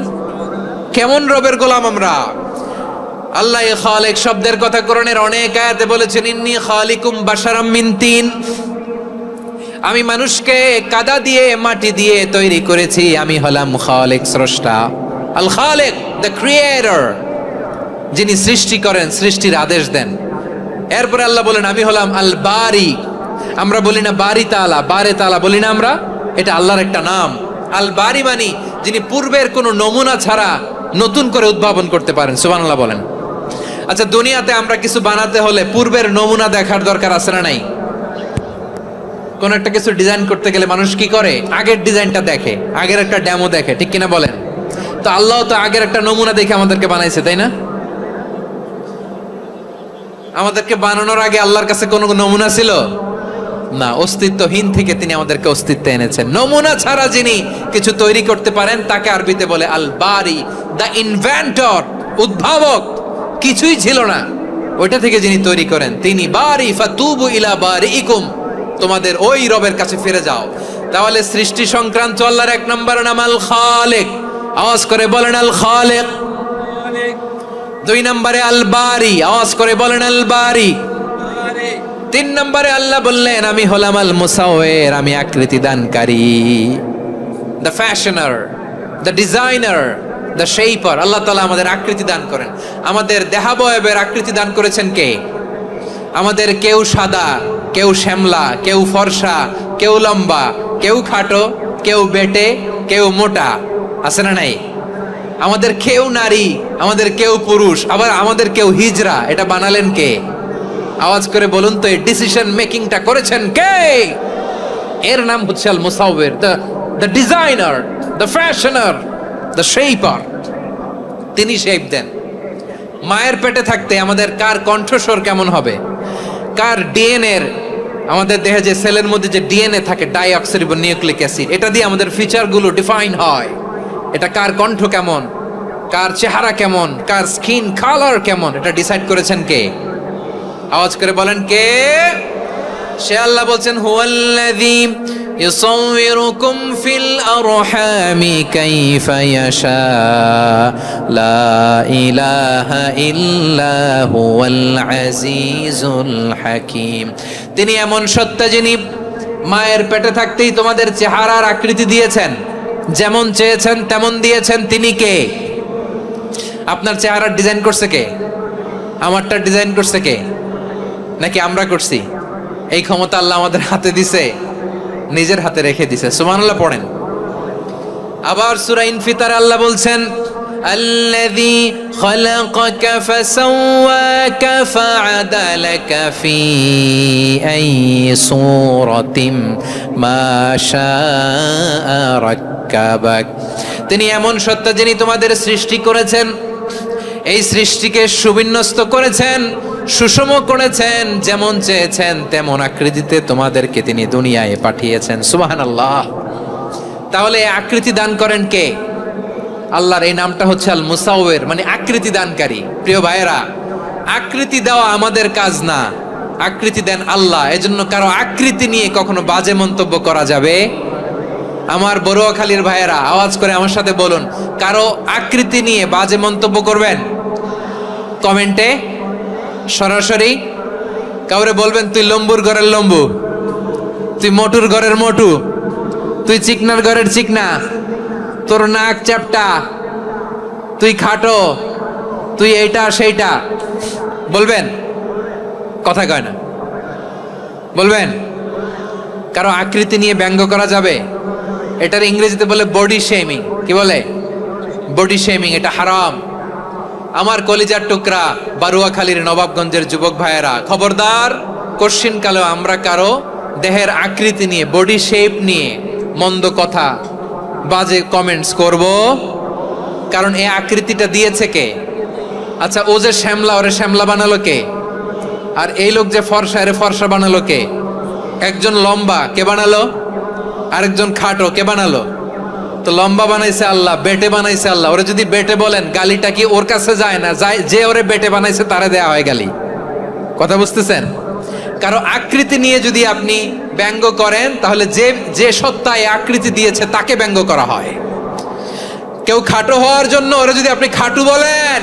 কেমন রবের গোলাম আমরা! আল্লাহ এই খালিক শব্দের কথা কোরআনের অনেক আয়াতে বলেছেন, ইন্নী খালিকুম বাশারাম মিন তিন, আমি মানুষকে কাদা দিয়ে মাটি দিয়ে তৈরি করেছি, আমি হলাম খালিক স্রষ্টা। আল খালিক, দ্য ক্রিয়েটর, যিনি সৃষ্টি করেন, সৃষ্টির আদেশ দেন। এরপরে আল্লাহ বলেন আমি হলাম আল বারি। আমরা বলি না বারি তাআলা, বারে তাআলা বলি না আমরা, এটা আল্লাহর একটা নাম। আল বারি মানে যিনি পূর্বের কোনো নমুনা ছাড়া নতুন করে উদ্ভাবন করতে পারেন। সুবহানাল্লাহ বলেন। আচ্ছা, দুনিয়াতে আমরা কিছু বানাতে হলে পূর্বের নমুনা দেখার দরকার আছে না নাই? কোন একটা কিছু ডিজাইন করতে গেলে মানুষ কি করে? আগের ডিজাইনটা দেখে, আগের একটা ডেমো দেখে, ঠিক কিনা বলেন? তো আল্লাহ তো আগের একটা নমুনা দেখে আমাদেরকে বানাইছে, তাই না? আমাদেরকে বানানোর আগে আল্লাহর কাছে কোনো নমুনা ছিল না, অস্তিত্বহীন থেকে তিনি আমাদেরকে অস্তিত্বে এনেছেন। নমুনা ছাড়া যিনি কিছু তৈরি করতে পারেন তাকে আরবিতে বলে আল বারি, দ্য ইনভেন্টর, উদ্ভাবক। কিছুই ছিল না, ওইটা থেকে যিনি তৈরি করেন তিনি বারি। ফাতুবু ইলা বারিইকুম, তোমাদের ওই রবের কাছে ফিরে যাও। তাহলে সৃষ্টি সংক্রান্ত আল্লাহর এক নম্বর নাম আল খালিক। আওয়াজ করে বলেন আল খালিক। দুই নম্বরে আল বারি, আওয়াজ করে বলেন আল বারি। তিন নম্বরে আল্লাহ বললেন আমি হলাম আল মুসাওয়ির, আমি আকৃতি দানকারী, the fashioner, the designer, the shaper. Allah তাআলা আমাদের আকৃতি দান করেন। আমাদের দেহাবয়বের আকৃতি দান করেছেন কে? আমাদের কেউ সাদা, কেউ শ্যামলা, কেউ ফর্সা, কেউ লম্বা, কেউ খাটো, কেউ বেটে, কেউ মোটা, আছে না নাই? আমাদের কেউ নারী, আমাদের কেউ পুরুষ, আবার আমাদের কেউ হিজড়া। এটা বানালেন কে? আওয়াজ করে বলুন তো, এই ডিসিশন মেকিংটা করেছেন কে? এর নাম হচ্ছে Al Musawwir, the designer, the fashioner, the shaper. তিনি শেপ দেন। মায়ের পেটে থাকতে আমাদের কার কণ্ঠস্বর কেমন হবে, কার ডিএনএ, আমাদের দেহে যে সেলের মধ্যে যে ডিএনএ থাকে, ডাইঅক্সিরিবো নিউক্লিক অ্যাসিড, এটা দিয়ে আমাদের ফিচারগুলো ডিফাইন হয়। এটা কার কণ্ঠ কেমন, কার চেহারা কেমন, কার স্কিন কালার কেমন, এটা ডিসাইড করেছেন কে? আওয়াজ করে বলেন কে? সে আল্লাহ বলছেন হুয়াল্লাযী ইউসাউবিরুকুম ফিল আরহামি কাইফা ইয়াশা লা ইলাহা ইল্লা হুয়াল আজিজুল হাকীম। তিনি এমন সত্তা যিনি মায়ের পেটে থাকতেই তোমাদের চেহারার আকৃতি দিয়েছেন, যেমন চেয়েছেন তেমন দিয়েছেন। তিনি কে? আপনার চেহারার ডিজাইন করছে কে? আমারটা ডিজাইন করছে কে? নাকি আমরা করছি? এই ক্ষমতা আল্লাহ আমাদের হাতে দিছে, নিজের হাতে রেখে দিছে। সুবহানাল্লাহ পড়েন। আবার সূরা ইনফিতারে আল্লাহ বলছেন আল্লাযী খালাকাকা ফাসাওয়াকা ফাআদালাকা ফি আইয়ি সূরাতিন মা শাআ রাক্কাবাক। তিনি এমন সত্তা যিনি তোমাদের সৃষ্টি করেছেন, এই সৃষ্টিকে সুবিন্যস্ত করেছেন, সুষম করেছেন, যেমন চেয়েছেন তেমন আকৃতিতে তোমাদেরকে তিনি দুনিয়ায় পাঠিয়েছেন। সুবহানাল্লাহ। তাহলে আকৃতি দান করেন কে? আল্লাহর এই নামটা হচ্ছে আল মুসাওয়ির, মানে আকৃতি দানকারী। প্রিয় ভাইয়েরা, আকৃতি দেওয়া আমাদের কাজ না, আকৃতি দেন আল্লাহ। এজন্য কারো আকৃতি নিয়ে কখনো বাজে মন্তব্য করা যাবে? আমার বড়ুয়াখালীর ভাইয়েরা আওয়াজ করে আমার সাথে বলুন, কারো আকৃতি নিয়ে বাজে মন্তব্য করবেন? কমেন্টে সরাসরি কাউরে বলবেন তুই লম্বুর ঘরের লম্বু, তুই মোটুর ঘরের মোটু, তুই চিকনার ঘরের চিকনা, তোর নাক চ্যাপটা, তুই খাটো, তুই এইটা সেইটা বলবেন? কথা কয় না, বলবেন? কারো আকৃতি নিয়ে ব্যঙ্গ করা যাবে? এটার ইংরেজিতে বলে বডি শেমিং। কি বলে? Body shaming. এটা হারাম। আমার কলিজার টুকরা বারুয়াখালীর নবাবগঞ্জের যুবক ভাইয়েরা, খবরদার, কোশ্চিন কালেও আমরা কারো দেহের আকৃতি নিয়ে, বডি শেপ নিয়ে মন্দ কথা, বাজে কমেন্টস করব? কারণ এই আকৃতিটা দিয়েছে কে? আচ্ছা, ও যে শ্যামলা, ওরে শ্যামলা বানালো কে? আর এই লোক যে ফর্সা, এরে ফর্সা বানালো কে? একজন লম্বা, কে বানালো? আরেকজন খাটো, কে বানালো? তো লম্বা বানাইছে আল্লাহ, বেটে বানাইছে আল্লাহ। ওরে যদি বেটে বলেন, গালিটা কি ওর কাছে যায় না? যায়। যে ওরে বেটে বানাইছে তারে দেয়া হয় গালি। কথা বুঝতেছেন? কারো আকৃতি নিয়ে যদি আপনি ব্যঙ্গ করেন, তাহলে যে যে সত্তা এই আকৃতি দিয়েছে তাকে ব্যঙ্গ করা হয়। কেউ খাটো হওয়ার জন্য ওরে যদি আপনি খাটু বলেন,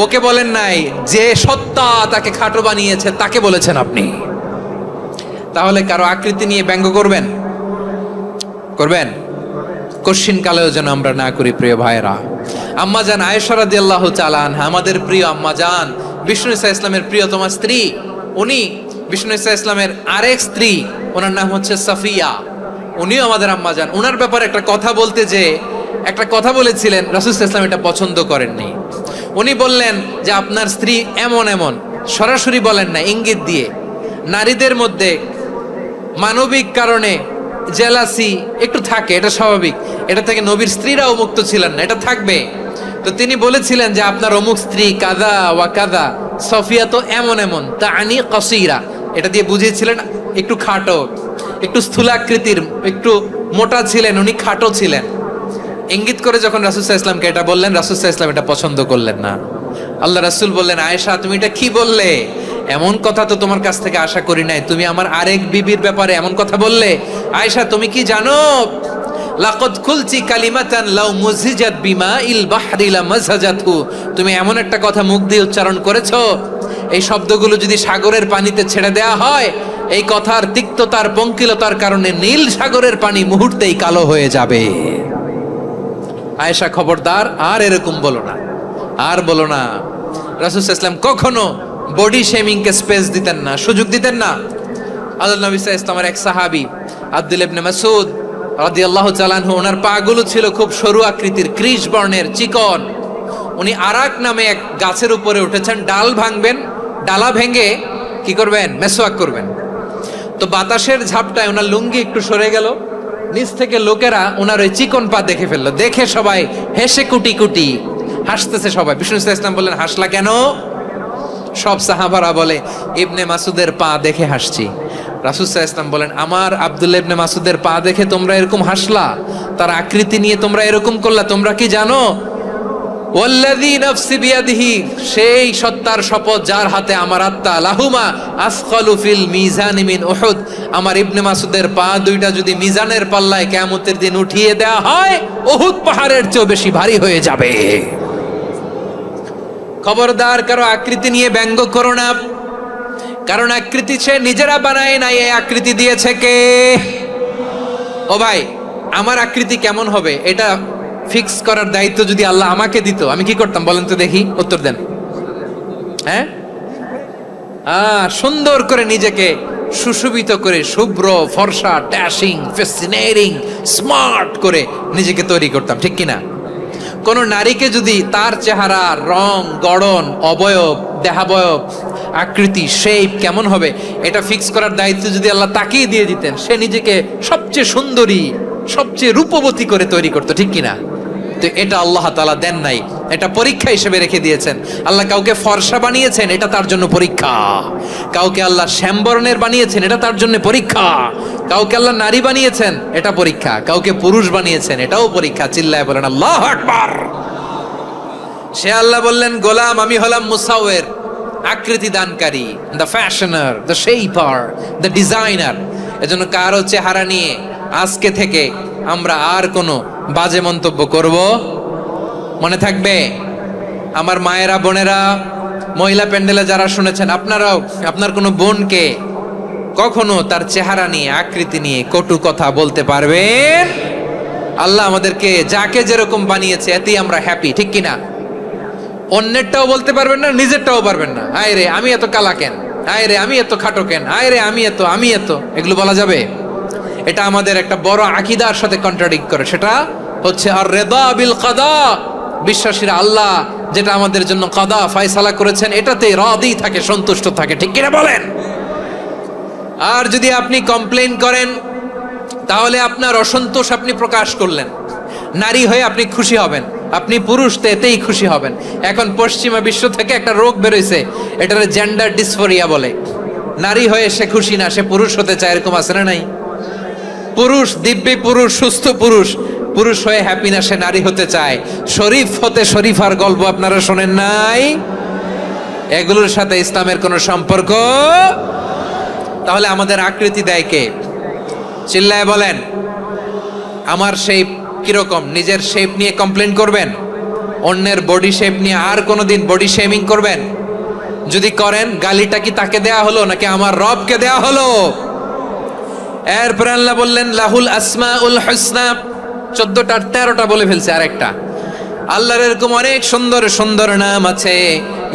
ওকে বলেন নাই, যে সত্তা তাকে খাটো বানিয়েছে তাকে বলেছেন আপনি। তাহলে কারো আকৃতি নিয়ে ব্যঙ্গ করবেন? করবেন? কশিন কালেও যেন আমরা না করি প্রিয় ভাইরা। আম্মা জান আয়েশা রাদিয়াল্লাহু তাআলা আনহা, আমাদের প্রিয় আম্মা জান, বিষ্ণু ইসা ইসলামের প্রিয়তমা স্ত্রী, উনি বিষ্ণু ইসা ইসলামের আরেক স্ত্রী, ওনার নাম হচ্ছে সাফিয়া, উনিও আমাদের আম্মা জান। ওনার ব্যাপারে একটা কথা বলতে যে একটা কথা বলেছিলেন, রাসূল সাল্লাল্লাহু আলাইহি ওয়াসাল্লাম এটা পছন্দ করেননি। উনি বললেন যে আপনার স্ত্রী এমন এমন, সরাসরি বলেন না, ইঙ্গিত দিয়ে। নারীদের মধ্যে মানবিক কারণে জেলাসি একটু থাকে, এটা স্বাভাবিক, এটা থেকে নবীর স্ত্রীরাও মুক্ত ছিলেন না, এটা থাকবে। তো তিনি বলেছিলেন যে আপনার অমুক স্ত্রী কাদা ওয়া কাদা, সফিয়া তো এমন এমন, তা আনি কসিরা, এটা দিয়ে বুঝিয়েছিলেন একটু খাটো, একটু স্থূলাকৃতির, একটু মোটা ছিলেন, উনি খাটো ছিলেন। ইঙ্গিত করে যখন রাসূল সাল্লাল্লাহু আলাইহি ওয়াসাল্লামকে এটা বললেন, রাসূল সাল্লাল্লাহু আলাইহি ওয়াসাল্লাম এটা পছন্দ করলেন না। আল্লাহ রাসূল বললেন, আয়েশা তুমি এটা কি বললে? এমন কথা তো তোমার কাছ থেকে আশা করি নাই, তুমি আমার আরেক বিবির ব্যাপারে এমন কথা বললে। আয়েশা তুমি কি জানো, লাকাদ কুলতি কালিমাতান লাউ মুজিজাত বিমাইল বাহরি লামাজাজাতহু, তুমি এমন একটা কথা মুখ দিয়ে উচ্চারণ করেছো, এই শব্দগুলো যদি সাগরের পানিতে ছেড়ে দেওয়া হয়, এই কথার তিক্ততার পঙ্কিলতার কারণে নীল সাগরের পানি মুহূর্তেই কালো হয়ে যাবে। আয়েশা খবরদার, আর এরকম বলো না, আর বলো না। রাসূল সাল্লাল্লাহু আলাইহি ওয়াসাল্লাম কখনো বডি শেমিং কে স্পেস দিতেন না, সুযোগ দিতেন না। আল্লাহ নবী সাল্লাল্লাহু আলাইহি ওয়াসাল্লামের এক সাহাবী আব্দুল্লাহ ইবনে মাসউদ রাদিয়াল্লাহু তাআলা আনহু, ওনার পাগুলো ছিল খুব সরু আকৃতির, কৃশ বর্ণের, চিকন। উনি আরাক নামে এক গাছের উপরে উঠেছেন, ডাল ভাঙবেন, ডালা ভেঙে কি করবেন? মেসওয়াক করবেন। তো বাতাসের ঝাপটায় ওনার লুঙ্গি একটু সরে গেল, নিচ থেকে লোকেরা ওনার ওই চিকন পা দেখে ফেললো, দেখে সবাই হেসে কুটি কুটি হাসতেছে সবাই। বিষ্ণু সাল্লাল্লাহু আলাইহি ওয়াসাল্লাম বললেন, হাসলা কেন? সব সাহাবারা বলে, ইবনে মাসুদের পা দেখে হাসছি। রাসূল সাল্লাল্লাহু আলাইহি ওয়াসাল্লাম বলেন, আমার আব্দুল্লাহ ইবনে মাসুদের পা দেখে তোমরা এরকম হাসলা, তার আকৃতি নিয়ে তোমরা এরকম করলা, তোমরা কি জানো? ওয়াল্লাযী নাফসি বিয়াদিহি, সেই সত্তার শপথ যার হাতে আমার আত্মা, লাহুমা আসকালু ফিল মিজানি মিন উহুদ, আমার ইবনে মাসুদের পা দুইটা যদি মিজানের পাল্লায় কিয়ামতের দিন উঠিয়ে দেওয়া হয়, উহুদ পাহাড়ের চেয়েও বেশি ভারী হয়ে যাবে। খবরদার কারো আকৃতি নিয়ে ব্যঙ্গ করো না, কারণ আকৃতি সে নিজেরা বানায় নাই, এই আকৃতি দিয়েছে কে? ও ভাই, আমার আকৃতি কেমন হবে এটা ফিক্স করার দায়িত্ব যদি আল্লাহ আমাকে দিত, আমি কি করতাম বলেন তো দেখি, উত্তর দেন। হ্যাঁ, সুন্দর করে নিজেকে সুশোভিত করে, শুভ্র ফর্সা, ড্যাশিং, ফ্যাসিনেটিং, স্মার্ট করে নিজেকে তৈরি করতাম, ঠিক কিনা? কোন নারীকে যদি তার চেহারা, রং, গড়ন, অবয়ব, দেহাবয়ব, আকৃতি, শেপ কেমন হবে এটা ফিক্স করার দায়িত্ব যদি আল্লাহ তাকেই দিয়ে দিতেন, সে নিজেকে সবচেয়ে সুন্দরী, সবচেয়ে রূপবতী করে তৈরি করতো, ঠিক কিনা? তো এটা আল্লাহ তাআলা দেন নাই, এটা পরীক্ষা হিসেবে রেখে দিয়েছেন। আল্লাহ কাউকে ফর্সা বানিয়েছেন, এটা তার জন্য পরীক্ষা। কাউকে আল্লাহ শ্যামবর্ণের বানিয়েছেন, এটা তার জন্য পরীক্ষা। কাউকে আল্লাহ নারী বানিয়েছেন, এটা পরীক্ষা। কাউকে পুরুষ বানিয়েছেন, এটাও পরীক্ষা। চিল্লায় বলেন আল্লাহু আকবার। সে আল্লাহ বললেন, গোলাম আমি হলাম মুসাওয়ির, আকৃতি দানকারী, the fashioner, the shaper, the designer. এজন্য কারো চেহারা নিয়ে আজকে থেকে আমরা আর কোনো বাজে মন্তব্য করব মনে থাকবে। আমার মায়েরা, বোনেরা, মহিলা প্যান্ডেলে যারা শুনেছেন, আপনারাও আপনার কোনো বোনকে কখনো তার চেহারা নিয়ে, আকৃতি নিয়ে কটু কথা বলতে পারবেন? আল্লাহ আমাদেরকে যাকে যেরকম বানিয়েছে এতেই আমরা হ্যাপি, ঠিক কিনা? অন্যেরটাও বলতে পারবেন না, নিজেরটাও পারবেন না। আয় রে আমি এত কালা কেন, আয় রে আমি এত খাটো কেন, আয় রে আমি এত, এগুলো বলা যাবে? এটা আমাদের একটা বড় আকীদার সাথে কন্ট্রাডিক্ট করে। সেটা হচ্ছে আর রিদা বিল কাদা, বিশ্বাসীরা আল্লাহ যেটা আমাদের জন্য কাদা ফয়সালা করেছেন এটাতে রাদি থাকে, সন্তুষ্ট থাকে, ঠিক কিনা বলেন? আর যদি আপনি কমপ্লেইন করেন তাহলে আপনার অসন্তোষ আপনি প্রকাশ করলেন। নারী হয়ে আপনি খুশি হবেন, আপনি পুরুষ তো এতেই খুশি হবেন। এখন পশ্চিমা বিশ্ব থেকে একটা রোগ বেরোইছে, এটারে জেন্ডার ডিসফোরিয়া বলে। নারী হয়ে সে খুশি না, সে পুরুষ হতে চায়, এরকম আছে না নাই? পুরুষ, দিব্যি পুরুষ, সুস্থ পুরুষ, পুরুষ হয়ে হ্যাপি না, সে নারী হতে চায়। শরীফ হতে শরীফার গল্প আপনারা শোনেন নাই? এগুলোর সাথে ইসলামের কোনো সম্পর্ক? তাহলে আমাদের আকৃতি দেয় কে? চিল্লায় বলেন। আমার শেপ কিরকম, নিজের শেপ নিয়ে কমপ্লেন করবেন? অন্যের বডি শেপ নিয়ে আর কোনোদিন বডি শেমিং করবেন? যদি করেন, গালিটা কি তাকে দেয়া হলো নাকি আমার রবকে দেয়া হলো? এরপরে আল্লাহ বললেন লাহুল আসমাউল হুসনা, 14টা 13টা বলে ফেলছে আরেকটা। আল্লাহর এরকম অনেক সুন্দর সুন্দর নাম আছে।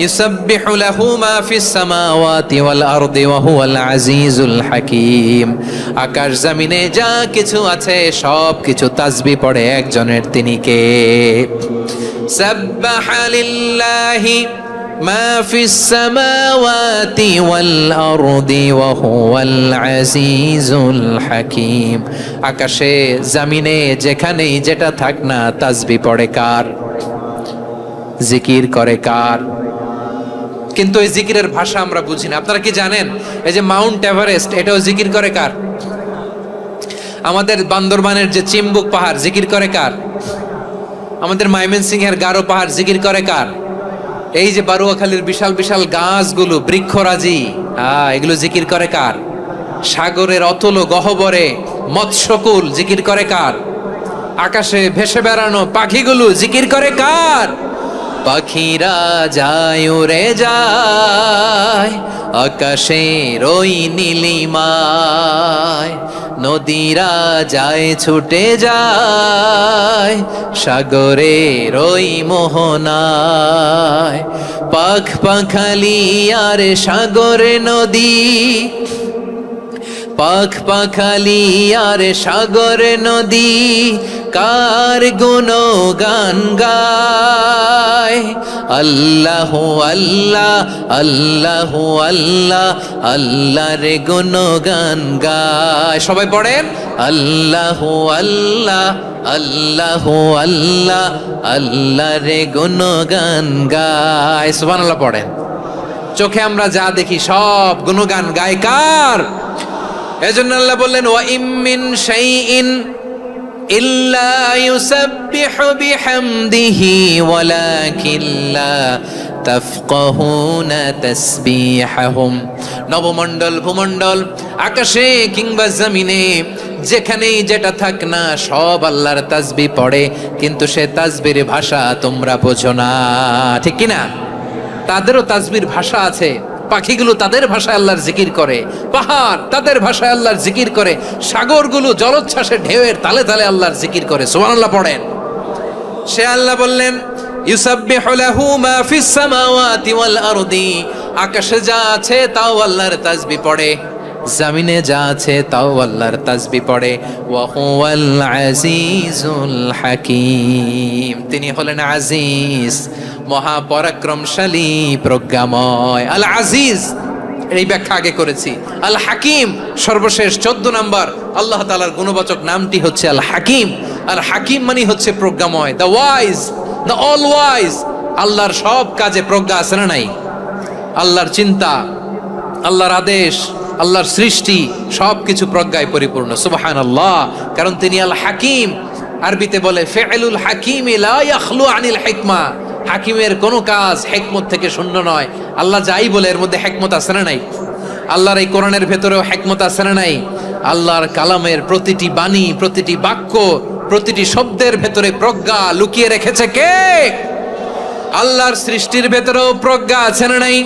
ইউসাব্বিহু লাহু মা ফিস সামাওয়াতি ওয়াল আরদি ওয়া হুয়াল আজিজুল হাকীম। আকাশ জমিনে যা কিছু আছে সব কিছু তাসবিহ পড়ে একজনের, তিনি কে? সাব্বাহা লিল্লাহি মা ফিস সামাওয়াতি ওয়াল আরদি ওয়া হুয়াল আজিজুল হাকীম। আকাশে জমিনে যেখানেই যেটা থাক না, তাসবিহ পড়ে কার? জিকির করে কার? কিন্তু এই জিকিরের ভাষা আমরা বুঝি না। আপনারা কি জানেন এই যে মাউন্ট এভারেস্ট, এটাও জিকির করে কার? আমাদের বান্দরবানের যে চিম্বুক পাহাড়, জিকির করে কার? আমাদের ময়মনসিংহের গারো পাহাড়, জিকির করে কার? এই যে বারুয়াখালীর বিশাল বিশাল গাছগুলো, বৃক্ষরাজি, এগুলো জিকির করে কার? সাগরের অতল গহ্বরে মৎস্যকুল, জিকির করে কার? আকাশে ভেসে বেড়ানো পাখিগুলো, জিকির করে কার? পাখিরা যায় উড়ে যায় আকাশের ওই নীলিমায়, নদীরা যায় ছুটে যায় সাগরের ওই মোহনায়। পাখ পাখালি আর সাগর নদী, পাখ পাখালি আর সাগর নদী কার গুণগান গায়। আল্লাহ আল্লাহ আল্লাহ আল্লাহ আল্লাহর গুণগান গায়। সবাই পড়েন আল্লাহ আল্লাহ আল্লাহ আল্লাহ আল্লাহর গুণগান গায়। সুবহানাল্লাহ পড়েন। চোখে আমরা যা দেখি সব গুণগান গায় কার? এজন্য আল্লাহ বললেন ওয়া ইম মিন শাইইন ইল্লা ইউসাব্বিহু বিহামদিহি ওয়ালাকিন লা তাফকাহুনা তাসবিহাহুম। নবমণ্ডল, ভূমণ্ডল, আকাশে কিংবা জমিনে যেখানেই যেটা থাক না সব আল্লাহর তাসবিহ পড়ে, কিন্তু সে তাসবিহের ভাষা তোমরা বোঝো না, ঠিক কি না? তাদেরও তাসবির ভাষা আছে। পাখিগুলো তাদের ভাষায় আল্লাহর জিকির করে, পাহাড় তাদের ভাষায় আল্লাহর জিকির করে, সাগরগুলো জলোচ্ছ্বাসে ঢেউয়ের তালে তালে আল্লাহর জিকির করে। সুবহানাল্লাহ পড়েন। সে আল্লাহ বললেন ইউসাব্বিহু লাহু মা ফিস সামাওয়াতি ওয়াল আরদি, আকাশে যা আছে তাও আল্লাহর তাসবিহ পড়ে, জমিনে যা আছে তাও আল্লাহর তাসবিহ পড়ে। ওয়া হুয়াল আজিজুল হাকীম, তিনি হলেন আজিজ, মহাপরাক্রমশালী, প্রজ্ঞাময়। আল আজিজ, এই ব্যাখ্যা আগে করেছি। আল হাকিম, সর্বশেষ 14 নম্বর আল্লাহ তাআলার গুণবাচক নামটি হচ্ছে আল হাকিম। আল হাকিম মানে হচ্ছে প্রজ্ঞাময়, the wise, the all wise. আল্লাহর সব কাজে প্রজ্ঞা আছে না নাই? আল্লাহর চিন্তা, আল্লাহর আদেশ, আল্লাহর সৃষ্টি সবকিছু প্রজ্ঞায় পরিপূর্ণ। সুবহানাল্লাহ, কারণ তিনি আল হাকিম। আরবিতে বলে ফিআলুল হাকিমি লা ইয়াখলু আনিল হিকমা, হাকিমের কোনো কাজ হিকমত থেকে শূন্য নয়। আল্লাহ যাই বলে এর মধ্যে হিকমত আছে না নাই? আল্লাহর এই কোরআনের ভেতরেও হিকমত আছে না নাই? আল্লাহর কালামের প্রতিটি বাণী, প্রতিটি বাক্য, প্রতিটি শব্দের ভেতরে প্রজ্ঞা লুকিয়ে রেখেছে কে? আল্লাহর সৃষ্টির ভেতরেও প্রজ্ঞা আছে না নাই?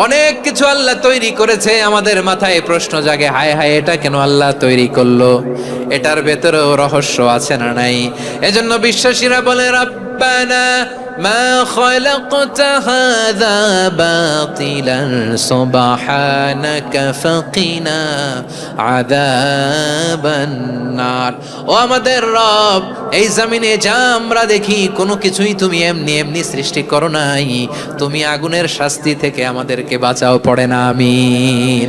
অনেক কিছু আল্লাহ তৈরি করেছে, আমাদের মাথায় প্রশ্ন জাগে, হায় হায় এটা কেন আল্লাহ তৈরি করলো? এটার ভেতরেও রহস্য আছে না নাই? এজন্য বিশ্বাসীরা বলে রব্বানা মা খালাকতা হাযা বাতিলান সুবহানাকা ফাকিনা আযাবান নার। ও আমাদের রব, এই জমিনে যা আমরা দেখি কোনো কিছুই তুমি এমনি এমনি সৃষ্টি করো নাই, তুমি আগুনের শাস্তি থেকে আমাদেরকে বাঁচাও, পড়ে না আমিন।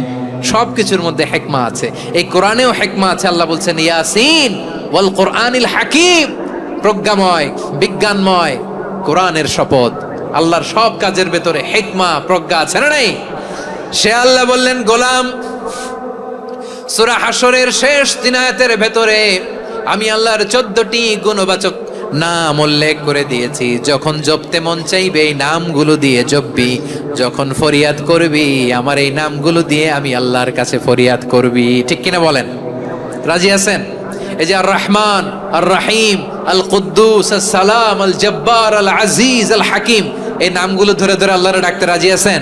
সব কিছুর মধ্যে হিকমা আছে, এই কোরআনেও হিকমা আছে। আল্লাহ বলছেন ইয়াসিন ওয়াল কোরআনিল হাকিম, প্রজ্ঞাময়, বিজ্ঞানময় কোরআনের শপথ। আল্লাহর সব কাজের ভেতরে হিকমা, প্রজ্ঞা আছে না নাই? সে আল্লাহ বললেন গোলাম, সূরা হাশরের শেষ 3 আয়াতের ভেতরে আমি আল্লাহর 14টি গুণবাচক নাম উল্লেখ করে দিয়েছি। যখন জপতে মন চাইবে এই নামগুলো দিয়ে জপবি, যখন ফরিয়াদ করবি আমার এই নামগুলো দিয়ে আমি আল্লাহর কাছে ফরিয়াদ করবি। ঠিক কিনা বলেন? রাজি আছেন? এই যে আর রহমান, আর রাহিম, আল কুদ্দুস, আল সালাম, আল জব্বার, আল আজিজ, আল হাকিম, এই নামগুলো ধরে ধরে আল্লাহর ডাকতে রাজি আছেন?